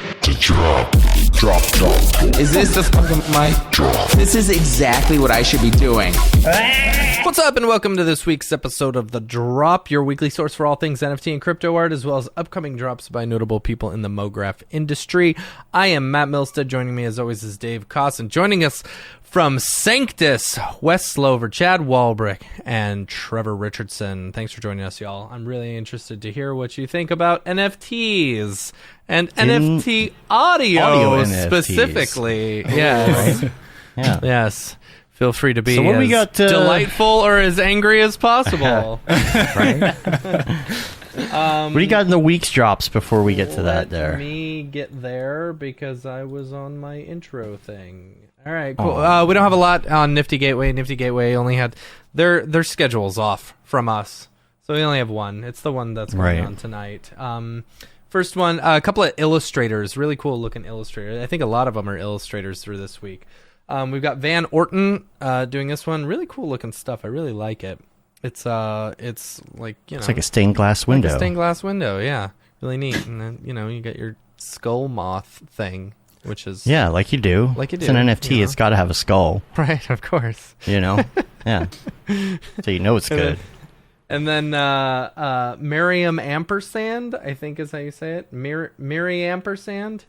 Is this the fucking mic? This is exactly what I should be doing. What's up, and welcome to this week's episode of The Drop, your weekly source for all things NFT and crypto art, as well as upcoming drops by notable people in the Mograph industry. I am Matt Milstead. Joining me, as always, is Dave Koss, and joining us from Sanctus, Wes Slover, Chad Walbrick, and Trevor Richardson. Thanks for joining us, y'all. I'm really interested to hear what you think about NFTs and NFT audio NFTs. specifically. Yes. Yeah. Yes. Feel free to be So what as we got, delightful or as angry as possible. Right. What do you got in the week's drops before we get to that there? Let me get there because I was on my intro thing. All right, cool. We don't have a lot on Nifty Gateway. Nifty Gateway only had their schedule's off from us, so we only have one. It's the one that's going on tonight. First one, a couple of illustrators, really cool looking illustrators. I think a lot of them are illustrators through this week. We've got Van Orton doing this one. Really cool looking stuff. I really like it. It's like, It's like a stained glass window. like a stained glass window. Yeah, really neat. And then you got your skull moth thing, which is like you do. Like you It's do, an NFT. you know. It's got to have a skull. right, of course. You know. Yeah. So you know it's good. And then Miriam Ampersand, I think is how you say it. Miri Ampersand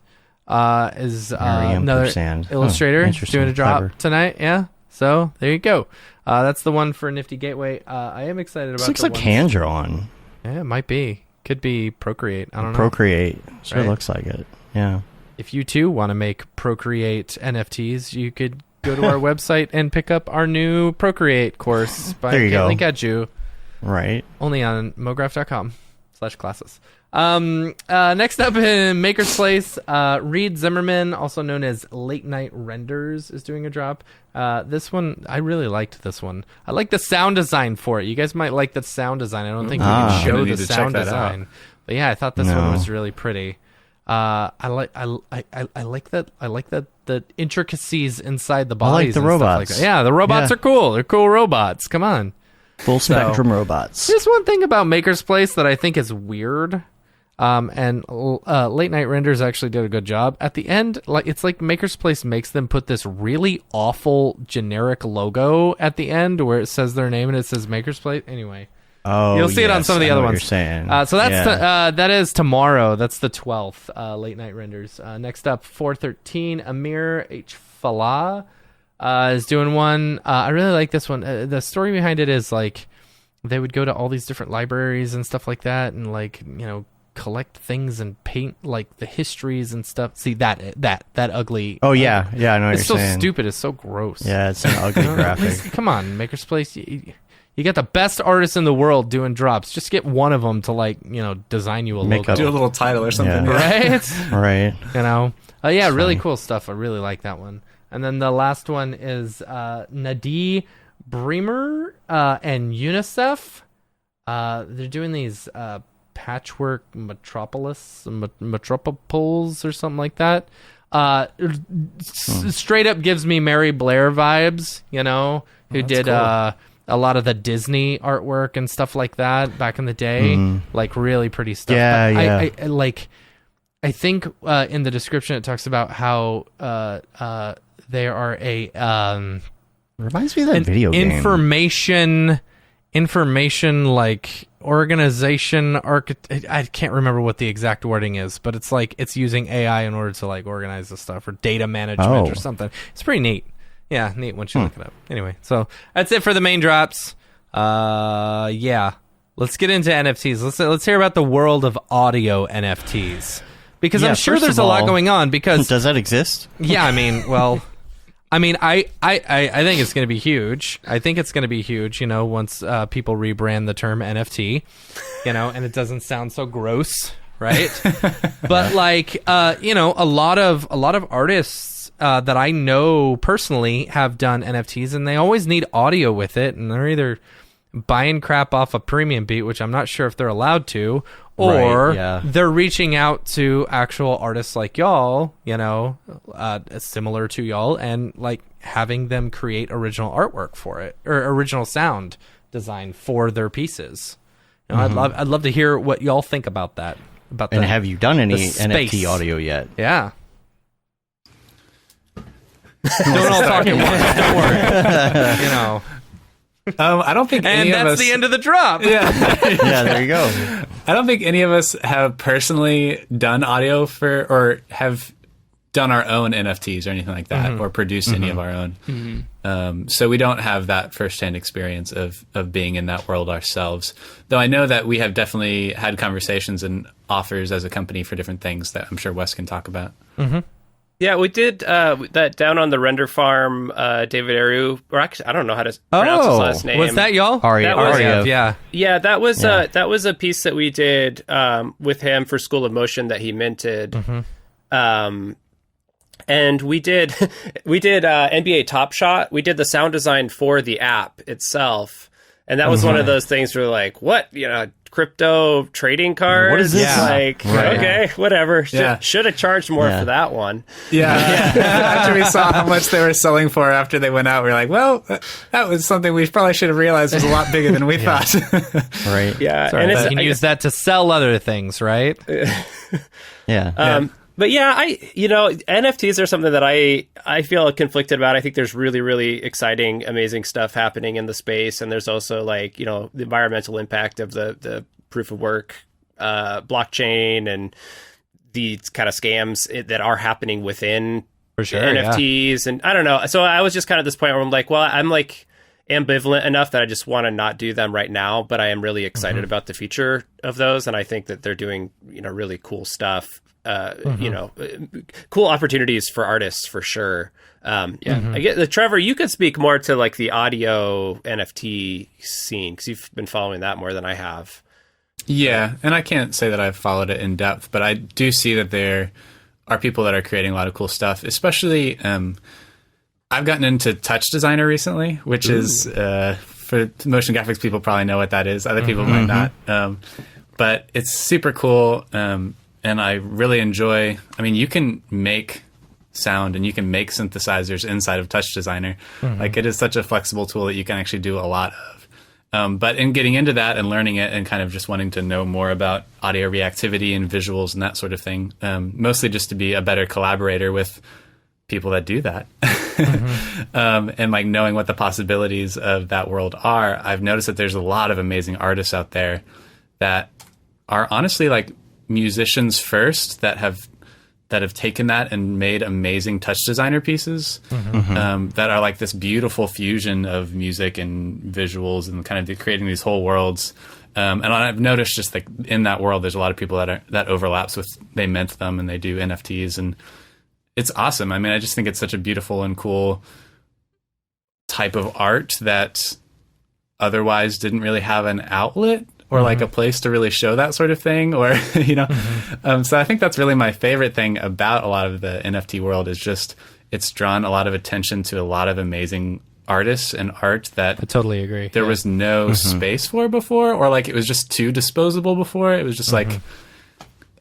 is Miriam another Ampersand. Oh, illustrator interesting. doing a drop Clever. tonight. Yeah. So there you go. That's the one for Nifty Gateway. I am excited about. This looks the like ones- hand drawn. Yeah, it might be. Could be Procreate. I don't know. Procreate. Sure Right. looks like it. Yeah. if you too want to make Procreate NFTs, you could go to our website and pick up our new Procreate course by There you go. Link at you. Right. Only on mograph.com/classes. Next up in Maker's Place, Reed Zimmerman, also known as Late Night Renders, is doing a drop. This one, I really liked this one. I like the sound design for it. You guys might like the sound design. I don't think we can show the sound design. But yeah, I thought this one was really pretty. I like that. I like that the intricacies inside the bodies. I like the and robots. Stuff like that. Yeah, the robots are cool. They're cool robots. Come on. Full spectrum robots. There's one thing about Maker's Place that I think is weird. And Late Night Renders actually did a good job. At the end, it's like Maker's Place makes them put this really awful generic logo at the end where it says their name and it says Maker's Place. Anyway. Oh, you'll see it on some of the other ones. You're saying. So that's that is tomorrow. That's the 12th. Late Night Renders. Next up, 413. Amir H. Falah is doing one. I really like this one. The story behind it is like they would go to all these different libraries and stuff like that, and like collect things and paint like the histories and stuff. See that ugly. Oh yeah, I know what it's you're so saying. stupid. It's so gross. Yeah, it's an ugly graphic. Come on, Maker's Place. You got the best artists in the world doing drops. Just get one of them to design you a logo. Do a little title or something. Yeah. Right. Really cool stuff. I really like that one. And then the last one is Nadie Bremer and UNICEF. They're doing these patchwork metropoles or something like that. Straight up gives me Mary Blair vibes, who did cool. A lot of the Disney artwork and stuff like that back in the day. Like really pretty stuff. Yeah, but I think in the description it talks about how they are a reminds me of that video game. Information like organization I can't remember what the exact wording is, but it's like it's using AI in order to like organize the stuff or data management or something. It's pretty neat. Yeah, neat once you look it up. Anyway, so that's it for the main drops. Let's get into NFTs. Let's hear about the world of audio NFTs. Because I'm sure there's a lot going on. Because does that exist? Yeah, I mean, I think it's going to be huge. I think it's going to be huge, once people rebrand the term NFT, and it doesn't sound so gross, right? But a lot of artists that I know personally have done NFTs, and they always need audio with it, and they're either buying crap off a premium beat, which I'm not sure if they're allowed to, or they're reaching out to actual artists like y'all, similar to y'all, and like having them create original artwork for it or original sound design for their pieces. I'd love to hear what y'all think about that. And have you done any NFT audio yet? Yeah. Don't all talk at once. Don't worry. I don't think any of us... And that's the end of the drop. Yeah. Yeah, there you go. I don't think any of us have personally done audio or have done our own NFTs or anything like that, or produced any of our own. So we don't have that firsthand experience of being in that world ourselves. Though I know that we have definitely had conversations and offers as a company for different things that I'm sure Wes can talk about. Yeah, we did that down on the render farm. David Aru, or actually, I don't know how to pronounce his last name. Was that y'all? Ariev, yeah. Yeah, that was a piece that we did with him for School of Motion that he minted. And we did NBA Top Shot. We did the sound design for the app itself, and that was one of those things where like, what, crypto trading cards? What is this? Okay, whatever. Should have charged more for that one. After we saw how much they were selling for after they went out, we were like, well, that was something we probably should have realized was a lot bigger than we thought. Right. Yeah. Sorry, and you can use that to sell other things, right? But yeah, NFTs are something that I feel conflicted about. I think there's really, really exciting, amazing stuff happening in the space. And there's also the environmental impact of the proof of work blockchain and these kind of scams that are happening within NFTs. And I don't know. So I was just kind of this point where I'm like, well, I'm like ambivalent enough that I just want to not do them right now. But I am really excited about the future of those. And I think that they're doing, really cool stuff. cool opportunities for artists for sure. I get Trevor, you could speak more to like the audio NFT scene because you've been following that more than I have. Yeah, and I can't say that I've followed it in depth, but I do see that there are people that are creating a lot of cool stuff. Especially, I've gotten into Touch Designer recently, which is for motion graphics people probably know what that is. Other people might not, but it's super cool, and I really enjoy. I mean, you can make sound and you can make synthesizers inside of Touch Designer. Like it is such a flexible tool that you can actually do a lot of. But in getting into that and learning it and kind of just wanting to know more about audio reactivity and visuals and that sort of thing, mostly just to be a better collaborator with people that do that. And like knowing what the possibilities of that world are, I've noticed that there's a lot of amazing artists out there that are honestly like musicians first that have taken that and made amazing Touch Designer pieces that are like this beautiful fusion of music and visuals and kind of creating these whole worlds. And I've noticed just like in that world, there's a lot of people that overlaps with, they mint them and they do NFTs, and it's awesome. I mean, I just think it's such a beautiful and cool type of art that otherwise didn't really have an outlet or like a place to really show that sort of thing, or, so I think that's really my favorite thing about a lot of the NFT world is just, it's drawn a lot of attention to a lot of amazing artists and art that I totally agree. There was no space for before, or like it was just too disposable before. It was just like,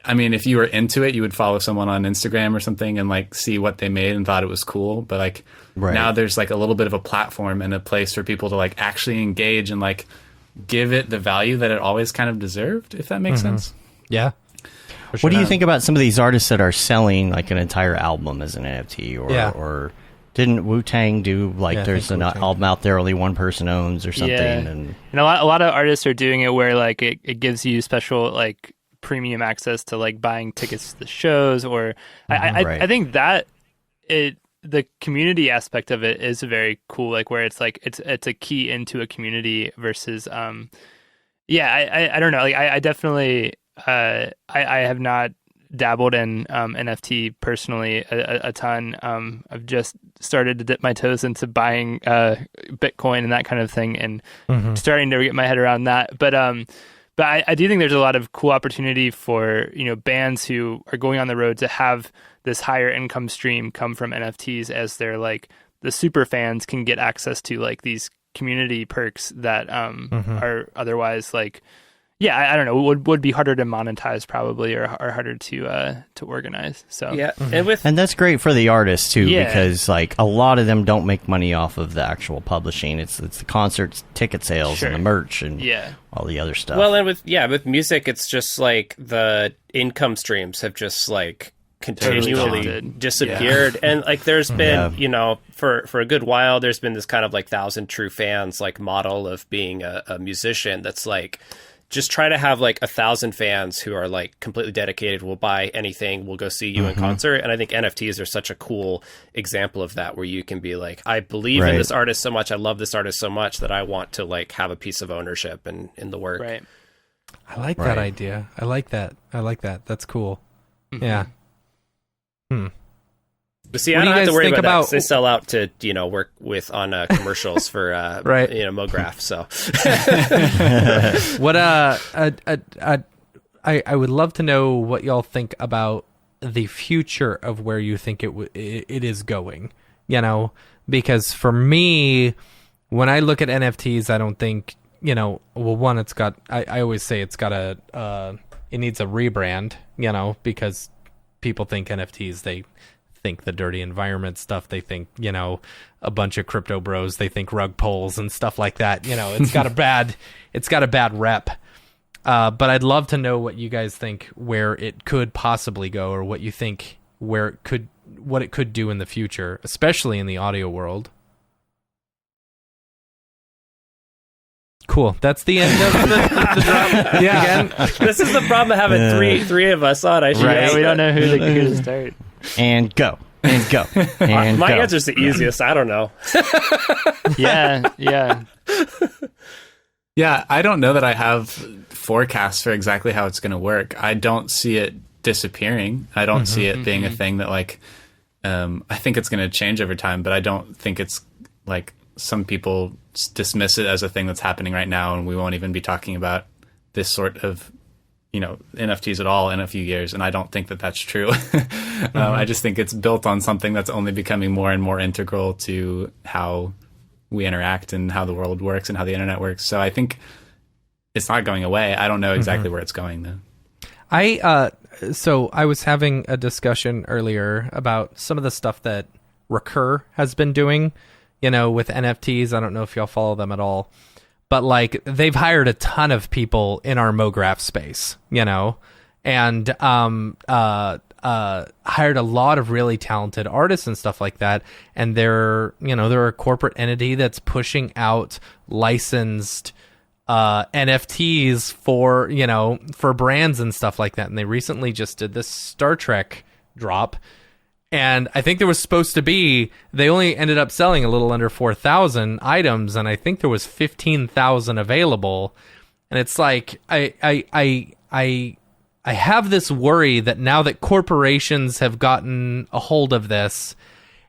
I mean, if you were into it, you would follow someone on Instagram or something and like see what they made and thought it was cool. But like now there's like a little bit of a platform and a place for people to like actually engage and like give it the value that it always kind of deserved, if that makes sense. Yeah. What do you think about some of these artists that are selling like an entire album as an NFT, or didn't Wu-Tang do like there's an album out there only one person owns or something? And a lot of artists are doing it where like it gives you special like premium access to like buying tickets to the shows, or I think that the community aspect of it is very cool, like where it's like it's a key into a community versus I don't know, like I definitely I have not dabbled in NFT personally a ton. I've just started to dip my toes into buying Bitcoin and that kind of thing, and starting to get my head around that. But I do think there's a lot of cool opportunity for bands who are going on the road to have this higher income stream come from NFTs, as they're like the super fans can get access to like these community perks that are otherwise like I don't know, would be harder to monetize probably, or harder to organize. So and that's great for the artists too, because like a lot of them don't make money off of the actual publishing. It's the concerts, ticket sales, and the merch, and all the other stuff. Well, and with music, it's just like the income streams have just like continually disappeared, and like there's been for a good while there's been this kind of like 1,000 true fans like model of being a musician that's like, just try to have like 1,000 fans who are like completely dedicated, will buy anything, will go see you in concert. And I think NFTs are such a cool example of that, where you can be like, I believe in this artist so much, I love this artist so much that I want to like have a piece of ownership in the work. Right. I like that idea. I like that. That's cool. Yeah. But see, I don't have to worry about that. They sell out to work with on commercials for Mograph. So what I would love to know what y'all think about the future of where you think it is going. Because for me, when I look at NFTs, I don't think one, it's got. I always say it's got it needs a rebrand. Because people think NFTs, they think the dirty environment stuff, they think a bunch of crypto bros, they think rug pulls and stuff like that. It's got a bad rep, but I'd love to know what you guys think where it could possibly go, or what you think what it could do in the future, especially in the audio world. Cool. That's the end of the drop. Again, this is the problem of having three of us on. We don't know who to start. And go. And go. And my answer's the easiest. I don't know. Yeah. Yeah, I don't know that I have forecasts for exactly how it's going to work. I don't see it disappearing. I don't see it being a thing that like, I think it's going to change over time, but I don't think it's like some people dismiss it as a thing that's happening right now, and we won't even be talking about this sort of, NFTs at all in a few years. And I don't think that that's true. I just think it's built on something that's only becoming more and more integral to how we interact and how the world works and how the internet works. So I think it's not going away. I don't know exactly where it's going though. So I was having a discussion earlier about some of the stuff that Recur has been doing, with NFTs. I don't know if y'all follow them at all, but like they've hired a ton of people in our Mograph space, and hired a lot of really talented artists and stuff like that. And they're a corporate entity that's pushing out licensed NFTs for brands and stuff like that. And they recently just did this Star Trek drop. And I think there was supposed to be, they only ended up selling a little under 4,000 items, and I think there was 15,000 available. And it's like, I have this worry that now that corporations have gotten a hold of this,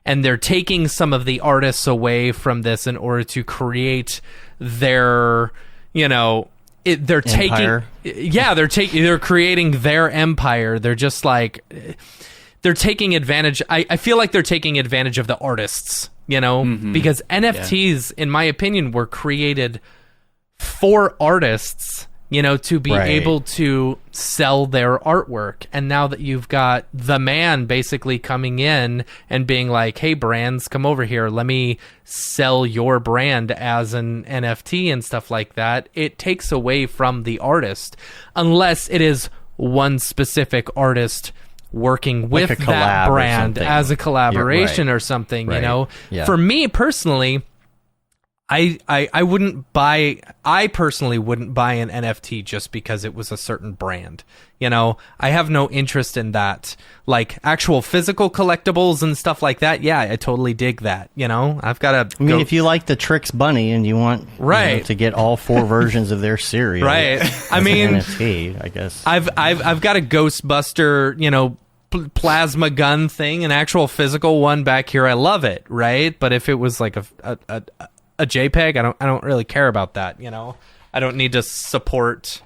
and they're taking some of the artists away from this in order to create their, they're creating their empire. They're just like, they're taking advantage. I feel like they're taking advantage of the artists, because NFTs, in my opinion, were created for artists, to be able to sell their artwork. And now that you've got the man basically coming in and being like, hey, brands, come over here. Let me sell your brand as an NFT and stuff like that. It takes away from the artist, unless it is one specific artist working with like that brand as a collaboration or something, Yeah. For me personally, I personally wouldn't buy an NFT just because it was a certain brand. I have no interest in that. Like actual physical collectibles and stuff like that, yeah, I totally dig that. I've got to. I mean, if you like the Trix Bunny and you want to get all 4 versions of their cereal, right? I mean, NFT, I guess I've got a Ghostbuster, plasma gun thing, an actual physical one back here. I love it, right? But if it was like a JPEG, I don't really care about that. I don't need to support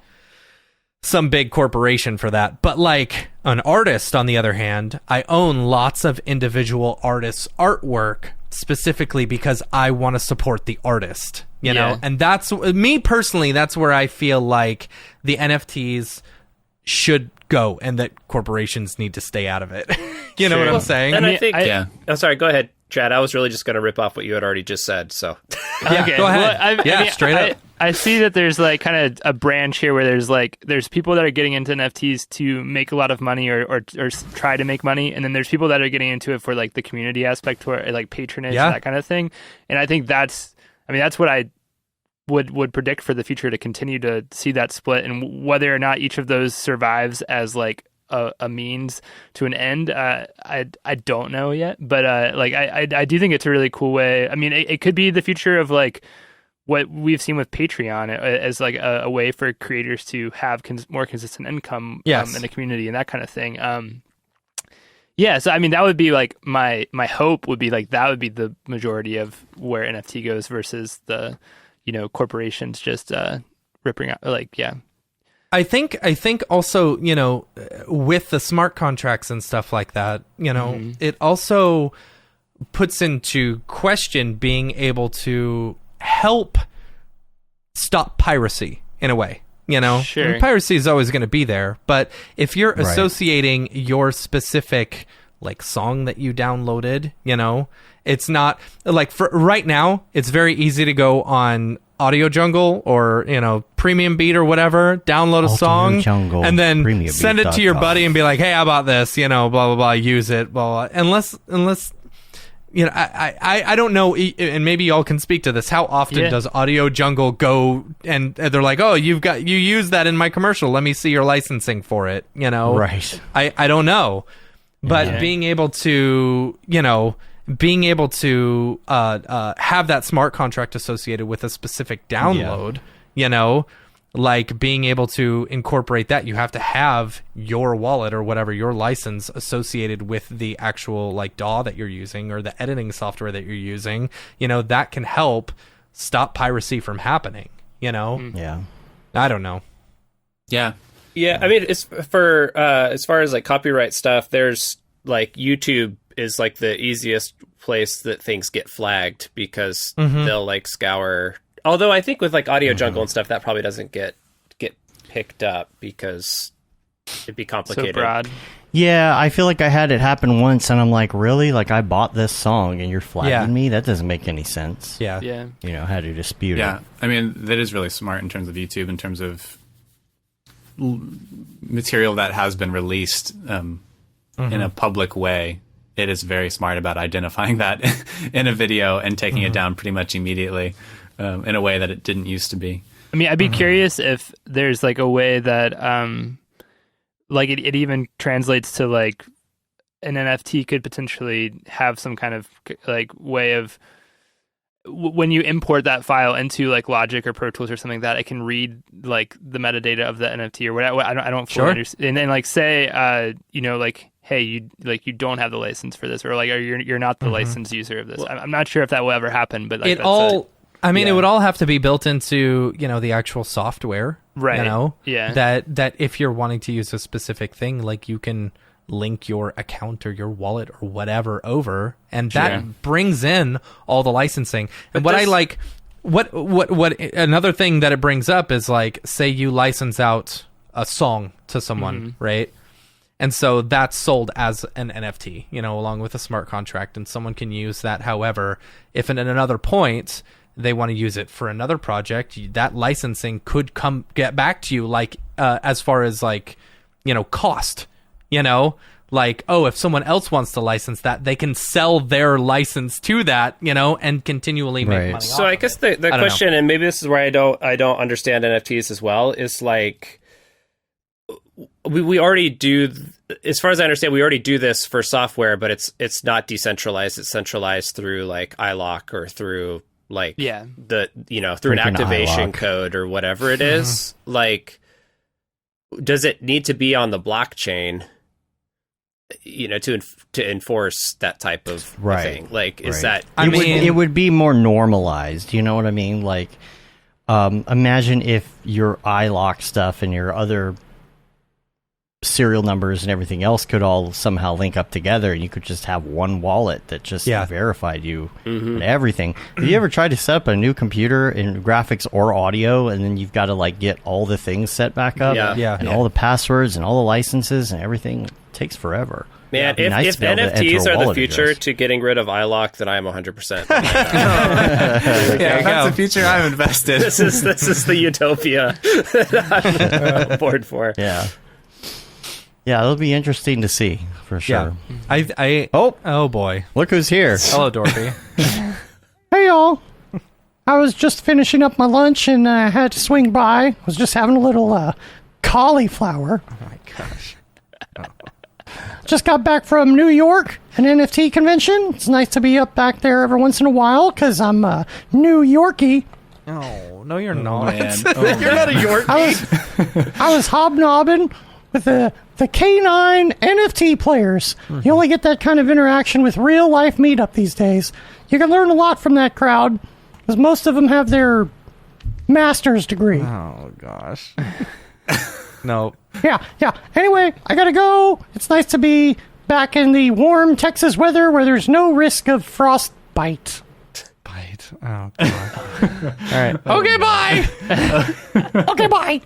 some big corporation for that. But like an artist, on the other hand, I own lots of individual artists' artwork specifically because I want to support the artist, know? And that's me personally, that's where I feel like the NFTs should go and that corporations need to stay out of it. You know what I'm saying? And I think, I'm sorry, go ahead, Chad. I was really just going to rip off what you had already just said. So, yeah, go ahead. Well, straight up. I see that there's like kind of a branch here where there's people that are getting into NFTs to make a lot of money or try to make money, and then there's people that are getting into it for like the community aspect or like patronage, that kind of thing. And I think that's what I would predict for the future, to continue to see that split, and whether or not each of those survives as like a means to an end, I don't know yet, but I do think it's a really cool way. I mean, it could be the future of like what we've seen with Patreon as like a way for creators to have more consistent income in the community and that kind of thing. So I mean, that would be like my hope would be like that would be the majority of where NFT goes versus the corporations just ripping out I think also, with the smart contracts and stuff like that, it also puts into question being able to help stop piracy in a way. Sure. And piracy is always going to be there, but if you're associating your specific like song that you downloaded, it's not like for right now, it's very easy to go on Audio Jungle or, Premium Beat or whatever, download a song and then send it to your buddy and be like, hey, how about this? Blah, blah, blah, use it, blah, blah. Unless I don't know, and maybe y'all can speak to this. How often does Audio Jungle go and they're like, oh, you use that in my commercial. Let me see your licensing for it. Right. I don't know, but being able to have that smart contract associated with a specific download, like being able to incorporate that, you have to have your wallet or whatever, your license associated with the actual like DAW that you're using or the editing software that you're using. You know, that can help stop piracy from happening, you know? Yeah. I don't know. Yeah. Yeah, I mean, it's for as far as like copyright stuff, there's like YouTube is like the easiest place that things get flagged because they'll like scour. Although I think with like Audio Jungle and stuff, that probably doesn't get picked up because it'd be complicated. So broad. Yeah, I feel like I had it happen once, and I'm like, really? Like, I bought this song, and you're flagging me? That doesn't make any sense. Yeah. Yeah. You know, how to dispute Yeah. it. I mean, that is really smart in terms of YouTube, in terms of material that has been released in a public way. It is very smart about identifying that in a video and taking it down pretty much immediately in a way that it didn't used to be. I mean, I'd be curious if there's like a way that, like it even translates to like an NFT could potentially have some kind of like way of when you import that file into like Logic or Pro Tools or something like that, it can read like the metadata of the NFT or whatever. I don't fully understand. And then like say, you know, like, hey, you don't have the license for this, or like, or you're not the licensed user of this. Well, I'm not sure if that will ever happen, but like, it would all have to be built into, you know, the actual software, right? You know, yeah. That if you're wanting to use a specific thing, like you can link your account or your wallet or whatever over, and that brings in all the licensing. And what another thing that it brings up is like, say you license out a song to someone, right? And so that's sold as an NFT, you know, along with a smart contract, and someone can use that. However, if at another point they want to use it for another project, that licensing could get back to you, like as far as like, you know, cost, you know, like, oh, if someone else wants to license that, they can sell their license to that, you know, and continually make money. So I guess the question, and maybe this is where I don't understand NFTs as well, is like, we already do, as far as I understand, we already do this for software, but it's not decentralized. It's centralized through like iLock or through like the, you know, through an activation code or whatever it is. Like, does it need to be on the blockchain, you know, to enforce that type of thing? Like, is that? I mean, it would be more normalized. You know what I mean? Like, imagine if your iLock stuff and your other serial numbers and everything else could all somehow link up together, and you could just have one wallet that just verified you and everything. Have you ever tried to set up a new computer in graphics or audio, and then you've got to like get all the things set back up, and all the passwords and all the licenses and everything? It takes forever. Man, if NFTs are the future to getting rid of iLock, then I am 100%. That's the future I'm invested. This is the utopia that I'm on board for. Yeah, it'll be interesting to see for sure. Yeah. Oh boy, look who's here! Hello, Dorothy. Hey y'all, I was just finishing up my lunch and I had to swing by. I was just having a little cauliflower. Oh my gosh! Just got back from New York, an NFT convention. It's nice to be up back there every once in a while because I'm New Yorkie. Oh no, you're not. You're not a Yorkie. I was hobnobbing with the K9 NFT players. You only get that kind of interaction with real life meetup these days. You can learn a lot from that crowd because most of them have their master's degree. Oh gosh. No. Yeah. Anyway, I gotta go. It's nice to be back in the warm Texas weather where there's no risk of frostbite. Oh god. All right. Okay, bye. Okay, bye.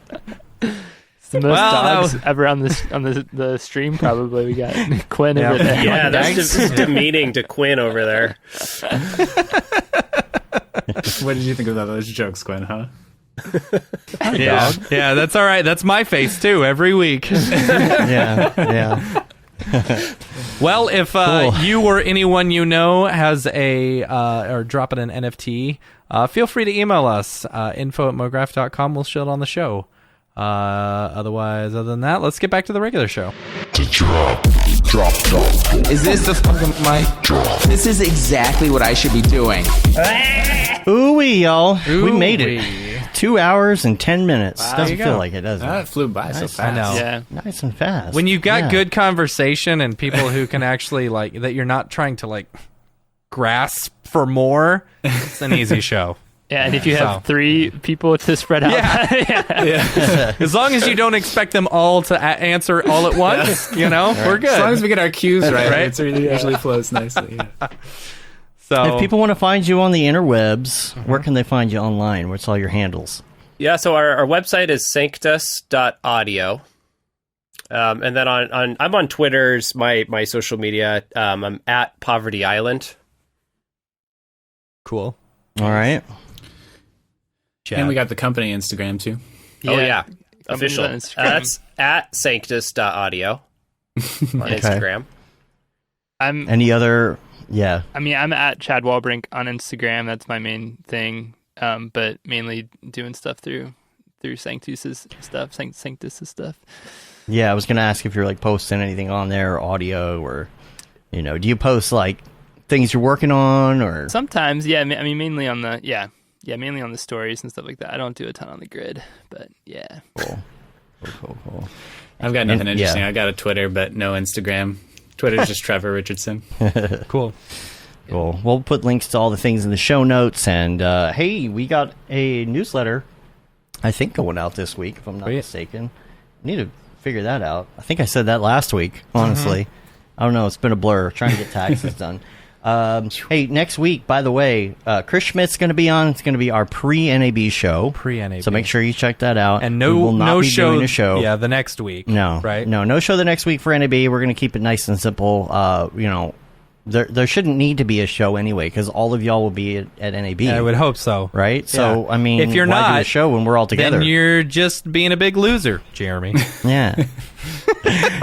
It's the most dogs ever on the stream. Probably we got Quinn over there. Yeah, that's just demeaning to Quinn over there. What did you think about those jokes, Quinn? Huh? Yeah, that's all right. That's my face too every week. Yeah. Well, if you or anyone you know has or dropping an NFT, feel free to email us info@mograph.com. We'll show it on the show. Other than that, let's get back to the regular show. Is this the fucking mic? This is exactly what I should be doing. Ooh-wee, y'all. We made it 2 hours and 10 minutes. There Doesn't you feel go. like it, does it? That flew by so fast. I know. Yeah. Nice and fast. When you've got Yeah. good conversation and people who can actually like that, you're not trying to like grasp for more. It's an easy show. Yeah, and if you have So. 3 people to spread out, Yeah. As long as you don't expect them all to answer all at once, we're good. As long as we get our cues right, Right? it usually flows nicely. Yeah. So If people want to find you on the interwebs, where can they find you online? What's all your handles? Yeah, so our website is sanctus.audio. And then I'm on Twitter's my social media. I'm at Poverty Island. cool. All right. And we got the company Instagram too. Oh yeah, Company's official. on Instagram. That's at sanctus.audio on Instagram. Any other? Yeah. I'm at Chad Walbrink on Instagram. That's my main thing. But mainly doing stuff through Sanctus's stuff, Sanctus's stuff. Yeah, I was going to ask if you're like posting anything on there, or audio, or do you post like things you're working on, or Sometimes, yeah. I mean, mainly on the mainly on the stories and stuff like that. I don't do a ton on the grid, but yeah. Cool. I've got nothing And- interesting. yeah. I got a Twitter, but no Instagram. Twitter's just Trevor Richardson. Cool. Cool. We'll put links to all the things in the show notes, and hey, we got a newsletter, I think, going out this week, if I'm not mistaken. Need to figure that out. I think I said that last week, honestly. I don't know. It's been a blur trying to get taxes done. Hey, next week, by the way, Chris Schmidt's going to be on. It's going to be our pre-NAB show. Pre-NAB. So make sure you check that out. And We will not be doing a show. Yeah, the next week. No. Right? No show the next week for NAB. We're going to keep it nice and simple. There shouldn't need to be a show anyway, because all of y'all will be at NAB. I would hope so. Right? So, Yeah. I mean, if you're why not do a show when we're all together? then you're just being a big loser, Jeremy. Yeah.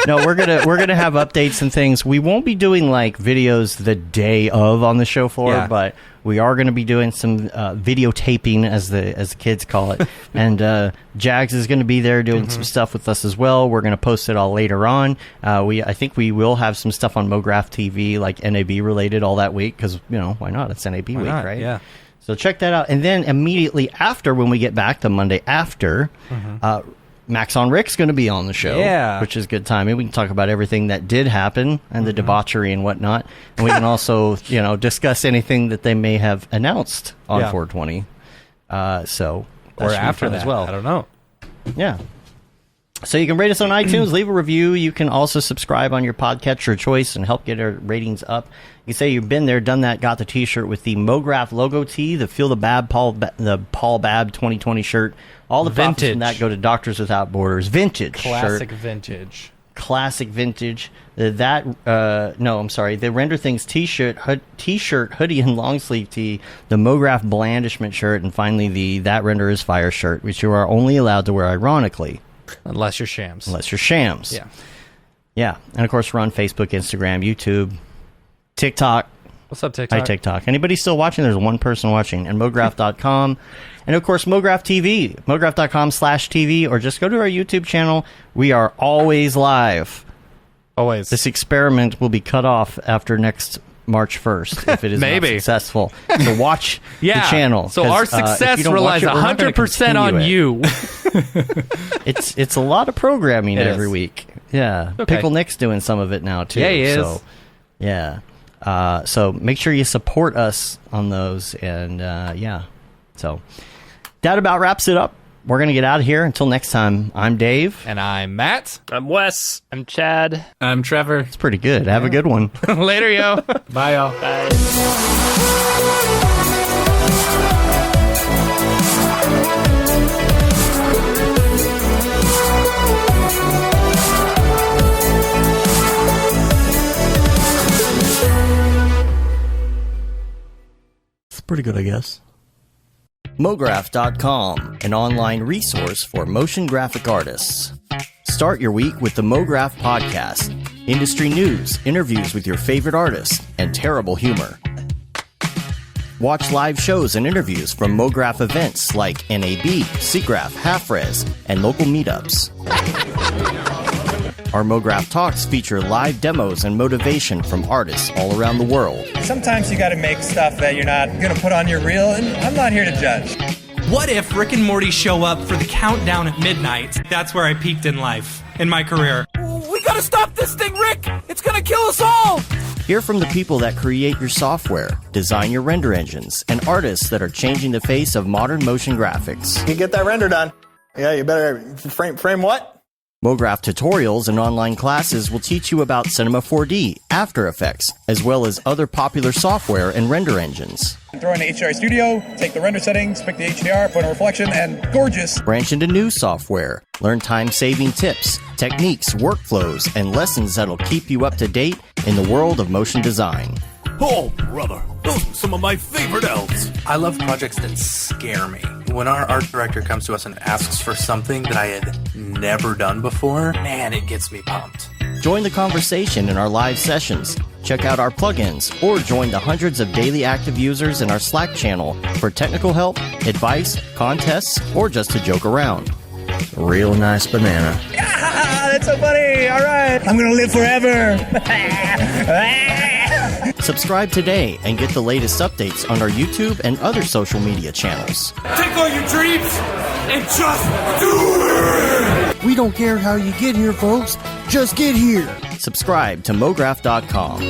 No, we're gonna have updates and things. We won't be doing like videos the day of on the show floor, Yeah. but we are going to be doing some videotaping, as the kids call it. And Jags is going to be there doing some stuff with us as well. We're going to post it all later on. I think we will have some stuff on Mograph TV, like NAB related, all that week, because why not? It's NAB week, not? right? Yeah. So check that out. And then immediately after, when we get back the Monday after, Max on Rick's going to be on the show, Yeah. which is good timing. We can talk about everything that did happen and the debauchery and whatnot. And we can also, discuss anything that they may have announced on Yeah. 420. So that Or should be after fun that as well. I don't know. Yeah. So you can rate us on iTunes, leave a review. You can also subscribe on your podcatcher of choice and help get our ratings up. You say you've been there, done that, got the T-shirt with the Mograph logo tee, the Feel the Bab Paul Babb 2020 shirt. All the profits from Vintage. that go to Doctors Without Borders. Vintage Classic shirt. vintage. Classic vintage. The Render Things t-shirt, hoodie, and long sleeve tee, the Mograph blandishment shirt, and finally the That Render Is Fire shirt, which you are only allowed to wear ironically. Unless you're shams. Unless you're shams. Yeah. Yeah. And of course, we're on Facebook, Instagram, YouTube, TikTok. What's up, TikTok? Hi, TikTok. Anybody still watching? There's one person watching. And Mograph.com. And of course, Mograph TV. Mograph.com/TV. Or just go to our YouTube channel. We are always live. Always. This experiment will be cut off after next March 1st if it is Maybe. not successful. So watch the channel. So 'cause, our if you success don't relies watch it, we're not gonna 100% on continue it. you. It's a lot of programming It every is. week. Yeah. Okay. Pickle Nick's doing some of it now, too. Yeah, he is. So, yeah. So make sure you support us on those. And, yeah. So that about wraps it up. We're going to get out of here. Until next time, I'm Dave. And I'm Matt. I'm Wes. I'm Chad. I'm Trevor. It's pretty good. Have a good one. Later, yo. Bye, y'all. It's pretty good, I guess. Mograph.com, an online resource for motion graphic artists. Start your week with the Mograph Podcast. Industry news, interviews with your favorite artists, and terrible humor. Watch live shows and interviews from Mograph events like NAB, SIGGRAPH, Half-Res, and local meetups. Our Mograph Talks feature live demos and motivation from artists all around the world. Sometimes you got to make stuff that you're not going to put on your reel, and I'm not here to judge. What if Rick and Morty show up for the countdown at midnight? That's where I peaked in life, in my career. We gotta stop this thing, Rick! It's gonna kill us all! Hear from the people that create your software, design your render engines, and artists that are changing the face of modern motion graphics. You get that render done. Yeah, you better frame what? Mograph tutorials and online classes will teach you about Cinema 4D, After Effects, as well as other popular software and render engines. Throw in the HDR Studio, take the render settings, pick the HDR, put in a reflection, and gorgeous. Branch into new software. Learn time-saving tips, techniques, workflows, and lessons that'll keep you up to date in the world of motion design. Oh, brother, those are some of my favorite elves. I love projects that scare me. When our art director comes to us and asks for something that I had never done before, man, it gets me pumped. Join the conversation in our live sessions. Check out our plugins or join the hundreds of daily active users in our Slack channel for technical help, advice, contests, or just to joke around. Real nice banana. Ah, that's so funny! All right, I'm gonna live forever! Subscribe today and get the latest updates on our YouTube and other social media channels. Take all your dreams and just do it! We don't care how you get here, folks. Just get here. Subscribe to Mograph.com.